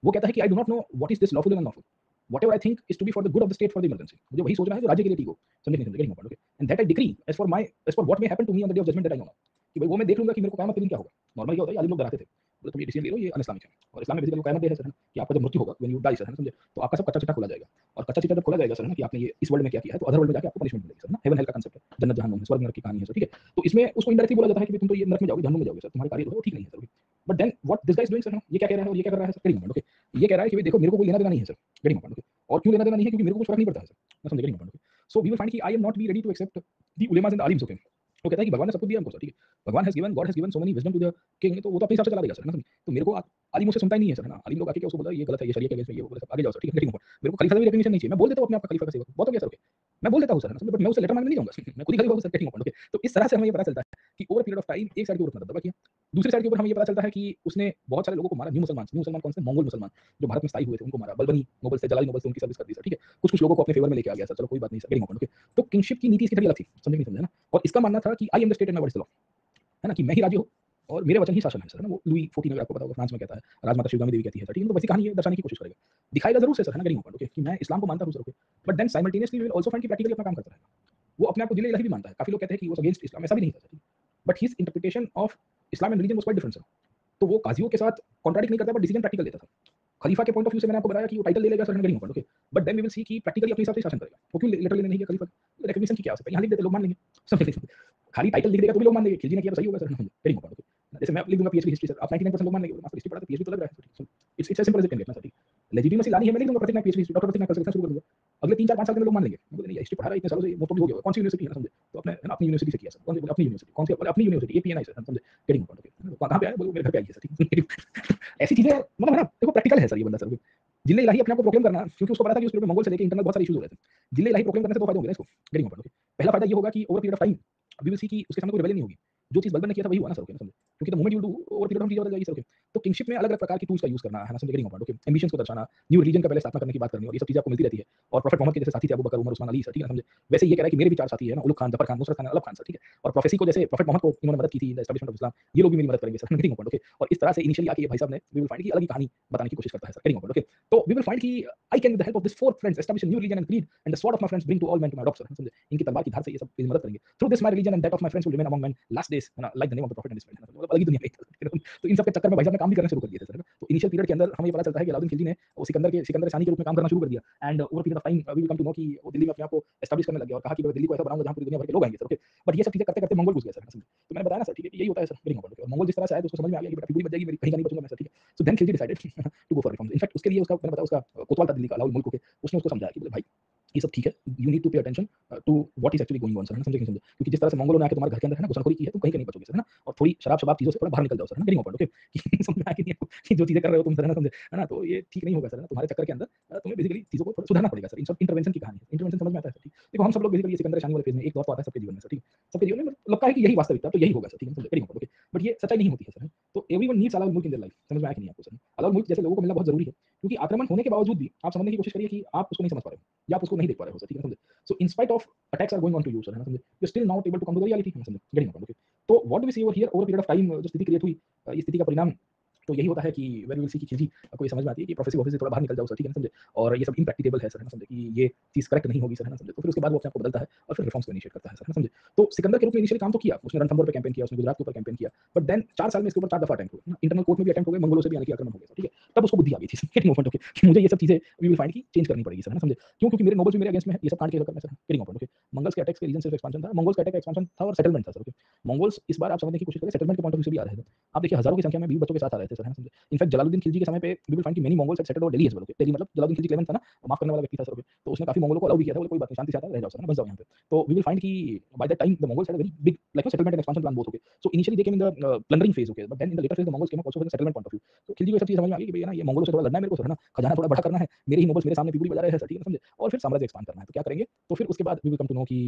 वो कहता है कि I do not know what is this lawful and unlawful, whatever I think is to be for the good of the state for the emergency. मुझे वही सोचना है जो राज्य के लिए ठीक हो, समझे नहीं समझे, गरी Mohammad, okay. And that I decree as for what may happen to me on the day of judgment that I know, कि भाई वो मैं देख लूंगा कि मेरे को क़यामत के दिन क्या होगा। नॉर्मली क्या होता है, आलिम लोग डराते थे, बोले तुम ये डिसीजन ले लो, ये अनइस्लामिक है। और इस्लाम में बेसिकली क़यामत डे है सर, है ना, कि आपका जब मृत्यु होगा, व्हेन यू डाई सर, है ना, समझे। तो आपका सब कच्चा चिट्ठा खोला जाएगा, और कच्चा चिट्ठा जब खोला जाएगा सर, है ना, कि आपने ये इस वर्ल्ड में क्या किया है, तो अदर वर्ल्ड में जाके आपको पनिशमेंट मिलेगी सर, ना। हेवन हेल का कांसेप्ट है, जन्नत जहन्नुम है, स्वर्ग नरक की कहानी है सर, ठीक है। तो इसमें उसको इनडायरेक्टली बोला जाता है कि तुम तो ये नरक में जाओगे, जहन्नुम में जाओगे सर, तुम्हारे कार्य जो है वो ठीक नहीं है sir. But then what this guys doing sir, ये क्या कह रहा है और ये क्या कर रहा है सर, करीम ओके। ये कह रहा है कि भाई देखो मेरे को कोई लेना देना नहीं है सर, करीम ओके। और क्यों लेना देना नहीं है, क्योंकि मेरे को कुछ फर्क नहीं पड़ता है सर, मैं समझ गई। सो वी विल फाइंड कि I am not be ready to accept the उलेमास एंड आलिम्स, ओके। वो कहता है कि भगवान ने सब कुछ दिया हमको सर, ठीक है। भगवान has given, God has given so many wisdom to the king, तो वो तो अपने हिसाब से चला देगा सर, है ना। तो मेरे को आलिम मुझसे सुनता ही नहीं है सर, है ना। आलिम लोग आके क्या उसको बोला ये गलत है, ये शरीयत के अगेंस्ट है, ये वो बोला, आगे जाओ सर, ठीक है। मेरे को खलीफा से भी रिकॉग्निशन नहीं चाहिए, मैं बोल देता हूँ अपने आप का खलीफा का सेवक, बहुत हो गया सर, ओके। मैं बोल देता हूँ सर, बट मैं उससे लेटर मांगने नहीं जाऊंगा, मैं खुद ही खलीफा हूं सर, ठीक है। तो इस तरह से हमें ये पता चलता है कि ओवर पीरियड ऑफ टाइम एक साइड के ऊपर दबदबा किया, दूसरी साइड के ऊपर हमें ये पता चलता है कि उसने बहुत सारे लोगों को मारा। न्यू मुसलमान कौन से, मंगोल मुसलमान जो भारत में स्थायी हुए थे उनको मारा। बलबनी नोबल से, जलाली नोबल से उनकी सर्विस कर दी सर, ठीक है। कुछ लोगों को अपने फेवर में लेके आ गया सर, चलो कोई बात नहीं सर, ओके। तो किंगशिप की नीति इसकी थोड़ी अलग थी, समझे नहीं समझे ना। और इसका मानना था कि I am the state and my word is the law, है ना, कि मैं ही राज्य हूँ और मेरे वचन ही शासन है सर, है ना। वो लुई 14 अगर आपको पता होगा फ्रांस में कहता है, राजमाता शिवगामी देवी कहती है सर, ठीक है। तो वैसी कहानी है, दर्शाने की कोशिश करेगा, दिखाएगा जरूर से सर, है ना, करेंगे ओके, कि मैं इस्लाम को मानता हूँ sir, okay. But then simultaneously we will also find कि प्रैक्टिकली अपना काम करता है। वो अपने आप को दिल इलाही भी मानता है। काफी लोग कहते हैं कि वो अगेंस्ट इस्लाम, ऐसा भी नहीं था, but his interpretation of Islam and religion was quite different sir. तो वो काजियों के साथ कॉन्ट्राडिक्ट नहीं करता, बट डिसीजन प्रैक्टिकल लेता था। खलीफा के पॉइंट ऑफ व्यू से मैंने आपको बताया कि वो टाइटल ले लेगा सर, नहीं होगा, okay. But then we will see कि प्रैक्टिकली अपने हिसाब से शासन करेगा। वो क्यों लेटर लेने नहीं गया खलीफा, रिकॉग्निशन की क्या आवश्यकता है, यहाँ लिख देते लोग मान लेंगे, समझ। खाली टाइटल लिख देगा तो भी लोग मान लेंगे, खिलजी ने किया तो सही होगा सर, नहीं होगा, ओके। जैसे मैं लिख दूंगा पीएचडी हिस्ट्री सर, आप 99% लोग मान लेंगे, मास्टर हिस्ट्री पढ़ा था, पीएचडी तो लग रहा है, it's as simple as it can get ना सर। लेजिटिमेसी लानी है, मैं लिख दूंगा प्रतीक नायक पीएचडी, डॉक्टर प्रतीक नायक कल से लिखना शुरू कर दूंगा। अगले 3-4-5 साल के लोग मान लेंगे, बोले नहीं हिस्ट्री पढ़ा रहा है इतने सालों से, मोटो भी हो गया, कौन सी यूनिवर्सिटी है ना, समझे। तो अपने, है ना, अपनी यूनिवर्सिटी से किया सर, कौन सी बोले अपनी यूनिवर्सिटी, कौन सी अपनी यूनिवर्सिटी, एपीएनआई सर, समझे, गेटिंग पॉइंट, ओके। कहां पे आया, बोलो मेरे घर पे आई है सर, ठीक। ऐसी चीजें मतलब, है ना, देखो प्रैक्टिकल है सर ये बंदा सर। जिले इलाही अपने आप को प्रोक्लेम करना, क्योंकि उसको पता था कि उस पीरियड में मंगोल से लेके इंटरनल बहुत सारे इश्यूज हो रहे थे। जिले इलाही प्रोक्लेम करने से दो फायदे होंगे ना इसको, गेटिंग पॉइंट, ओके। पहला फायदा ये होगा कि over period of time we will see कि उसके सामने कोई रिबेलियन नहीं होगी। जो चीज बलबन ने किया था वही हुआ ना सर, ओके, समझे। क्योंकि the moment you do over period of चीजें बदल जाएगी सर, ओके। तो किंगशिप में अलग-अलग प्रकार की टूल्स का यूज करना, है ना, समझे, गेटिंग पॉइंट, ओके। एम्बिशंस को दर्शाना, न्यू रिलीजन का पहले स्थापना करने की बात करनी, और ये सब चीजें आपको मिलती रहती है। और प्रोफेट मोहम्मद के जैसे साथी थे अबू बकर, उमर, उस्मान, अली सर, ठीक है, समझे। वैसे ये कह रहा है कि मेरे भी 4 साथी है ना, उलुग खान, जफर खान, नुसरत खान, अलग खान सर, ठीक है। और प्रोफेसी को जैसे प्रोफेट मोहम्मद को इन्होंने मदद की थी in the establishment of Islam, ये लोग भी मेरी मदद करेंगे सर, गेटिंग पॉइंट, ओके। और इस तरह से इनिशियली आके ये भाई साहब ने वी विल फाइंड कि अलग ही कहानी बताने की कोशिश करता है सर, गेटिंग पॉइंट, ओके। तो वी विल फाइंड कि I can with the help of this 4 friends establish a new religion and creed and the sword of my friends bring to all men to my adoption, समझे। इनकी तलवार की धार से ये सब चीजें मदद करेंगे। Through this my religion and that of my friends will remain among main last days, है ना, like the name of the profit and his friends, मतलब अलग ही दुनिया में। तो इन सब के चक्कर में भाई साहब ने काम भी करना शुरू कर दिया था सर। तो इनिशियल पीरियड के अंदर हमें ये पता चलता है कि अलाउद्दीन खिलजी ने वो सिकंदर सानी के रूप में काम करना शुरू कर दिया। And over period of time we will come to know कि वो दिल्ली में अपने आप को एस्टैब्लिश करने लग गया और कहा कि मैं दिल्ली को ऐसा बनाऊंगा जहां पूरी दुनिया भर के लोग आएंगे सर, ओके। बट ये सब चीजें करते करते मंगोल घुस गया सर, समझे। तो मैंने बताया ना सर, ठीक है, यही होता है सर, गेटिंग पॉइंट, ओके। और मंगोल जिस तरह से आया तो उसको समझ में आ गया कि बेटा पूरी बच जाएगी मेरी, कहीं का नहीं बचूंगा मैं सर, ठीक है। So then Khilji decided to go for reforms. In fact उसके लिए उसका मैंने बताया उसका कोतवाल था दिल्ली का, लाउल मुल्क, ओके, उसने उसको समझाया कि बोले भाई ये सब ठीक है, you need to pay attention to what is actually going on sir, है ना, समझे कि नहीं समझे? क्योंकि जिस तरह से मंगोलों ने आके तुम्हारे घर के अंदर है ना घुसखोरी की है, तुम कहीं नहीं बचोगे सर, है ना? और थोड़ी शराब चीज़ों से थोड़ा बाहर निकल जाओ सर, है ना? Getting point, okay? कि समझ में आया कि नहीं आपको कि जो चीज़ें कर रहे हो तुम सर, है ना, समझे? है ना? तो ये ठीक नहीं होगा सर, है ना? तुम्हारे चक्कर के अंदर तुम्हें बेसिकली चीज़ों को थोड़ा सुधारना पड़ेगा सर। इन सब इंटरवेंशन की कहानी है, इंटरवेंशन समझ में आता है सर, ठीक? देखो हम सब लोग बेसिकली ये सिकंदर शानी वाले फेज़ में एक दौर तो आता है सबके जीवन में सर, ठीक है? सबके जीवन में लगता है कि यही वास्तविकता तो यही होगा सर, ठीक है? समझे? Getting point, okay? बट ये सच्चाई नहीं होती है सर, है? तो एवरीवन नीड्स अलाउ मुल्क इन देयर लाइफ, समझ में आया कि नहीं आपको सर? अलाउ मुल्क जैसे लोगों को मिलना बहुत ज़रूरी है, क्योंकि आक्रमण होने के बावजूद भी आप समझने की कोशिश करिए कि आप उसको नहीं समझ पा रहे हो या आप उसको नहीं देख पा रहे हो सर, ठीक है? समझे? So in spite of attacks are going on to you, sir, है ना, समझे? You're still not able to come to the reality, है ना, समझे? Getting my point, okay? तो what do we see over here over a period of time जो स्थिति create हुई, इस स्थिति का परिणाम तो यही होता है कि वेर यू विल सी कि खिलजी को ये समझ में आती है कि प्रोफेसिव ऑफिस से थोड़ा बाहर निकल जाओ सर, ठीक है ना, समझे? और ये सब इम्प्रैक्टिकेबल है सर, है ना, समझे? कि ये चीज़ करेक्ट नहीं होगी सर, है ना, समझे? तो फिर उसके बाद वो अपने आप को बदलता है और फिर रिफॉर्म्स को इनिशिएट करता है सर, है ना, समझे? तो सिकंदर के रूप में इनिशियली काम तो किया, उसने रणथंभौर पे कैंपेन किया, उसने गुजरात के ऊपर कैंपेन किया, बट देन 4 साल में इसके ऊपर 4 दफा अटेम्प्ट हुए, है ना? इंटरनल कोर्ट में भी अटेम्प्ट हो गए, मंगोलों से भी आने की आक्रमण हो गया सर, ठीक है? तब उसको बुद्धि आ गई थी, गेटिंग माय पॉइंट, ओके? कि मुझे ये सब चीज़ें वी विल फाइंड कि चेंज करनी पड़ेगी सर, है ना, समझे? क्यों? क्योंकि मेरे नोबल्स भी मेरे अगेंस्ट में है, ये सब कांड के चक्कर में sir, getting my point, okay? Mongols के अटैक्स के रीजन सिर्फ एक्सपांशन था, मंगोल्स के अटैक का एक्सपांशन था और सेटलमेंट था सर, ओके? मंगोल्स इस बार आप समझने की कोशिश करें सेटलमेंट के पॉइंट ऑफ व्यू से भी आ रहे थे। आप देखिए हज़ारों की संख्या में बीवी बच्चों के साथ आ रहे थे सर, है ना, समझे? इनफैक्ट जलालुद्दीन खिलजी के समय पे वी विल फाइंड कि many Mongols had settled over Delhi as well, okay? Delhi मतलब जलालुद्दीन खिलजी क्लेमेंट था ना, माफ करने वाला व्यक्ति था सर, ओके? तो उसने काफ़ी मंगोलों को अलाउ भी किया था, बोले कोई बात नहीं, शांति से आता है, रह जाओ सर, है ना, बस जाओ यहाँ पे। तो वी विल फाइंड कि by that time the Mongols had a very big like settlement and expansion plan both, okay? So initially they came in the plundering phase, okay? But then in the later phase the Mongols came up also with a settlement point of view. तो खिलजी को ये सब चीज़ समझ में आ गई कि भैया ना ये मंगोलों से थोड़ा लड़ना है मेरे को सर, है ना? खजाना थोड़ा बड़ा करना है, मेरे ही नोबल्स मेरे सामने पिपली बजा रहे हैं सर, ठीक है ना, समझे? और फिर साम्राज्य एक्सपांड करना है, तो क्या करेंगे? तो फिर उसके बाद we will come to know कि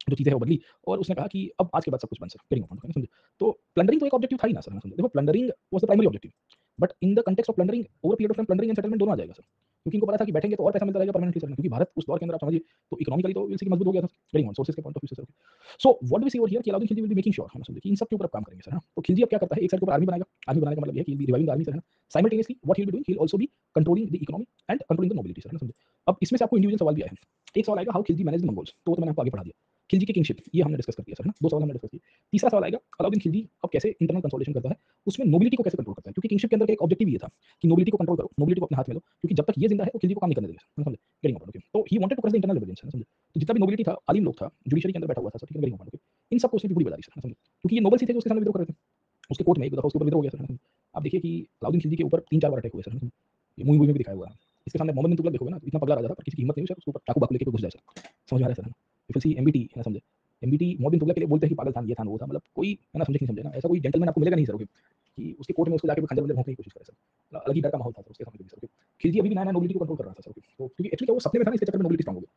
जो चीज़ें हैं वो बदली और उसने कहा कि अब आज के बाद सब कुछ बंद सर, गेटिंग माय पॉइंट, समझे? तो प्लंडरिंग तो एक ऑब्जेक्टिव था ही ना सर, है ना, समझे? देखो plundering was the primary objective, but in the context of plundering over period of time plundering and settlement दोनों आ जाएगा सर। क्योंकि इनको पता था कि बैठेंगे तो और पैसा मिलता रहेगा परमानेंटली सर, क्योंकि भारत उस दौर के अंदर आप समझिए तो इकोनॉमिकली तो विल सी कि मजबूत हो गया था, गेटिंग ऑन सोर्सेज के पॉइंट ऑफ व्यू से sir. So what do we see over here कि Alauddin Khilji will be making sure, है ना, समझे? कि इन सब के ऊपर अब काम करेंगे सर, है ना? तो खिलजी अब क्या करता है, एक साइड के ऊपर आर्मी बनाएगा, आर्मी बनाने का मतलब ये है कि he will B reviving the army sir, है ना? Simultaneously what he will be doing, he will also be controlling the economy and controlling the nobility sir, है ना, समझे? अब इसमें से आपको इंडिविजुअल सवाल भी आए हैं। एक सवाल आएगा how Khilji manage the Mongols, तो वो तो मैंने आपको आगे पढ़ा दिया। खिलजी की किंगशिप ये हमने डिस्कस कर दिया सर, है ना? 2 सवाल हमने डिस्कस किए। तीसरा सवाल आएगा अलाउद्दीन खिलजी अब कैसे इंटरनल कंसोलिडेशन करता है, उसमें नोबिलिटी को कैसे कंट्रोल करता है? क्योंकि किंगशिप के अंदर का एक ऑब्जेक्टिव ये था कि नोबिलिटी को कंट्रोल करो, नोबिलिटी को अपने हाथ में लो, क्योंकि जब तक ये जिंदा है तो खिलजी को काम नहीं करने देंगे, है ना, समझे? Getting my point, okay? तो he wanted to crush the internal rebellions, है ना, समझे? तो जितना भी नोबिलिटी था, आलिम लोग था, जुडिशरी के अंदर बैठा हुआ था सर, ठीक है, गेटिंग माय पॉइंट, ओके? इन सबको उसने पूरी बजा दी सर, है ना, समझे? क्योंकि ये नोबल्स ही थे जो उसके सामने विद्रोह कर रहे थे। उसके कोर्ट में एक दफा उसके ऊपर विद्रोह हो गया सर, है ना? आप देखिए कि अलाउद्दीन खिलजी के ऊपर 3-4 बार अटैक हुए सर, है ना? ये मूवी में भी दिखाया हुआ है। इसके सामने मोहम्मद बिन तुगलक देखोगे ना, तो इतना पगला राजा था पर किसी की हिम्मत नहीं हुई सर उसके ऊपर चाकू-वाकू लेके कोई घुस जाए सर। समझ में आ रहा है सर, है ना? इफ यू सी एमबीटी, है ना, समझे? एमबीटी मोहम्मद बिन तुगलक के लिए बोलते हैं कि पागल था, ये था, वो था, मतलब कोई है ना, समझे कि नहीं समझे ना? ऐसा कोई जेंटलमैन आपको मिलेगा नहीं सर, ओके? कि उसके कोर्ट में उसको जाके खंजर-वंजर भोंकने की कोशिश करे सर। अलग ही डर का माहौल था सर उसके सामने भी सर, ओके? खिलजी अभी भी नया-नया नोबिलिटी को कंट्रोल कर रहा था सर, ओके? तो क्योंकि एक्चुअली क्या वो सपने में था ना, इसके चक्कर में नोबिलिटी स्ट्रांग हो गई।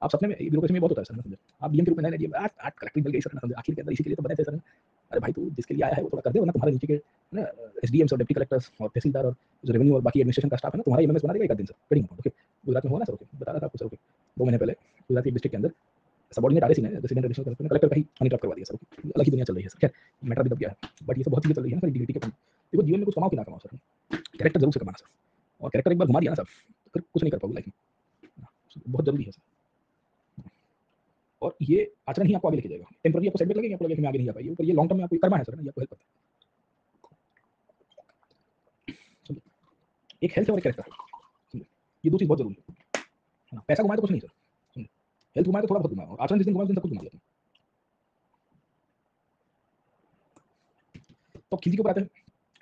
आप सपने में ब्यूरोक्रेसी में बहुत होता है सर, ना समझे? आप डीएम के रूप में नए-नए डीएम कलेक्टर मिल गई सर, ना समझे? आखिर के अंदर इसी के लिए तो बने थे सर, ना? अरे भाई तू जिसके लिए आया है वो थोड़ा कर दे, वरना तुम्हारे नीचे के ना एसडीएम्स और डिप्टी कलेक्टर्स और तहसीलदार और जो रेवेन्यू और बाकी एडमिनिस्ट्रेशन का स्टाफ है ना, तुम्हारा एमएमएस बना देगा एक आध दिन sir, getting my point, okay? Gujarat में हुआ ना सर, ओके? बता रहा था आपको सर, ओके? 2 महीने पहले गुजरात के एक डिस्ट्रिक्ट के अंदर सबऑर्डिनेट आरएसी ने रेजिडेंट एडिशनल कलेक्टर ने कलेक्टर का ही मनी ट्रैप करवा दिया सर, ओके? अलग ही दुनिया चल रही है सर, खैर मैटर भी दब गया है, बट ये सब बहुत चीज़ें चल रही है ना सर डिग्निटी के पॉइंट। देखो जीवन में कुछ कमाओ कि ना कमाओ सर, कैरेक्टर जरूर से कमाना सर, और कैरेक्टर एक बार घुमा दिया ना सर, तो फिर कुछ नहीं कर पाओगे लाइफ में, बहुत जरूरी है सर। और ये आचरण ही आपको आगे लेके जाएगा। टेम्पररी आपको सेटबैक लगेगा, आपको लगेगा कि मैं आगे नहीं जा पाई, पर ये लॉन्ग टर्म में आपको कर्मा है सर, ना, ये आपको हेल्प करता है। समझे? एक हेल्थ है और एक कैरेक्टर है, समझे? ये 2 चीज़ बहुत जरूरी है ना? पैसा कमाए तो कुछ नहीं सर, समझे? हेल्थ घुमाए तो थोड़ा बहुत घुमाए, और आचरण जिस दिन घुमाए उस दिन सब कुछ घुमा दिया तुम। तो खिलजी के ऊपर आते हैं,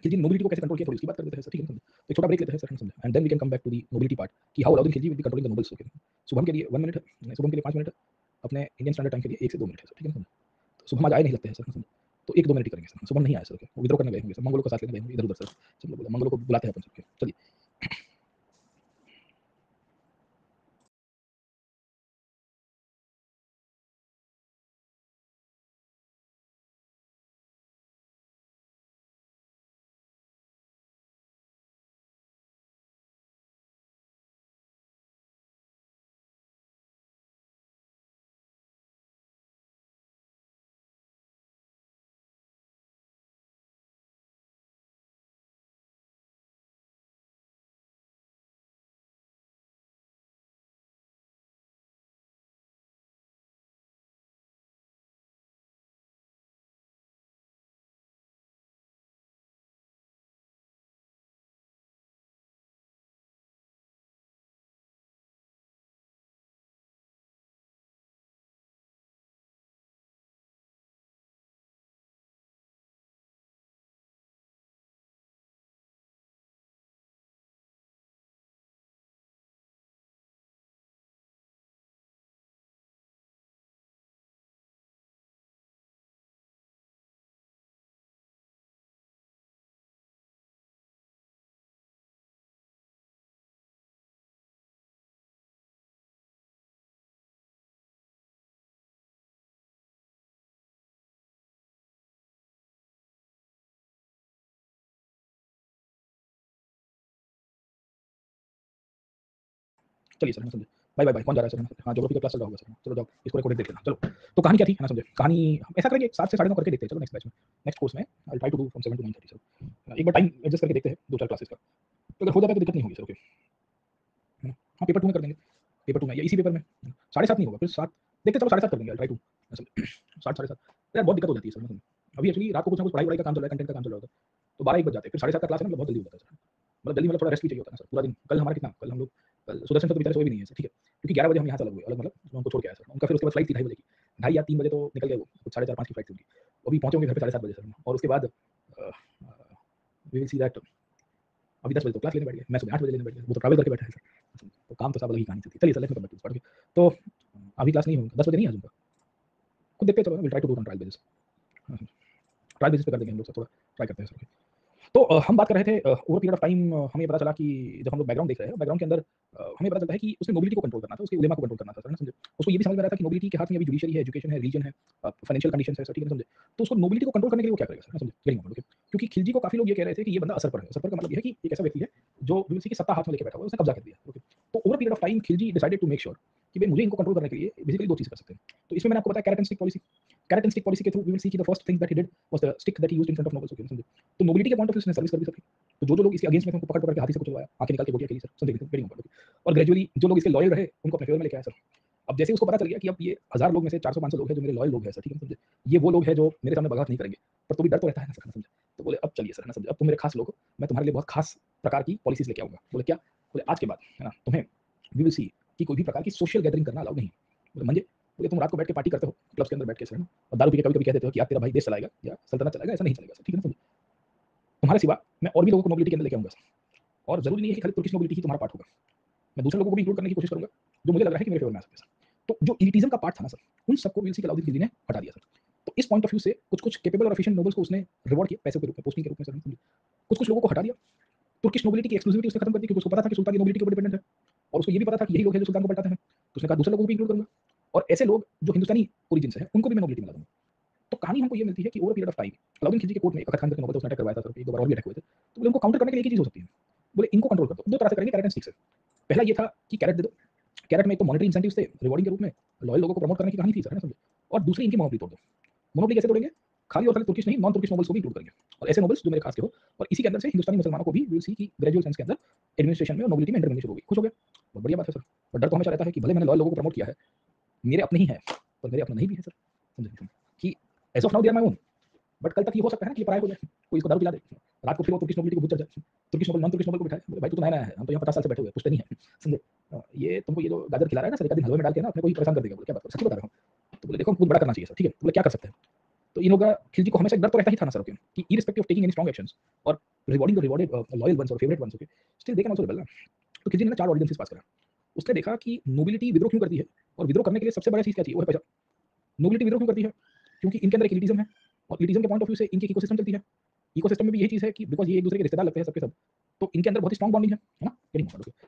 खिलजी ने नोबिलिटी को कैसे कंट्रोल किया, थोड़ी उसकी बात कर लेते हैं सर, ठीक है, समझे? तो एक छोटा ब्रेक लेते हैं सर, समझे? And then we can come back to the nobility part कि how Alauddin Khilji will be controlling the nobles, okay? Shubham के लिए 1 मिनट है, शुभम के लिए 5 मिनट है, अपने इंडियन स्टैंडर्ड टाइम के लिए 1 से 2 मिनट है सर, ठीक है, समझे? तो शुभम आज आए नहीं लगते हैं सर, समझे? तो 1-2 मिनट ही करेंगे सर, शुभम नहीं आए सर, ओके? वो विद्रोह करने गए होंगे सर, मंगोलों का साथ लेने गए होंगे इधर-उधर सर, सब लोग बोले मंगोलों को बुलाते हैं अपन सब, ओके? चलिए। चलिए सर, है ना समझे। बाय बाय बाय, कौन जा रहा है सर? हाँ, ज्योग्राफी का क्लास चल रहा होगा सर, चलो जाओ इसको रिकॉर्डेड देख लेना। चलो, तो कहानी क्या थी, है ना समझे। कहानी हम ऐसा करेंगे 7 से 9:30 करके देखते हैं। चलो नेक्स्ट बैच में, नेक्स्ट कोर्स में I try to do from 7 to 9:30 sir. एक बार टाइम एडजस्ट करके देखते हैं 2-4 क्लासेस का, तो अगर हो जाता है तो दिक्कत नहीं होगी सर। ओके, है ना। हाँ, पेपर 2 में कर देंगे, पेपर 2 में या इसी पेपर में 7:30 नहीं होगा, फिर 7 देखते हैं, चलो 7:30 कर देंगे, आई ट्राई टू 7 साढ़े 7। यार बहुत दिक्कत हो जाती है सर। अभी एक्चुअली रात को कुछ ना कुछ पढ़ाई का काम चल रहा है, कंटेंट का काम चल रहा होता है, तो 12-1 बज जाते हैं। फिर 7:30 का क्लास है ना, मतलब बहुत जल्दी हो जाता है सर। मतलब जल्दी मतलब थोड़ा रेस्ट भी चाहिए होता है ना सर पूरा दिन। कल हमारा कितना, कल हम लोग, कल सुदर्शन तो बेचारे सोए भी नहीं है सर, ठीक है, क्योंकि 11 बजे हम यहाँ से अलग हुए, अलग मतलब मैं उनको छोड़ के आया सर। उनका फिर उसके बाद फ्लाइट थी 2:30 बजे की, 2:30 या 3 बजे तो निकल गए वो, कुछ 4:30-5 की फ्लाइट थी उनकी। अभी पहुंचे होंगे घर पे 7:30 बजे सर। और उसके बाद वी विल सी दैट, अभी 10 बजे तो क्लास लेने बैठ गए, मैं सुबह 8 बजे लेने बैठ गया, वो तो ट्रैवल करके बैठा है सर। तो काम तो सब अलग ही कहानी से थी। चलिए sir, let's come back to this part. तो अभी क्लास नहीं होगी, 10 बजे नहीं आज उनका, खुद देखते हैं, चलो will try to do on trial basis. Trial basis पे कर देंगे हम लोग सर, थोड़ा ट्राई करते हैं सर। तो हम बात कर रहे थे ओवर पीरियड ऑफ टाइम हमें पता चला कि जब हम लोग बैकग्राउंड देख रहे हैं, बैकग्राउंड के अंदर हमें पता चलता है कि उसने नोबिलिटी को कंट्रोल करना था, उसके उलेमा को कंट्रोल करना था, समझे। उसको ये भी समझ में आ रहा था कि नोबिलिटी के हाथ में अभी जुडिशरी है, एजुकेशन है, रिलीजन है, फाइनेंशियल कंडीशन है, ठीक है समझे। तो उसको नोबिलिटी को कंट्रोल करने के लिए वो क्या करेगा सर, समझे। गेटिंग पॉइंट, क्योंकि खिलजी को काफी लोग ये कह रहे थे कि ये बंदा असर पर है। असर पर का मतलब ये है कि एक ऐसा व्यक्ति है जो किसी की सत्ता हाथ में लेके बैठा हुआ है, उसने कब्जा कर दिया। ओके, तो over period of time Khilji decided to make sure कि भाई मुझे इनको कंट्रोल करने के लिए बेसिकली दो चीजें कर सकते हैं। तो इसमें मैंने आपको बताया carrot and stick policy. Carrot and stick policy के थ्रू वी विल सी कि the first thing that he did was the stick that he used in front of nobles, okay समझे। तो नोबिलिटी के पॉइंट ऑफ व्यू से service कर दी सकती। तो जो लोग इसके अगेंस्ट में थे उनको पकड़ पकड़ के हाथी से कुचलवाया, आंखें निकाल के गोटियां खेली सर, समझे। Very important. और ग्रेजुअली जो लोग इसके लॉयल रहे उनको अपने फेवर में लेके आया सर। अब जैसे उसको पता चल गया कि अब ये 1000 लोग में से 400-500 लोग हैं जो मेरे लॉयल लोग हैं सर, ठीक है समझे। ये वो लोग हैं जो मेरे सामने बगावत नहीं करेंगे, पर तो भी डर तो रहता है ना सर, समझे। तो बोले अब चलिए सर, ना समझे, अब तुम मेरे खास लोग हो, मैं तुम्हारे लिए बहुत खास प्रकार की पॉलिसीज लेके आऊंगा। बोले क्या? बोले आज के बाद, है ना, तुम्हें वी विल सी कि कोई भी प्रकार की सोशल गैदरिंग करना अलाउ नहीं। बोले मंजे, बोले तुम रात को बैठ के पार्टी करते हो क्लब्स के अंदर बैठ के सर, और दारू पी के कभी-कभी कह देते हो कि यार तेरा भाई देश चलाएगा या सल्तनत चलाएगा, ऐसा नहीं चलेगा सर, ठीक है ना समझे। तुम्हारे सिवा मैं और भी लोगों को नोबिलिटी के अंदर लेके आऊंगा सर, और जरूरी नहीं है कि खाली तुर्किश नोबिलिटी ही तुम्हारा पार्ट होगा। मैं दूसरे लोगों को भी इंक्लूड करने की कोशिश करूंगा जो मुझे लग रहा है कि मेरे फेवर में आ सकते हैं सर। तो जो इलिटिज्म का पार्ट था ना सर, उन सबको विल सी अलाउद्दीन खिलजी ने हटा दिया सर। तो इस पॉइंट ऑफ व्यू से कुछ-कुछ कैपेबल और एफिशिएंट नोबल्स को उसने रिवॉर्ड किया पैसों के रूप में, पोस्टिंग के रूप में सर। कुछ-कुछ लोगों को हटा दिया। तुर्किश नोबिलिटी की एक्सक्लूसिविटी उसने खत्म कर दी, क्योंकि उसको पता था कि सुल्तान की नोबिलिटी के ऊपर डिपेंडेंट है, और उसको ये भी पता था कि यही लोग हैं जो सुल्तान को पलटाते हैं। तो उसने कहा दूसरे लोगों को भी इंक्लूड करूंगा, और ऐसे लोग जो हिंदुस्तानी ओरिजिन से हैं उनको भी मैं नोबिलिटी मिला दूंगा। तो कहानी हमको ये मिलती है कि over period of time Alauddin Khilji के कोर्ट में अकबर खान करके नौबत उसने अटैक करवाया था सर, एक दो बार और भी अटैक हुए थे। तो बोले उनको काउंटर करने के लिए एक ही चीज हो सकती है, बोले इनको कंट्रोल कर दो। दो तरह से करेंगे, कैरेट एंड स्टिक से। पहला ये था कि कैरेट दे दो, कैरेट में एक तो मॉनेटरी इंसेंटिव्स थे रिवॉर्डिंग के रूप में, लॉयल लोगों को प्रमोट करने की कहानी थी सर, है ना समझे। और दूसरी इनकी मोनोपोली तोड़ दो। मोनोपोली कैसे तोड़ेंगे? खाली और खाली तुर्किश नहीं, नॉन तुर्किश नोबल्स को भी इंक्लूड करेंगे, और ऐसे नोबल्स जो मेरे खास के हो, और इसी के अंदर से हिंदुस्तानी मुसलमानों को भी विल सी की ग्रेजुअल सेंस के अंदर एडमिनिस्ट्रेशन में और नोबिलिटी में एंटर करनी शुरू हो गई। खुश हो गए, बहुत बढ़िया बात है सर। पर डर तो हमेशा रहता है कि भले मैंने लॉयल लोगों को प्रमोट किया है, मेरे अपने ही है, पर मेरे अपना नहीं भी है सर, समझे। कि as of now they are my own, but कल तक ये हो सकता है ना कि पराये हो जाए, कोई इसको दारू पिला दे, रात को फिर वो तुर्किश नोबिलिटी को भूत चढ़ जाए, Turkish noble non Turkish noble को बिठाए, बोले भाई तू तो नया नया है, हम तो यहाँ 50 साल से बैठे हुए हैं, पूछते नहीं है, समझे। ये तुमको ये जो गाजर खिला रहा है ना सर, एक दिन हलवे में डाल के ना अपने को ही परेशान कर देगा। बोले क्या बात है, सच्ची बता रहा हूँ। तो बोले देखो कुछ बड़ा करना चाहिए सर, ठीक है। बोले क्या कर सकते हैं? तो इन लोगों का खिलजी को हमेशा एक डर तो रहता ही था ना सर, ओके, कि irrespective of taking any strong actions और rewarding the rewarded loyal ones और favourite ones, okay, still they can also rebel ना। तो खिलजी ने ना 4 ऑर्डिनेंसेस पास करा। उसने देखा कि नोबिलिटी विद्रोह क्यों करती है, और विद्रोह करने के लिए सबसे बड़ा चीज क्या चाहिए, वो है पैसा। नोबिलिटी विद्रोह क्यों करती है? क्योंकि इनके अंदर एक एलिटिज्म है, और एलिटिज्म के पॉइंट ऑफ व्यू से इनकी इकोसिस्टम चलती है। इकोसिस्टम में भी यही चीज है कि बिकॉज़ ये एक दूसरे के रिश्तेदार लगते हैं सबके सब, तो इनके अंदर बहुत ही स्ट्रांग बॉन्डिंग है ना।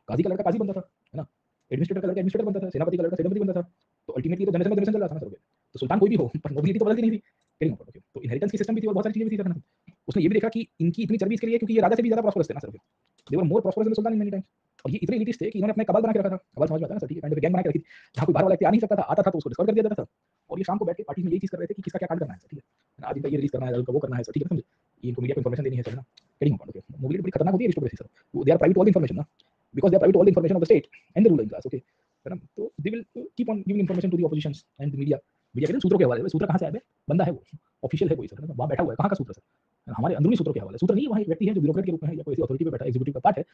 काजी का लड़का काजी बनता था, है ना, एडमिनिस्ट्रेटर का लड़का एडमिनिस्ट्रेटर बनता था, सेनापति का लड़का सेनापति बनता था। तो अल्टीमेटली तो जनरेशन में जनरेशन चल रहा था ना सर। तो सुल्तान कोई भी हो, पर नोबिलिटी तो बदलती नहीं थी। तो इनहेरिटेंस की सिस्टम भी थी और बहुत सारी चीजें भी थी सर। उसने ये भी देखा कि इनकी इतनी चर्बी इसके लिए क्योंकि ये राजा से भी ज्यादा प्रॉस्परस थे ना sir. They were more prosperous than sultan in many times. और ये इतने एलिटिस्ट थे कि इन्होंने अपना कबाल बना के रखा था। कबाल समझ में आता है ना सर, ठीक है, काइंड ऑफ गैंग बना के रखी थी, जहां कोई बाहर वाला व्यक्ति आ नहीं सकता था, आता था तो उसको डिस्कवर कर दिया जाता था। और ये शाम को बैठ के पार्टी में यही चीज कर रहे थे कि किसका क्या कांड करना है सर, ठीक है। आज इनका ये रिलीज करना है, वो करना है सर, ठीक है समझे। ये इनको मीडिया को इन्फॉर्मेशन देनी है सर, ना। Getting point, okay. मोबिलिटी बड़ी खतरनाक होती है aristocracy sir. They are private to all information ना, because they are private to all information of the state and the ruling class, okay, है ना। तो they will keep on giving information to the oppositions and the media. Media के सूत्रों के हवाले, सूत्र कहां से आया है? बंदा है वो, ऑफिशियल है कोई सर, वहां बैठा हुआ है, कहां का सूत्र सर? हमारे अंदरूनी सूत्रों के हवाले। सूत्र नहीं, वहां एक व्यक्ति है जो ब्यूरोक्रेट के रूप में है या कोई अथॉरिटी पे बैठा है, एग्जीक्यूटिव का पार्ट है,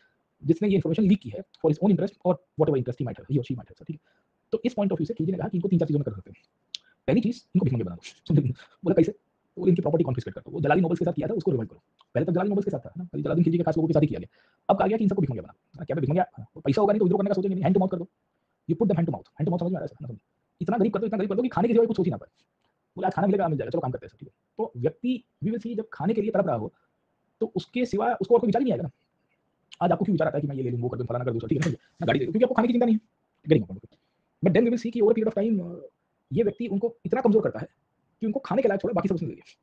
जिसने ये इन्फॉर्मेशन लीक की है फॉर हिज ओन इंटरेस्ट और whatever interest he might have, he और शी माइट हैव, ठीक है। तो इस पॉइंट ऑफ व्यू से खिलजी ने कहा कि इनको 3-4 चीजों में कर सकते हैं। पहली चीज, इनको भिखमंगे बना दो, समझे। बोला कैसे? तो बोले इनकी प्रॉपर्टी कॉन्फिस्केट कर दो। वो जलाली नोबल्स के साथ किया था, उसको रिवाइव करो। पहले तक जलाली नोबल्स के साथ था ना, अभी जलालुद्दीन खिलजी के खास लोगों के साथ ही किया गया। अब कहा गया कि इन सबको भिखमंगे बना। क्या भिखमंगा? पैसा होगा नहीं तो विद्रोह करने का सोचेंगे नहीं, हैंड टू माउथ कर दो। You put them hand to mouth. Hand to mouth समझ में आ रहा है सर? इतना गरीब कर दो, इतना गरीब कर दो कि खाने के सिवा कुछ सोच ही ना पाए। बोला आज खाना मिलेगा, मिल जाएगा, चलो काम करते हैं सर, ठीक है। तो व्यक्ति वी विल सी जब खाने के लिए तड़प रहा हो, तो उसके सिवा उसको और कोई विचार ही नहीं आएगा ना। आज आपको क्यों विचार आता है कि मैं ये ले लूँ, वो कर दूँ, फलाना कर दूँ, ठीक है ना, ना गाड़ी दे दूँ, क्योंकि आपको खाने की चिंता नहीं है। Getting point. But then we will see कि ओवर पीरियड ऑफ टाइम ये व्यक्ति उनको इतना कमजोर करता है कि उनको खाने के लायक छोड़ा, बाकी सब उसने ले लिया।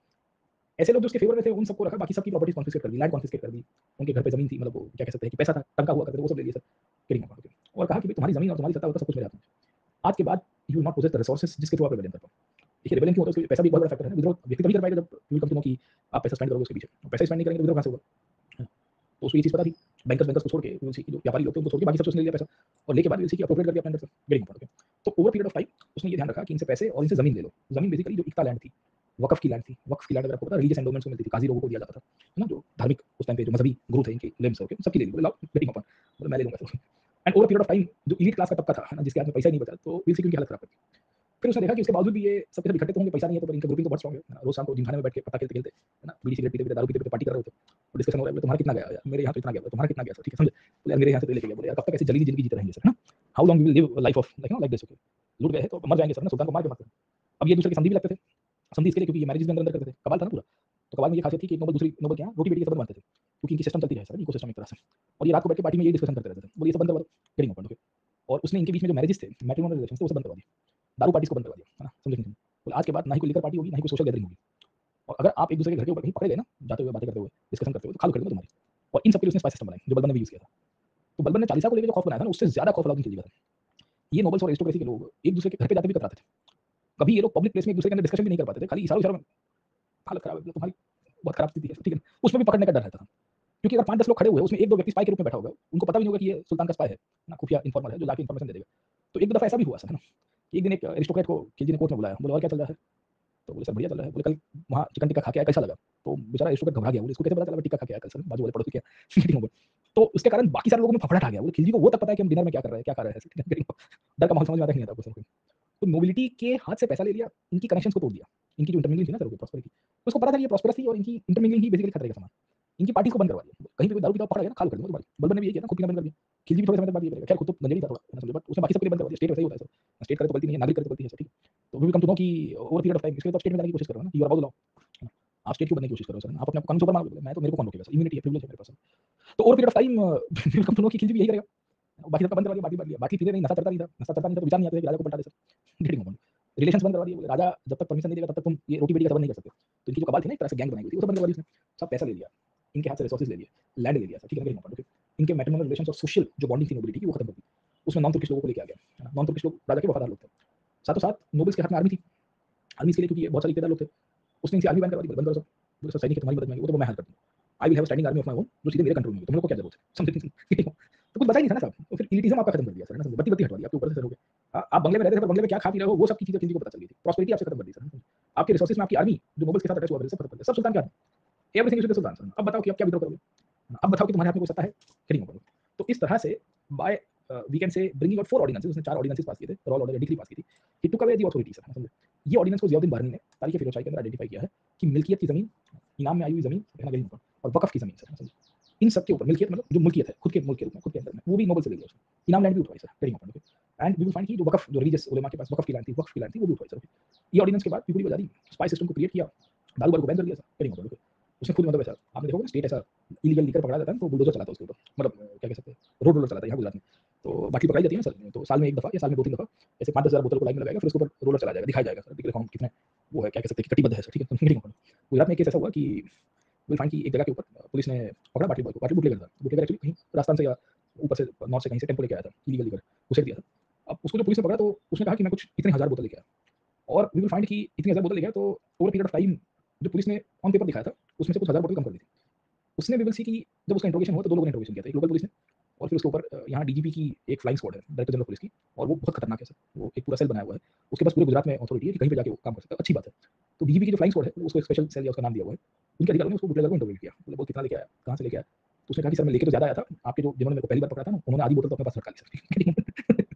ऐसे लोग जो उसके फेवर में थे उन सबको रखा, बाकी सबकी प्रॉपर्टीज कॉन्फिस्केट कर दी, लैंड कॉन्फिस्केट कर दी, उनके घर पे जमीन थी, मतलब वो क्या कह सकते हैं कि पैसा था, टंका हुआ करते थे, वो सब ले लिया सर। Getting point. और कहा कि भाई तुम्हारी जमीन और तुम्हारी सत्ता होता सब कुछ मेरे हाथ में। आज के बाद you will not possess the resources जिसके थ्रू आप रिबेलियन कर पाओ। देखिए रिबेलियन क्यों होता है, उसके पैसा भी एक बहुत बड़ा फैक्टर है। विद्रोह व्यक्ति तभी कर पाएगा जब यू कम टू नो कि आप पैसा स्पेंड करोगे उसके पीछे, पैसा स्पेंड नहीं करेंगे तो विद्रोह कहाँ से होगा। तो उसको ये चीज़ पता थी, बैंकर्स को छोड़ के उसी जो व्यापारी लोग थे उनको छोड़ के बाकी सबसे उसने लिया पैसा, और लेके बाद उसी की अप्रोप्रिएट करके अपने अंदर से गेटिंग पड़ा। तो ओवर पीरियड ऑफ टाइम उसने ये ध्यान रखा कि इनसे पैसे और इनसे जमीन ले लो। जमीन बेसिकली जो इक्ता लैंड थी, वक्फ की लैंड थी। वक्फ की लैंड अगर आपको पता है रिलीजियस एंडोमेंट्स को मिलती थी, काजी लोगों को दिया जाता था, है ना, जो धार्मिक उस टाइम पे जो मजहबी गुरु थे इनके लिम्स होके सबकी ले ली, बोले लाओ गेटिंग अपन, बोले मैं ले लूंगा। And over period of time जो एलीट क्लास का तबका था, है ना, जिसके हाथ में पैसा ही नहीं बचा, तो बेसिकली उनकी हालत खराब थी। फिर उसने देखा कि उसके बावजूद भी ये सब के सब इकट्ठे तो होंगे, पैसा नहीं है, तो पर इनका ग्रुपिंग तो बहुत स्ट्रांग है। रोज शाम को जिमखाने में बैठ के पत्ता खेलते खेलते, है ना, बीड़ी सिगरेट पीते पीते दारू पीते पीते पार्टी कर रहे होते, तो डिस्कशन हो रहा है, बोले तुम्हारा कितना गया यार, मेरे यहाँ तो इतना गया, तुम्हारा कितना गया सर, ठीक है समझे, बोले यार मेरे यहाँ से तो लेके गया, बोले यार कब तक ऐसे जली जिंदगी जीते रहेंगे सर, है ना, how long we will live life of like this, okay, लूट गए हैं तो मर जाएंगे सर ना, सुल्तान को मार के मरते हैं। अब ये दूसरे के संधि भी लगते थे, संधि इसके लिए क्योंकि ये मैरिज भी अंदर अंदर करते थे, कबाल था ना पूरा। तो कबाल में ये खासियत थी कि एक नोबल दूसरी नोबल के यहाँ रोटी बेटी के संबंध बनते थे, क्योंकि इनकी सिस्टम चलती है सर, इकोसिस्टम एक तरह से। और ये रात को बैठ के पार्टी में ये डिस्कशन करते रहते थे, बोले ये सब बंद करवा दो, गेटिंग ओपन, ओके। और उसने इनके बीच में जो मैरिजेस थे, मैट्रिमोनियल रिलेशंस थे, वो सब बंद करवा दिए, दारू पार्टीज को बंद करवा दिया, है ना, समझे नहीं। बोले आज के बाद ना ही कोई लिकर पार्टी होगी, ना ही कोई सोशल गैदरिंग होगी, और अगर आप एक दूसरे के घर के ऊपर कहीं पकड़े लेना जाते हुए, बातें करते हुए, डिस्कशन करते हुए, तो खाली कर दूंगा तुम्हारी। और इन सब के लिए उसने स्पाई सिस्टम बनाई जो बलबन ने भी यूज किया था। तो बलबन ने चालीसा को लेकर जो खौफ बनाया था ना, उससे ज्यादा खौफ अलाउद्दीन खिलजी का था। ये नोबल्स और एरिस्टोक्रेसी के लोग एक दूसरे के घर पे जाते भी कतराते थे। कभी ये लोग पब्लिक प्लेस में एक दूसरे के अंदर डिस्कशन भी नहीं कर पाते थे, खाली इशारों इशारों में हालत खराब है तुम्हारी, बहुत खराब स्थिति है, ठीक है, उसमें भी पकड़ने का डर रहता था। क्योंकि अगर 5-10 लोग खड़े हुए, उसमें एक दो व्यक्ति स्पाई के रूप में बैठा होगा, उनको पता भी नहीं होगा कि ये सुल्तान का स्पाई है ना, खुफिया इन्फॉर्मर है जो जाके इन्फॉर्मेशन दे देगा। तो एक दफा ऐसा भी हुआ सर, है ना, एक दिन एक एरिस्टोक्रेट को खिलजी ने कोर्ट में बुलाया, बोले और क्या चल रहा है, तो बोले सर बढ़िया चल रहा है, बोले कल वहाँ चिकन टिक्का खा के आया कैसा लगा, तो बेचारा एरिस्टोक्रेट घबरा गया, बोले इसको कैसे पता चला टिक्का खा के आया कल, सर बाजू वाले पड़ोसी क्या मीटिंग हो गई। तो उसके कारण बाकी सारे लोगों में फफड़ाट आ गया, बोले खिलजी को वो तक पता है कि हम डिनर में क्या कर रहे हैं, क्या खा रहे हैं, डर का माहौल समझ में आता नहीं आता आपको। तो नोबिलिटी के हाथ से पैसा ले लिया, इनकी कनेक्शंस को तोड़ दिया, इनकी जो इंटरमिंगलिंग थी ना सर प्रॉस्पेरिटी, तो उसको पता था ये प्रॉस्पेरस थी और इनकी इंटरमिंगलिंग ही बेसिकली खतरे का सामान। इनकी पार्टीज को बंद करवा दिया, कहीं पे कोई दारू पीता पकड़ा गया ना, खाल कर दूंगा तुम्हारी। बलबन ने भी ये किया ना, खुद पीना बंद कर दिया। खिलजी भी थोड़े समय तक बात ये करेगा, खैर खुद तो गंजेड़ी था थोड़ा, है ना, समझे, बट उसने बाकी सबके लिए बंद करवा दिया। स्टेट वैसे ही होता है सर, स्टेट करे तो गलती नहीं है, नागरिक करे तो गलती है सर, ठीक है। तो we will come to know कि ओवर पीरियड ऑफ टाइम इसके लिए तो स्टेट में जाने की कोशिश करो ना, you are about the law, आप स्टेट को बनने की कोशिश करो सर, आप अपने कानून से ऊपर मानो, मैं तो मेरे को कौन रोकेगा सर, इम्यूनिटी है, प्रिविलेज है मेरे पास। तो over period of time we will come to know कि खिलजी भी यही करेगा, बाकी सबका बंद करवा दिया, बाकी बंद लिया, बाकी पीते नहीं, नशा चढ़ता नहीं था, नशा चढ़ता नहीं था तो विचार नहीं आता कि राजा को पलटा दे सर, गेटिंग ओपन, रिलेशंस बंद करवा दिए, बोले राजा जब तक परमिशन नहीं देगा तब तक तुम ये रोटी बेटी का संबंध नहीं कर सकते। तो इनकी जो कबाल थी ना एक तरह से गैंग बनाई हुई थी, वो सब बंद करवा दी उसने, सब पैसा ले लिया, इनके हाथ से रिसोर्सेज ले लिए, लैंड ले लिया सर, ठीक है, गेटिंग ओपन, इनके मैट्रिमोनियल रिलेशंस और सोशल जो बॉन्डिंग थी नोबिलिटी की वो खत्म कर दी। उसमें नॉन तुर्किश लोगों को लेके आ गया, है ना, नॉन तुर्किश लोग राजा के वफादार लोग थे, साथों साथ नोबल्स के हाथ में आर्मी थी, आर्मी के लिए क्योंकि ये बहुत सारे इकतेदार लोग थे, उसने इनसे आर्मी बैन करवा दी, बंद करो सब, बोले सर सैनिक है तुम्हारी मदद में, वो तो मैं हेल्प कर दूंगा, I will have standing army of my own जो सीधे मेरे कंट्रोल में है, तुम लोग को क्या जरूरत है, समझे। तो कुछ बचा ही नहीं था ना साहब, तो फिर एलिटिज्म आपका खत्म कर दिया सर, है ना, बत्ती बत्ती हटवा दी आपके ऊपर से सर हो गया। आप बंगले में रहते थे पर बंगले में क्या खा पी रहे हो वो सब की चीजें खिलजी को पता चल गई थी, प्रॉस्पेरिटी आपसे खत्म कर दी सर, आपके रिसोर्सेज में आपकी आर्मी जो नोबल्स के साथ अटैच हुआ सब खत्म कर दिया, सब सुल्तान के हाथ में, everything is with the sultan sir. अब बताओ कि अब क्या विद्रोह करोगे, अब बताओ कि तुम्हारे हाथ में कोई सत्ता है, क्या नहीं होगा। तो इस तरह से by we can say bringing out 4 ordinances, उसने 4 ऑर्डिनेंसेस पास किए थे, रॉयल ऑर्डर डिक्री पास की थी, he took away the authority sir, समझे। ये ऑर्डिनेंस को जियाउद्दीन बारनी ने तारीख फिरोजशाही के अंदर आइडेंटिफाई किया है कि मिल्कियत की जमीन, इनाम में आई हुई जमीन, है ना, गरीब और वक्फ की जमीन सर, समझे, इन सब के ऊपर मिल्कियत मतलब जो मुल्कियत है खुद के मुल्क के रूप में खुद के अंदर में, वो भी नोबल से ले लिया उसने, इनाम लैंड भी उठवाई sir, very important, and we will find कि जो वक्फ जो रिलीजियस उलेमा के पास वक्फ की लैंड थी, वक्फ की लैंड थी वो भी उठवाई सर। ये ऑर्डिनेंस के बाद पीपुल की आजादी, स्पाई सिस्टम को क्रिएट किया, दारू बारू को बैन कर दिया सर, वेरी इंपॉर्टेंट। उसने खुद मतलब ऐसा आपने देखोगे ना स्टेट ऐसा इलीगल लीकर पकड़ा जाता है तो बुलडोजर चलाता है उसके ऊपर, मतलब क्या कह सकते हैं रोड रोलर चलाता है यहाँ गुजरात में। तो बाकी पकड़ाई जाती है ना सर, तो साल में एक दफा या साल में 2-3 दफा ऐसे 5-10 हज़ार बोतल को लाइन में लगाएगा, फिर उसके ऊपर रोलर चला जाएगा, दिखाया जाएगा सर, देखो हम कितने वो है, क्या कह सकते हैं कि कटिबद्ध है सर, ठीक है। गुजरात में एक केस ऐसा हुआ कि विल फाइंड की एक जगह के ऊपर पुलिस ने पकड़ा बाटली बॉय को, बाटली बुटलेगर था, बुटलेगर एक्चुअली कहीं राजस्थान से या ऊपर से नॉर्थ से कहीं से टेम्पो लेके आया था, इलीगल लीकर उसे दिया था। अब उसको जो पुलिस ने पकड़ा तो उसने कहा कि मैं कुछ इतने हज़ार बोतल लेके आया, और वी विल फाइंड कि इतने हज़ार बोतल लेके आया, तो ओवर पीरियड ऑफ टाइम जो पुलिस ने ऑन पेपर दिखाया था उसमें से कुछ हज़ार बोतल कम कर दी थी। उसने वी विल सी कि जब उसका इंट्रोगेशन हुआ तो 2 लोगों ने इंट्रोगेशन किया था, एक लोकल पुलिस ने और फिर उसके ऊपर यहाँ डीजीपी की एक फ्लाइंग स्क्वाड है, डायरेक्टर जनरल पुलिस की, और वो बहुत खतरनाक है सर, वो एक पूरा सेल बनाया हुआ है, उसके पास पूरे गुजरात में अथॉरिटी है कि कहीं पे जाके वो काम कर सकता है, अच्छी बात है। तो डीजीपी की जो फ्लाइंग स्क्वाड है उसको एक स्पेशल सेल या उसका नाम दिया हुआ है, उनके अधिकारियों ने उसको बुटलेगर को इंटरव्यू किया, बोले बहुत कितना लेके आया, कहाँ से लेके आया, तो उसने कहा कि सर मैं लेके तो ज़्यादा आया था, आपके जो जिन्होंने मेरे को पहली बार पकड़ा था ना उन्होंने आधी बोतल तो अपने पास रखा ली सर।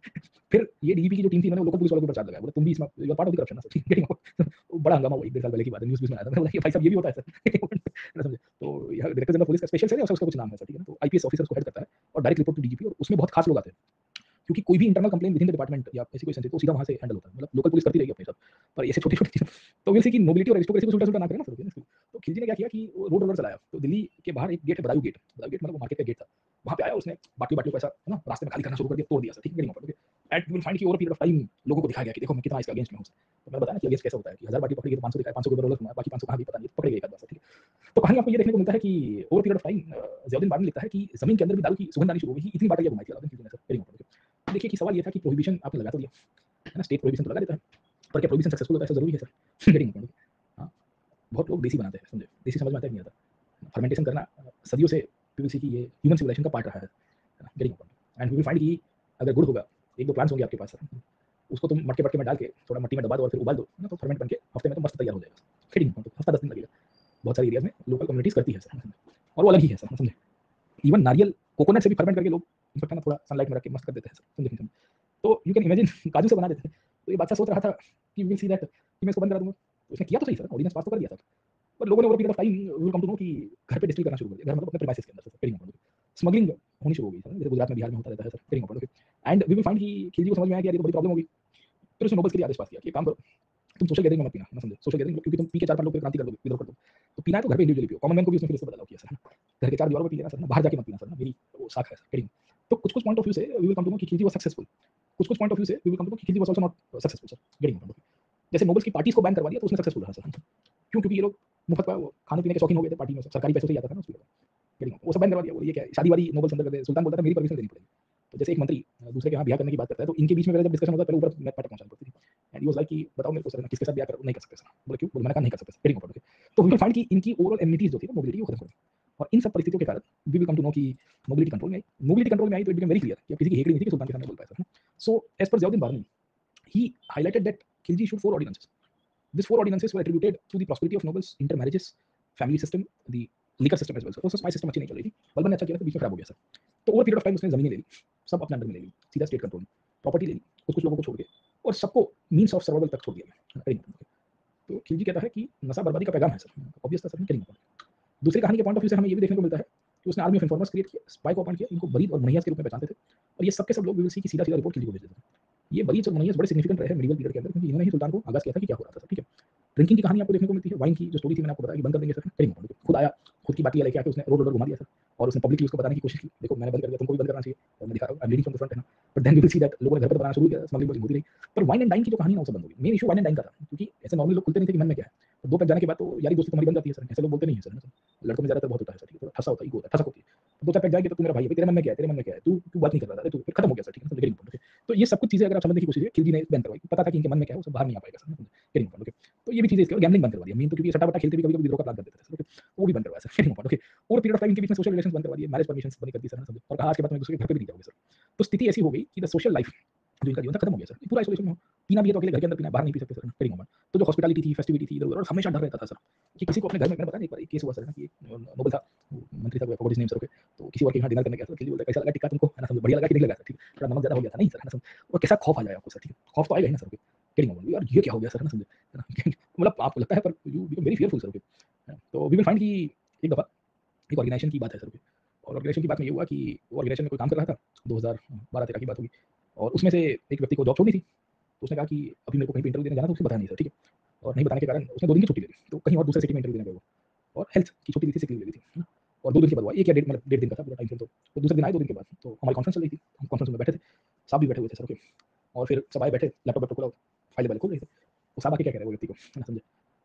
फिर ये डीजीपी की जो टीम थी उन्होंने लोकल पुलिस वालों के ऊपर चार्ज लगाया, बोले तुम भी इसमें you are part of the corruption ना सर, बड़ा हंगामा हुआ 1-1.5 साल पहले की बात है, न्यूज़ में आया था, मैं बोला ये भाई साहब ये भी होता है सर, समझे। तो यह डायरेक्टर जनरल पुलिस का स्पेशल सेल है, उसका कुछ नाम है सर, ठीक है ना, तो आईपीएस ऑफिसर उसको हेड करता है और डायरेक्ट रिपोर्ट टू डीजीपी, और उसमें बहुत खास लोग आते हैं क्योंकि कोई भी internal complaint with in the department या ऐसी कोई सेंसिटिव तो सीधा वहां से हैंडल होता है, मतलब लोकल पुलिस करती रहेगी अपने साथ, पर ऐसे छोटी छोटी चीजें तो वैसे कि नोबिलिटी और एरिस्टोक्रेसी को उल्टा-सुल्टा ना करें ना सर। तो खिलजी ने क्या किया कि वो रोड रोलर चलाया, तो दिल्ली के बाहर एक गेट है बदायूं गेट, बदायूं गेट मतलब वो मार्केट का गेट था, वहां पे आया उसने बाटली को ऐसा है ना रास्ते में खाली करना शुरू कर दिया, तोड़ दिया सर, ठीक है, okay. And you will find कि ओवर पीरियड ऑफ टाइम लोगों को दिखाया गया कि देखो मैं कितना इसके अगेंस्ट में हूं सर। तो मैंने बताया ना कि अगेंस्ट कैसे होता है कि 1000 बाटली पकड़ी गई तो 500 दिखाया, 500 के ऊपर रोलर घुमाया, बाकी 500 कहां भी पता नहीं, पकड़े गए एक आध बार सर, ठीक है। तो कहानी आपको ये देखने को मिलता है कि over period of time Ziauddin Barani लिखता है कि जमीन के अंदर भी दारू की सुगंध आनी शुरू हो गई, इतनी बाटलियां घुमाई थी अलाउद्दीन खिलजी ने सर, वेरी इंपॉर्टेंट। देखिए कि सवाल ये था कि प्रोहिबिशन आपने लगा तो दिया है ना, स्टेट प्रोहिबिशन तो लगा देता है, पर क्या प्रोहिबिशन सक्सेसफुल होता है, ऐसा जरूरी है सर? Getting point? हाँ, बहुत लोग देसी बनाते हैं, समझे, देसी समझ में आता है कि नहीं आता। फर्मेंटेशन करना सदियों से पीवीसी की ये ह्यूमन सिविलाइजेशन का पार्ट रहा है ना, getting point? And we will find कि अगर गुड़ होगा, एक दो प्लांट्स होंगे आपके पास सर, उसको तुम मटके वटके में डाल के थोड़ा मिट्टी में दबा दो और फिर उबाल दो ना, तो फर्मेंट बन के हफ्ते में तो मस्त तैयार हो जाएगा। Getting point? हफ्ता 10 दिन लगेगा। बहुत सारे एरियाज में लोकल कम्युनिटीज करती है सर, और वो अलग ही है सर, समझे। इवन नारियल कोकोनट से भी फर्मेंट करके लोग इनफेक्ट ना थोड़ा सनलाइट में रख के मस्त कर देते हैं सर, समझे। तो यू कैन इमेजिन काजू से बना देते हैं। तो ये बादशाह सोच रहा था कि विल सी दैट कि मैं इसको बंद करा दूंगा, तो उसने किया तो सही सर, ऑर्डिनेंस पास तो कर दिया था, पर लोगों ने over period of time will come to know कि घर पे डिस्टिल करना शुरू कर दिया, घर मतलब अपने प्रीमाइसेस के अंदर सर, करिंग अपॉन स्मगलिंग होनी शुरू हो गई सर, जैसे गुजरात में बिहार में होता रहता है sir, occurring upon. And we will find कि खिलजी को समझ में आया कि यार ये तो बड़ी प्रॉब्लम होगी। फिर उसने नोबल्स के लिए आदेश पास किया कि काम करो, तुम सोशल गैदरिंग में मत पीना ना, समझे, सोशल गैदरिंग क्योंकि तुम पी के 4-5 लोग पे क्रांति कर दोगे, विद्रोह कर दोगे। तो पीना है तो घर पे इंडिविजुअली पियो। कॉमन मैन को भी उसने फिर इससे बदलाव किया सर, घर के 4 दीवारों पे पी लेना सर, बाहर जाके मत पीना सर, मेरी वो साख है सर, करिंग। तो कुछ-कुछ पॉइंट ऑफ व्यू से we will come to know कि खिलजी वाज सक्सेसफुल। कुछ-कुछ पॉइंट ऑफ व्यू से we will come to know कि Khilji was also not successful sir, getting. जैसे नोबल्स की पार्टीज को बैन करवा दिया तो उसने सक्सेसफुल रहा सर। क्यों? क्योंकि ये लोग मुफ्त का खाने पीने के शौकीन हो गए थे, पार्टी में सरकारी पैसों से ही आता था ना उसमें, वो सब बैन करवा दिया। वो ये क्या शादी वाली नोबल्स अंदर करते, सुल्तान बोलता था मेरी परमिशन देनी पड़ेगी। तो जैसे एक मंत्री दूसरे के यहाँ ब्याह करने की बात करता है, तो इनके बीच में अगर जब डिस्कशन होता है, पहले ऊपर मैं पटक पहुंचानी पड़ती थी। एंड ही वाज लाइक कि बताओ मेरे को सर, मैं किसके साथ ब्याह कर नहीं कर सकते सर? बोले क्यों? बोले मैंने कहा नहीं कर सकते सर, वेरी इंपॉर्टेंट। तो वी विल फाइंड कि इनकी ओवरऑल एमिनिटीज जो थी ना, मोबिलिटी वो खत्म हो गई। और इन सब परिस्थितियों के कारण we will come to know कि मोबिलिटी कंट्रोल में आई। मोबिलिटी कंट्रोल में आई तो इट बिकम वेरी क्लियर कि अब किसी की हेकड़ी नहीं थी कि सुल्तान के सामने बोल पाए sir. So as per Ziauddin Barani, he highlighted that Khilji issued 4 ordinances. These 4 ordinances were attributed to the prosperity of nobles, intermarriages, family system, the liquor system as well. So spice system अच्छी नहीं चल रही थी, बलबन ने अच्छा किया था, बीच में खराब हो गया सर। तो ओवर पीरियड ऑफ टाइम उसने जमीनें ले ली, सब अपने अंडर में ले ली, सीधा स्टेट कंट्रोल में, प्रॉपर्टी ले ली कुछ कुछ लोगों को छोड़ के, और सबको मीन्स ऑफ सर्वाइवल तक छोड़ दिया गया। तो खिलजी कहता है कि नशा बर्बादी का पैगाम है सर, ऑब्वियस था सर, करेंगे। दूसरी कहानी के पॉइंट ऑफ व्यू से हमें ये भी देखने को मिलता है कि उसने आर्मी ऑफ इन्फॉर्मर्स क्रिएट किया, स्पाई को अपॉइंट किया, इनको बरीद और मनियास के रूप में पहचानते थे, और ये सबके सब लोग वी विल सी कि सीधा सीधा रिपोर्ट खिलजी को भेज देते थे। ये बरीद और मनियास बड़े सिग्निफिकेंट रहे हैं मेडिवल पीरियड के अंदर, क्योंकि इन्होंने ही सुल्तान को आगाज किया था कि क्या हो रहा था, ठीक है। ड्रिंकिंग की कहानी आपको देखने को मिलती है, वाइन की जो स्टोरी थी मैंने आपको बताया कि बंद कर देंगे सर, करेंगे। खुद आया, खुद की बाटियां लेके आके उसने रोड रोड घुमा दिया सर, और उसने पब्लिकली उसको बताने की कोशिश की, देखो मैंने बंद कर दिया, तुमको भी बंद करना चाहिए, और मैं दिखा रहा हूं, I am leading from the front है ना। But then we will see that लोगों ने घर पे बनाना शुरू किया, स्मगलिंग होती रही। पर वाइन एंड डाइन की जो कहानी है वो सब बंद हो गई। Main issue wine and dine का था, क्योंकि ऐसे नॉर्मली लोग खुलते नहीं थे कि मन में क्या है। तो 2 पैक जाने के बाद तो यारी दोस्ती तुम्हारी बन जाती है सर, ऐसे लोग बोलते नहीं है सर, लड़कों में ज्यादातर बहुत होता है सर, ठीक है, तो ठसा होता है, ईगो होता है, ठसक होती है। 2-4 पैक जाएगी तो तू मेरा भाई है, तेरे मन में क्या है, तेरे मन में क्या है, तू बात नहीं कर रहा था, तू फिर खत्म हो गया सर, ठीक है, गेटिंग पॉइंट। तो ये सब कुछ चीजें अगर आप समझने की कोशिश कीजिए, खिलजी ने बैन करवाई, पता था कि इनके मन में क्या है, वो सब बाहर नहीं आ पाएगा सर, गेटिंग पॉइंट। ओके, तो ये भी चीजें इसके और गैम्बलिंग बंद करवा दिया मेन तो, क्योंकि सट्टा-वट्टा खेलते भी कभी-कभी विद्रोह का प्लान कर देते थे सर, ओके, वो भी बंद करवाया सर, गेटिंग पॉइंट। ओके, और पीरियड ऑफ टाइम इनके बीच में सोशल रिलेशंस बंद करवा दिए, मैरिज परमिशंस बंद कर दी सर, समझे, और कहा आज के बाद तुम एक दूसरे के घर पे भी नहीं जाओगे सर। तो स्थिति ऐसी हो गई कि द सोशल लाइफ जो इनका जीवन था खत्म हो गया सर, पूरा आइसोलेशन में हो। पीना भी है तो अकेले घर के अंदर पीना है, बाहर नहीं पी सकते सर, गेटिंग पॉइंट। तो जो हॉस्पिटैलिटी थी, फेस्टिविटी थी इधर-उधर, और हमेशा डर रहता था सर कि किसी को अपने घर में, मैंने बताया ना एक बार एक केस हुआ सर ना कि नोबल था, मंत्री था, I forgot his name sir, okay, तो किसी और के यहाँ डिनर करने गया सर, खिलजी बोलता है कैसा लगा टिक्का तुमको, है ना, समझो, बढ़िया लगा कि नहीं लगा सर, ठीक है, थोड़ा नमक ज्यादा हो गया था, नहीं सर, है ना, समझो, और कैसा खौफ आ जाएगा आपको सर, ठीक है, खौफ तो आएगा ही ना सर, ओके, गेटिंग पॉइंट। यार ये क्या हो गया सर, है ना, समझे, है ना, मतलब आपको लगता है पर you become very fearful sir, okay. तो वी विल फाइंड कि एक दफा एक ऑर्गेनाइजेशन की बात है सर, ओके, और ऑर्गेनाइजेशन की बात में ये हुआ कि वो ऑर्गेनाइजेशन में कोई काम कर रहा था, 2012-13 की बात होगी, और उसमें से एक व्यक्ति को जॉब छोड़नी थी। तो उसने कहा कि अभी मेरे को कहीं पे इंटरव्यू देने जाना था, उसने बताया नहीं सर, ठीक है, और नहीं बताने के कारण उसने 2 दिन की छुट्टी ले ली, तो कहीं और दूसरे सिटी में इंटरव्यू देने गया वो, और हेल्थ की छुट्टी ली थी, सिक लीव ले ली थी, है ना? और 2 दिन के बाद हुआ, एक या डेढ़ मतलब डेढ़ दिन का था पूरा टाइम फ्रेम। तो दूसरे दिन आए 2 दिन के बाद, तो हमारी कॉन्फ्रेंस चल रही थी, हम कॉन्फ्रेंस में बैठे थे, साहब भी बैठे हुए थे सर, ओके, और फिर सब आए बैठे, लैपटॉप खोला, फाइल वाइल खोल रहे थे। वो साहब आके क्या कह रहे हैं वो व्यक्ति को, है ना, समझे,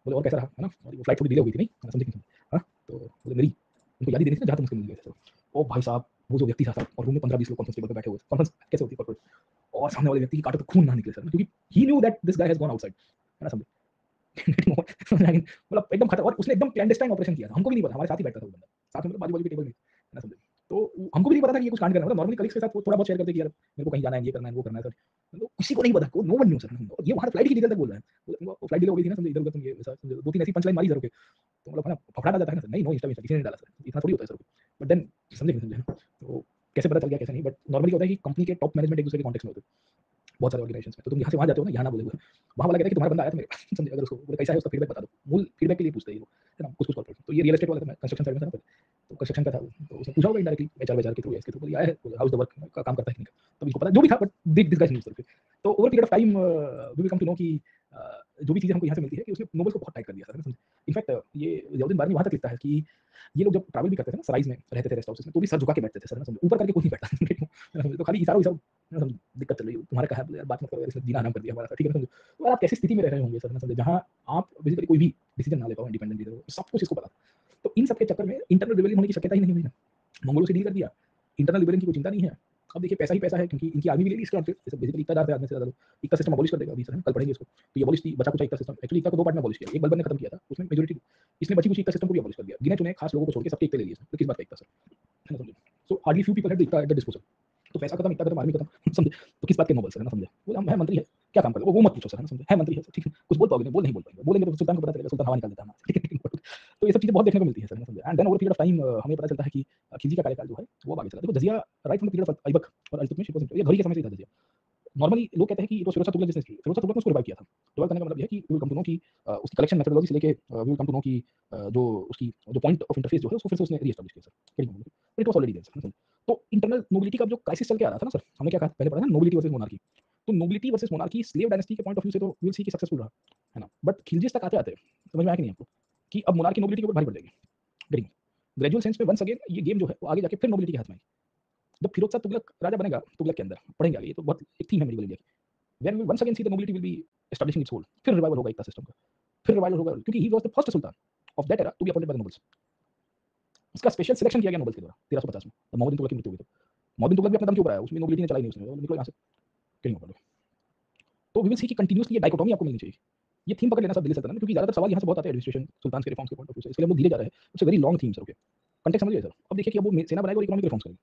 बोले और कैसा रहा, है ना, और वो फ्लाइट थोड़ी डिले हो गई थी, नहीं, है ना, समझे कि नहीं समझे? हाँ, तो बोले मेरी उनको याद ही देनी थी ना जहाँ तुम मुझसे मिल गए थे। ओ भाई साहब, वो जो व्यक्ति था सर, और रूम में 15-20 लोग कॉन्फ्रेंस टेबल पे बैठे हुए थे, कॉन्फ्रेंस कैसे होती है कॉर्पोरेट, और सामने वाले व्यक्ति की काटो तो खून ना निकले सर, क्योंकि he knew that this guy has gone outside, है ना, समझे। मतलब एकदम खतर, और उसने एकदम क्लैंडस्टाइन ऑपरेशन किया था, हमको भी नहीं पता, हमारे साथ ही बैठा था वो बंदा, साथ में मतलब बाजू-बाजू के टेबल में, है ना, समझे। तो हमको भी नहीं पता था कि ये कुछ कांड कर रहा है, मतलब नॉर्मली कलीग्स के साथ थोड़ा बहुत शेयर करते हैं कि यार मेरे को कहीं जाना है, ये करना है, वो करना है सर। तो किसी को नहीं पता, नो वन न्यू सर, ये वहाँ फ्लाइट की डिटेल तक बोल रहा है। वो फ्लाइट डिले हो गई थी ना, समझे, इधर-उधर तुम ये वैसा, समझे, 2-3 ऐसी पंच लाइन मारी सर, ओके। तो मतलब है ना, फफड़ा जाता है ना सर, नहीं नो इंस्टा किसी ने नहीं डाला सर, इतना थोड़ी होता है सर। बट देन समझे नहीं समझे, तो कैसे पता चल गया कैसे नहीं, बट नॉर्मली होता है कि कंपनी के टॉप मैनेजमेंट एक दूसरे के कॉन्टेक्ट में होते हैं बहुत सारे ऑर्गेनाइजेशंस में, तो तुम यहाँ से वहाँ जाते हो ना, यहाँ ना बोले हुए, वहाँ वाला कहता है कि तुम्हारा बंदा आया था मेरे पास, समझे, अगर उसको बोले कैसा है उसका फीडबैक बता दो, मूल फीडबैक के लिए पूछते हैं ये लोग, है ना, कुछ-कुछ कॉर्पोरेट। तो ये रियल एस्टेट वाला था, मैं कंस्ट्रक्शन साइड में था ना पहले, तो कंस्ट्रक्शन का था वो, तो उसने पूछा होगा इनडायरेक्टली एचआर के थ्रू या इसके थ्रू, बोले आया है, हाउ इज द वर्क का काम करता है कि नहीं करता, तब इसको पता जो भी था, but this guys knew sir. तो over period of time we will come to know कि जो भी चीज़ें हमको यहाँ से मिलती है कि उसने नोबल्स को बहुत टाइट कर दिया सर, समझे। इनफैक्ट ये ज़ियाउद्दीन बारनी वहाँ तक लिखता है कि ये लोग जब ट्रैवल भी करते थे ना, सराइज़ में रहते थे, रेस्ट हाउसेस में, तो भी सर झुका के बैठते थे सर, ना समझे, ऊपर करके कोई नहीं बैठता था। तो खाली इशारों-इशारों, ना समझे, दिक्कत चल रही है, तुम्हारा क्या है यार, बात मत करो यार, इसने जीना हराम कर दिया हमारा, ठीक है ना, समझे। तो आप कैसी स्थिति में रह रहे होंगे सर, ना समझे, जहाँ आप बेसिकली कोई भी डिसीजन ना ले पाओ इंडिपेंडेंटली, तो सब कुछ इसको पता था। तो इन सब के चक्कर में इंटरनल रिबेलियन होने की शक्यता ही नहीं हुई ना, मंगोलों से डील कर दिया, इंटरनल रिबेलियन की कोई चिंता नहीं है, अब देखिए पैसा ही पैसा है, क्योंकि इनकी आर्मी भी ले ली इसके नाम पे, बेसिकली इकता दार आदमी से ज्यादा लोग इकता सिस्टम अबॉलिश कर देगा अभी सर, कल पढ़ेंगे इसको। तो ये अबॉलिश थी बचा कुचा इकता सिस्टम, एक्चुअली इकता को दो पार्ट में अबॉलिश किया, एक बलबन ने खत्म किया था उसमें मेजोरिटी, इसने बची कुछ इकता सिस्टम को भी अबॉलिश कर दिया, गिने चुने खास लोगों को छोड़ के सबके इकते ले लिए, तो किस बात का इकता सर, है ना समझे। सो hardly few people had the इकता at the disposal, तो पैसा खत्म, इकता खत्म, आर्मी खत्म, समझे। तो किस बात के नोबल सर, है ना समझे। वो हम है मंत्री है, क्या काम करेगा वो मत पूछो सर, है ना समझे, है मंत्री है सर, ठीक है, कुछ बोल पाओगे नहीं, बोल नहीं बोल पाएंगे, बोलेंगे तो सुल्तान को पता चलेगा, सुल्तान हवा निकाल देता है हमारा, ठीक है। तो ये सब चीजें बहुत देखने को मिलती है सर, है ना समझे। And then over period of time हमें पता चलता है कि खिलजी का कार्यकाल जो है वो आगे चला। देखो जजिया right from the period of Aibak और इल्तुतमिश, ये घड़ी के समय से था जजिया। नॉर्मली लोग कहते हैं कि ये तो फिरोज शाह तुगलक जिसने की, फिरोज शाह तुगलक ने उसको रिवाइव किया था। रिवाइव करने का मतलब ये है कि we will come to know कि उसकी कलेक्शन मेथोडोलॉजी से लेके we will come to know कि जो उसकी जो पॉइंट ऑफ इंटरफेस जो है उसको फिर से उसने रीएस्टैब्लिश किया sir, but it was already there sir. तो इंटरनल नोबिलिटी का जो क्राइसिस चल के आ रहा था ना सर, हमने क्या कहा पहले पढ़ा था, नोबिलिटी वर्सेस मोनार्की। तो nobility versus monarchy slave dynasty के पॉइंट ऑफ व्यू से तो वी विल सी कि सक्सेसफुल रहा, है ना। बट खिलजी तक आते आते समझ में आया कि नहीं आपको कि अब मोनार्की नोबिलिटी के ऊपर भारी पड़ जाएगी, गेटिंग ग्रेजुअल सेंस में वंस अगेन ये गेम जो है वो आगे जाके फिर नोबिलिटी के हाथ में आएगी। जब फिरोज शाह तुगलक राजा बनेगा, तुगलक के अंदर पढ़ेंगे आगे, ये तो बहुत एक थीम है मेडिवल इंडिया की, when we once again see the nobility will be establishing its hold, फिर रिवाइवल होगा एकता सिस्टम का, फिर रिवाइवल होगा, क्योंकि he was the first sultan of that era to be appointed by the nobles। उसका special selection किया गया nobles के द्वारा 1350 में, तो मोहम्मद बिन तुगलक की मृत्यु हुई। तो मोहम्मद बिन तुगलक भी अपना दम के ऊपर आया, उसमें नोबिलिटी ने चलाई नहीं, उसने निकलो यहाँ से कहीं और। तो वी विल सी कि कंटिन्यूअसली ये डाइकोटोमी आपको मिलनी चाहिए, ये थीम पकड़ लेना सब दिल्ली सल्तनत में, क्योंकि ज्यादातर सवाल यहाँ से बहुत आते हैं एडमिनिस्ट्रेशन सुल्तान के रिफॉर्म्स के पॉइंट ऑफ व्यू से, इसलिए हम लोग धीरे जा रहे हैं। It's a very long theme sir, okay context समझिए सर। अब देखिए कि अब वो सेना बनाएगा और इकोनॉमिक रिफॉर्म्स करेगी,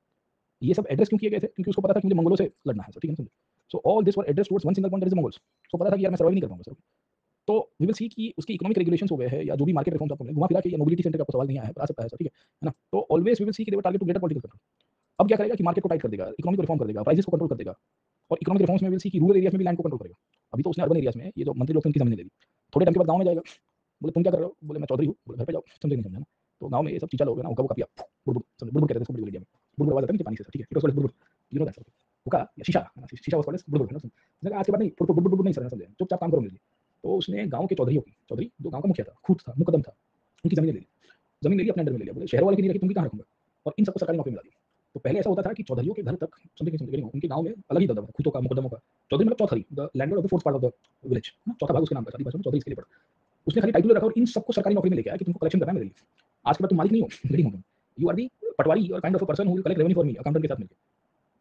ये सब एड्रेस क्यों किए गए थे, क्योंकि उसको पता था कि मुझे मंगोलों से लड़ना है सर, ठीक है। So all this were address towards one single point, that is the Mongols. So पता था कि यार मैं सर्वाइव नहीं कर पाऊंगा सर। तो वी विल सी कि उसकी इकोनॉमिक रेगुलेशंस हो गए हैं या जो भी मार्केट रिफॉर्म्स आपको मिले, घुमा फिरा के या नोबिलिटी सेंटर का आपको सवाल नहीं आया है, आ सकता है सर, ठीक है ना। तो ऑलवेज वी विल सी कि they were target to greater political control. अब क्या करेगा कि मार्केट को टाइट कर देगा, इकोनॉमिक रिफॉर्म कर देगा, प्राइसेस को कंट्रोल कर देगा, और इकोनॉमिक रिफॉर्म्स में विल सी कि रूरल एरियाज में भी लैंड को कंट्रोल करेगा। अभी तो उसने अर्बन एरियाज में ये जो मंत्री लोग उनकी जमीन ले ली, थोड़े टाइम के बाद गांव में जाएगा, बोले तुम क्या कर रहे हो, बोले मैं चौधरी हूँ, बोले घर पे जाओ, समझे नहीं समझा ना। तो गांव में ये सब चीचा लोग है ना, उनका वो कापिया बुड़बुड़, समझे बुड़बुड़ कहते हैं इसको बड़ी इंडिया में, बुड़बुड़ आवाज आता है ना पानी से, ठीक है, इट वाज कॉल्ड बुड़बुड़, यू नो दैट सर। हुक्का या शीशा है ना, शीशा वाज कॉल्ड बुड़बुड़, है ना। मैंने कहा आज के बाद नहीं बुड़बुड़ बुड़बुड़ नहीं सर, समझे, चुपचाप काम करो मेरे लिए। तो उसने गांव के चौधरी की, चौधरी जो गांव का मुखिया था, खूंट था, मुकदम था, उनकी जमीन ले ली, जमीन ले ली अपने अंडर में ले लिया, बोले शहर वाले की नहीं रखी, तुम भी कहाँ रखूंगा, और इन सबको सरकारी नौकरी मिला दी। तो पहले ऐसा होता था कि चौधरियों के घर तक समझे समझे उनके गांव में अलग ही दबदबा था, खूंटों का, मुकदमों का। चौधरी मतलब Chaudhary, the landlord of the fourth part of the village, चौथा भाग उसके नाम का था, चौधरी इसके लिए पड़ा। उसने खाली टाइटल रखा और इन सबको सरकारी नौकरी में लेके आया कि तुमको कलेक्शन करना है मेरे लिए। आज के बाद तुम मालिक नहीं हो, गरीब हो तुम, यू आर दी पटवारी और kind of a person who will collect revenue for me, accountant के साथ मिलकर।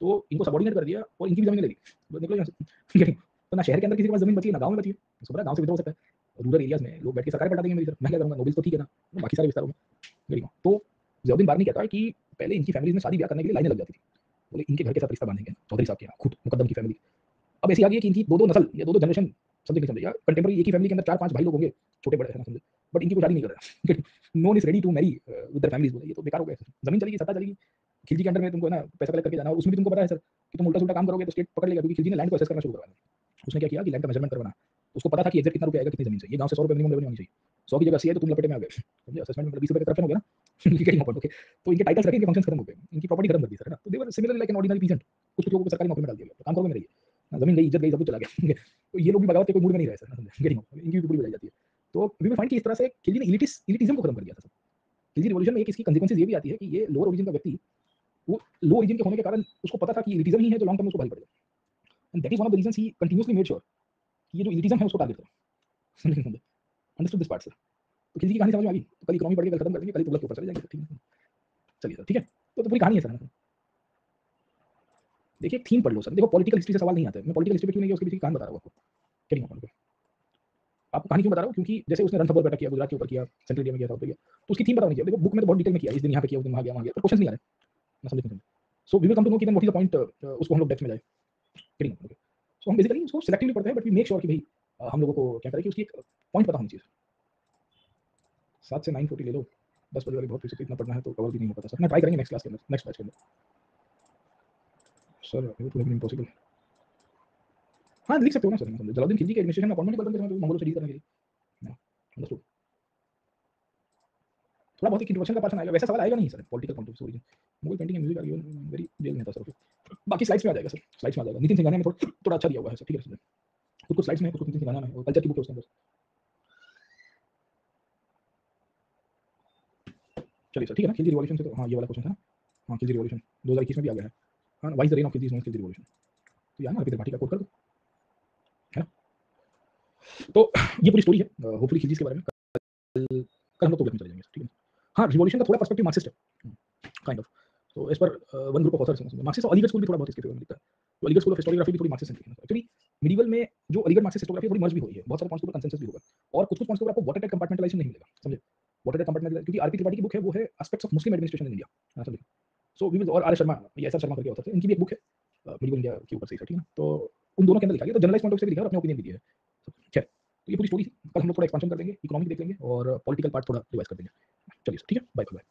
तो इनको सबऑर्डिनेट कर दिया और इनकी भी जमीन ले ली, निकलो यहाँ से। तो ना शहर के अंदर किसी के पास जमीन बची है ना गांव में बची है, उसको पता गांव से विद्रोह हो सकता है, रूरल एरियाज में लोग बैठ के सरकार पलटा देंगे मेरी, मैं क्या करूंगा, नोबल्स तो ठीक है ना, बाकी सारे विस्तारों में गरीब। तो जयउद्दीन बारनी कहता है कि पहले इनकी फैमिलीज में शादी ब्याह करने के लिए लाइनें लग जाती थी, बोले इनके घर के साथ रिश्ता बांधेंगे चौधरी साहब के यहाँ, खुद मुकदम की फैमिली। अब ऐसी आ गई है कि इनकी दो दो नस्ल या दो दो जनरेशन, समझे समझे, या कंटेम्पररी एक ही फैमिली के अंदर चार पांच भाई लोग होंगे, छोटे बड़े, है ना समझे, बट इनकी कोई शादी नहीं कर रहा है। No one is ready to marry with their families, बोले ये तो बेकार हो गया, जमीन चलेगी, सत्ता चलेगी, खिलजी के अंडर में तुमको ना पैसा कलेक्ट करके जाना, और उसमें भी तुमको पता है सर कि तुम उल्टा सुल्टा काम करोगे तो स्टेट पकड़ लेगा, क्योंकि खिलजी ने लैंड को असेस करना शुरू करवाया। उसने क्या किया कि लैंड का मेजरमेंट करवाना, उसको पता था कि एग्जैक्ट कितना रुपया आएगा कितनी जमीन से, ये गांव से 100 रुपए मिनिमम रेवेन्यू आनी चाहिए, 100 की जगह 80 है तो तुम लपेटे में आ गए, समझे, असेसमेंट में 20 रुपए का करप्शन हो गया ना। Getting point, okay. तो इनके टाइटल्स रखे, इनके फंक्शंस खत्म हो गए, इनकी प्रॉपर्टी खत्म कर दी सर, है ना। तो they were similarly like an ordinary peasant, कुछ लोगों को सरकारी नौकरी में डाल दिया गया, काम करोगे मेरे लिए, जमीन गई, इज्जत गई, सब कुछ चला गया। तो ये लोग भी बगावत के कोई मूड में नहीं रहे सर, गेटिंग, इनकी भी पूरी बजाई जाती है। तो वी विल फाइंड कि इस तरह से खिलजी ने एलिटिज्म को खत्म कर दिया था। खिलजी रिवॉल्यूशन में एक इसकी कंसेक्वेंसेस ये भी आती है कि ये लोअर ओरिजिन का व्यक्ति, वो लो ओरिजिन के होने के कारण उसको पता था कि एलिटिज्म ही है जो लॉन्ग टर्म में उसको भारी पड़ेगा, and that is one of the reasons he continuously made sure कि ये जो एलिटिज्म है उसको टारगेट करो। Understood this part sir. तो खिलजी की कहानी समझ में आ गई, तो कल इकोनॉमी पढ़ के कल खत्म कर देंगे, कल तुगलक के ऊपर चले जाएंगे, ठीक है। चलिए सर, ठीक है, तो पूरी कहानी है सर। देखिए थीम पढ़ लो सर, देखो पॉलिटिकल हिस्ट्री से सवाल नहीं आते, मैं पॉलिटिकल हिस्ट्री पे क्यों नहीं गया उसके पीछे की कहानी बता रहा हूँ आपको, क्या नहीं आपको कहानी क्यों बता रहा हूँ, क्योंकि जैसे उसने रणथंभौर बैठक किया, गुजरात के ऊपर किया, सेंट्रल इंडिया में किया, साउथ में किया, तो उसकी थीम बताओ नहीं किया, देखो बुक में तो बहुत डिटेल में किया, इस दिन यहाँ पे किया, उस दिन वहाँ गया, वहाँ गया, पर क्वेश्चन नहीं आ रहे, मैं समझ नहीं। So we will come to know कि then what is the point, उसको हम लोग डेप्थ में जाए, ठीक है। सो हम बेसिकली उसको सिलेक्टिवली पढ़ते हैं, बट वी मेक श्योर कि भाई हम लोगों को क्या करें कि उसकी एक पॉइंट पता होनी चाहिए। 7 से 9:40 ले लो, 10 बजे वाली बहुत बेसिक इतना पढ़ना है तो कवर भी नहीं हो पाता सर, मैं ट्राई करेंगे नेक्स्ट क्लास के अंदर, नेक्स्ट बैच के अंदर सर, ये तो लेकिन इम्पॉसिबल। हाँ लिख सकते हो ना सर, मतलब जलालुद्दीन खिलजी के एडमिनिस्ट्रेशन में अपॉइंटमेंट बदल के मंगोलों से डील करने के लिए, अंडरस्टूड। थोड़ा बहुत इंट्रोडक्शन का पर्सन आएगा, वैसा सवाल आएगा नहीं sir political point of view से, Mughal painting and music are given very jail में था सर। बाकी स्लाइड्स में आ जाएगा सर, स्लाइड्स में आ जाएगा, नितिन सिंघानिया में थोड़ा अच्छा दिया हुआ है सर, ठीक है सर, कुछ स्लाइड्स में, कुछ नितिन सिंघानिया में, कल्चर की बुक है उसके अंदर। चलिए सर, ठीक है ना, खिलजी रिवॉल्यूशन से तो हाँ ये वाला क्वेश्चन था ना, हाँ खिलजी रिवॉल्यूशन 2021 में भी आ गया है, हाँ wise the rain of Khilji Khilji revolution, तो यार ना अभी पार्टी का कोट कर दो, है ना। तो ये पूरी स्टोरी है होपफुली खिलजी के बारे में, कल हम लोग तुगलक में चले जाएंगे, ठीक है। हाँ रिवॉल्यूशन का थोड़ा पर्सपेक्टिव मार्क्सिस्ट है, काइंड ऑफ। तो इस पर वन ग्रुप ऑफ ऑथर्स हैं मार्क्सिस्ट और अलीगढ़ स्कूल भी थोड़ा बहुत इसके फेवर में लिखता है। तो अलीगढ़ स्कूल ऑफ हिस्टोरियोग्राफी भी थोड़ी मार्क्सिस्ट सेंट्रिक है एक्चुअली। मिडीवल में जो अलीगढ़ मार्क्सिस्ट हिस्टोग्राफी थोड़ी मर्ज भी हुई है, बहुत सारे पॉइंट्स के ऊपर कंसेंसस भी होगा और कुछ-कुछ पॉइंट्स के ऊपर आपको वाटर टाइट कंपार्टमेंटलाइजेशन नहीं मिलेगा, समझे? वाटर टाइट कंपार्टमेंटलाइजेशन क्योंकि आरपी त्रिपाठी की बुक है, वो है aspects of Muslim administration in India, हाँ, समझे? सो वी विल और आर एस शर्मा, ये एस आर शर्मा करके ऑथर थे, इनकी भी एक बुक है मिडीवल इंडिया के ऊपर से, ठीक है ना? तो उन दोनों के अंदर लिखा गया, तो जनरलाइज़ पॉइंट ऑफ व्यू से भी लिखा है और अपने ओपिनियन भी दिए हैं। खैर, तो ये पूरी स्टोरी थी। कल हम लोग थोड़ा एक्सपेंशन कर देंगे, इकोनॉमी देख लेंगे और पॉलिटिकल पार्ट थोड़ा रिवाइज़ कर देंगे। चलिए सर, ठीक है? Bye bye.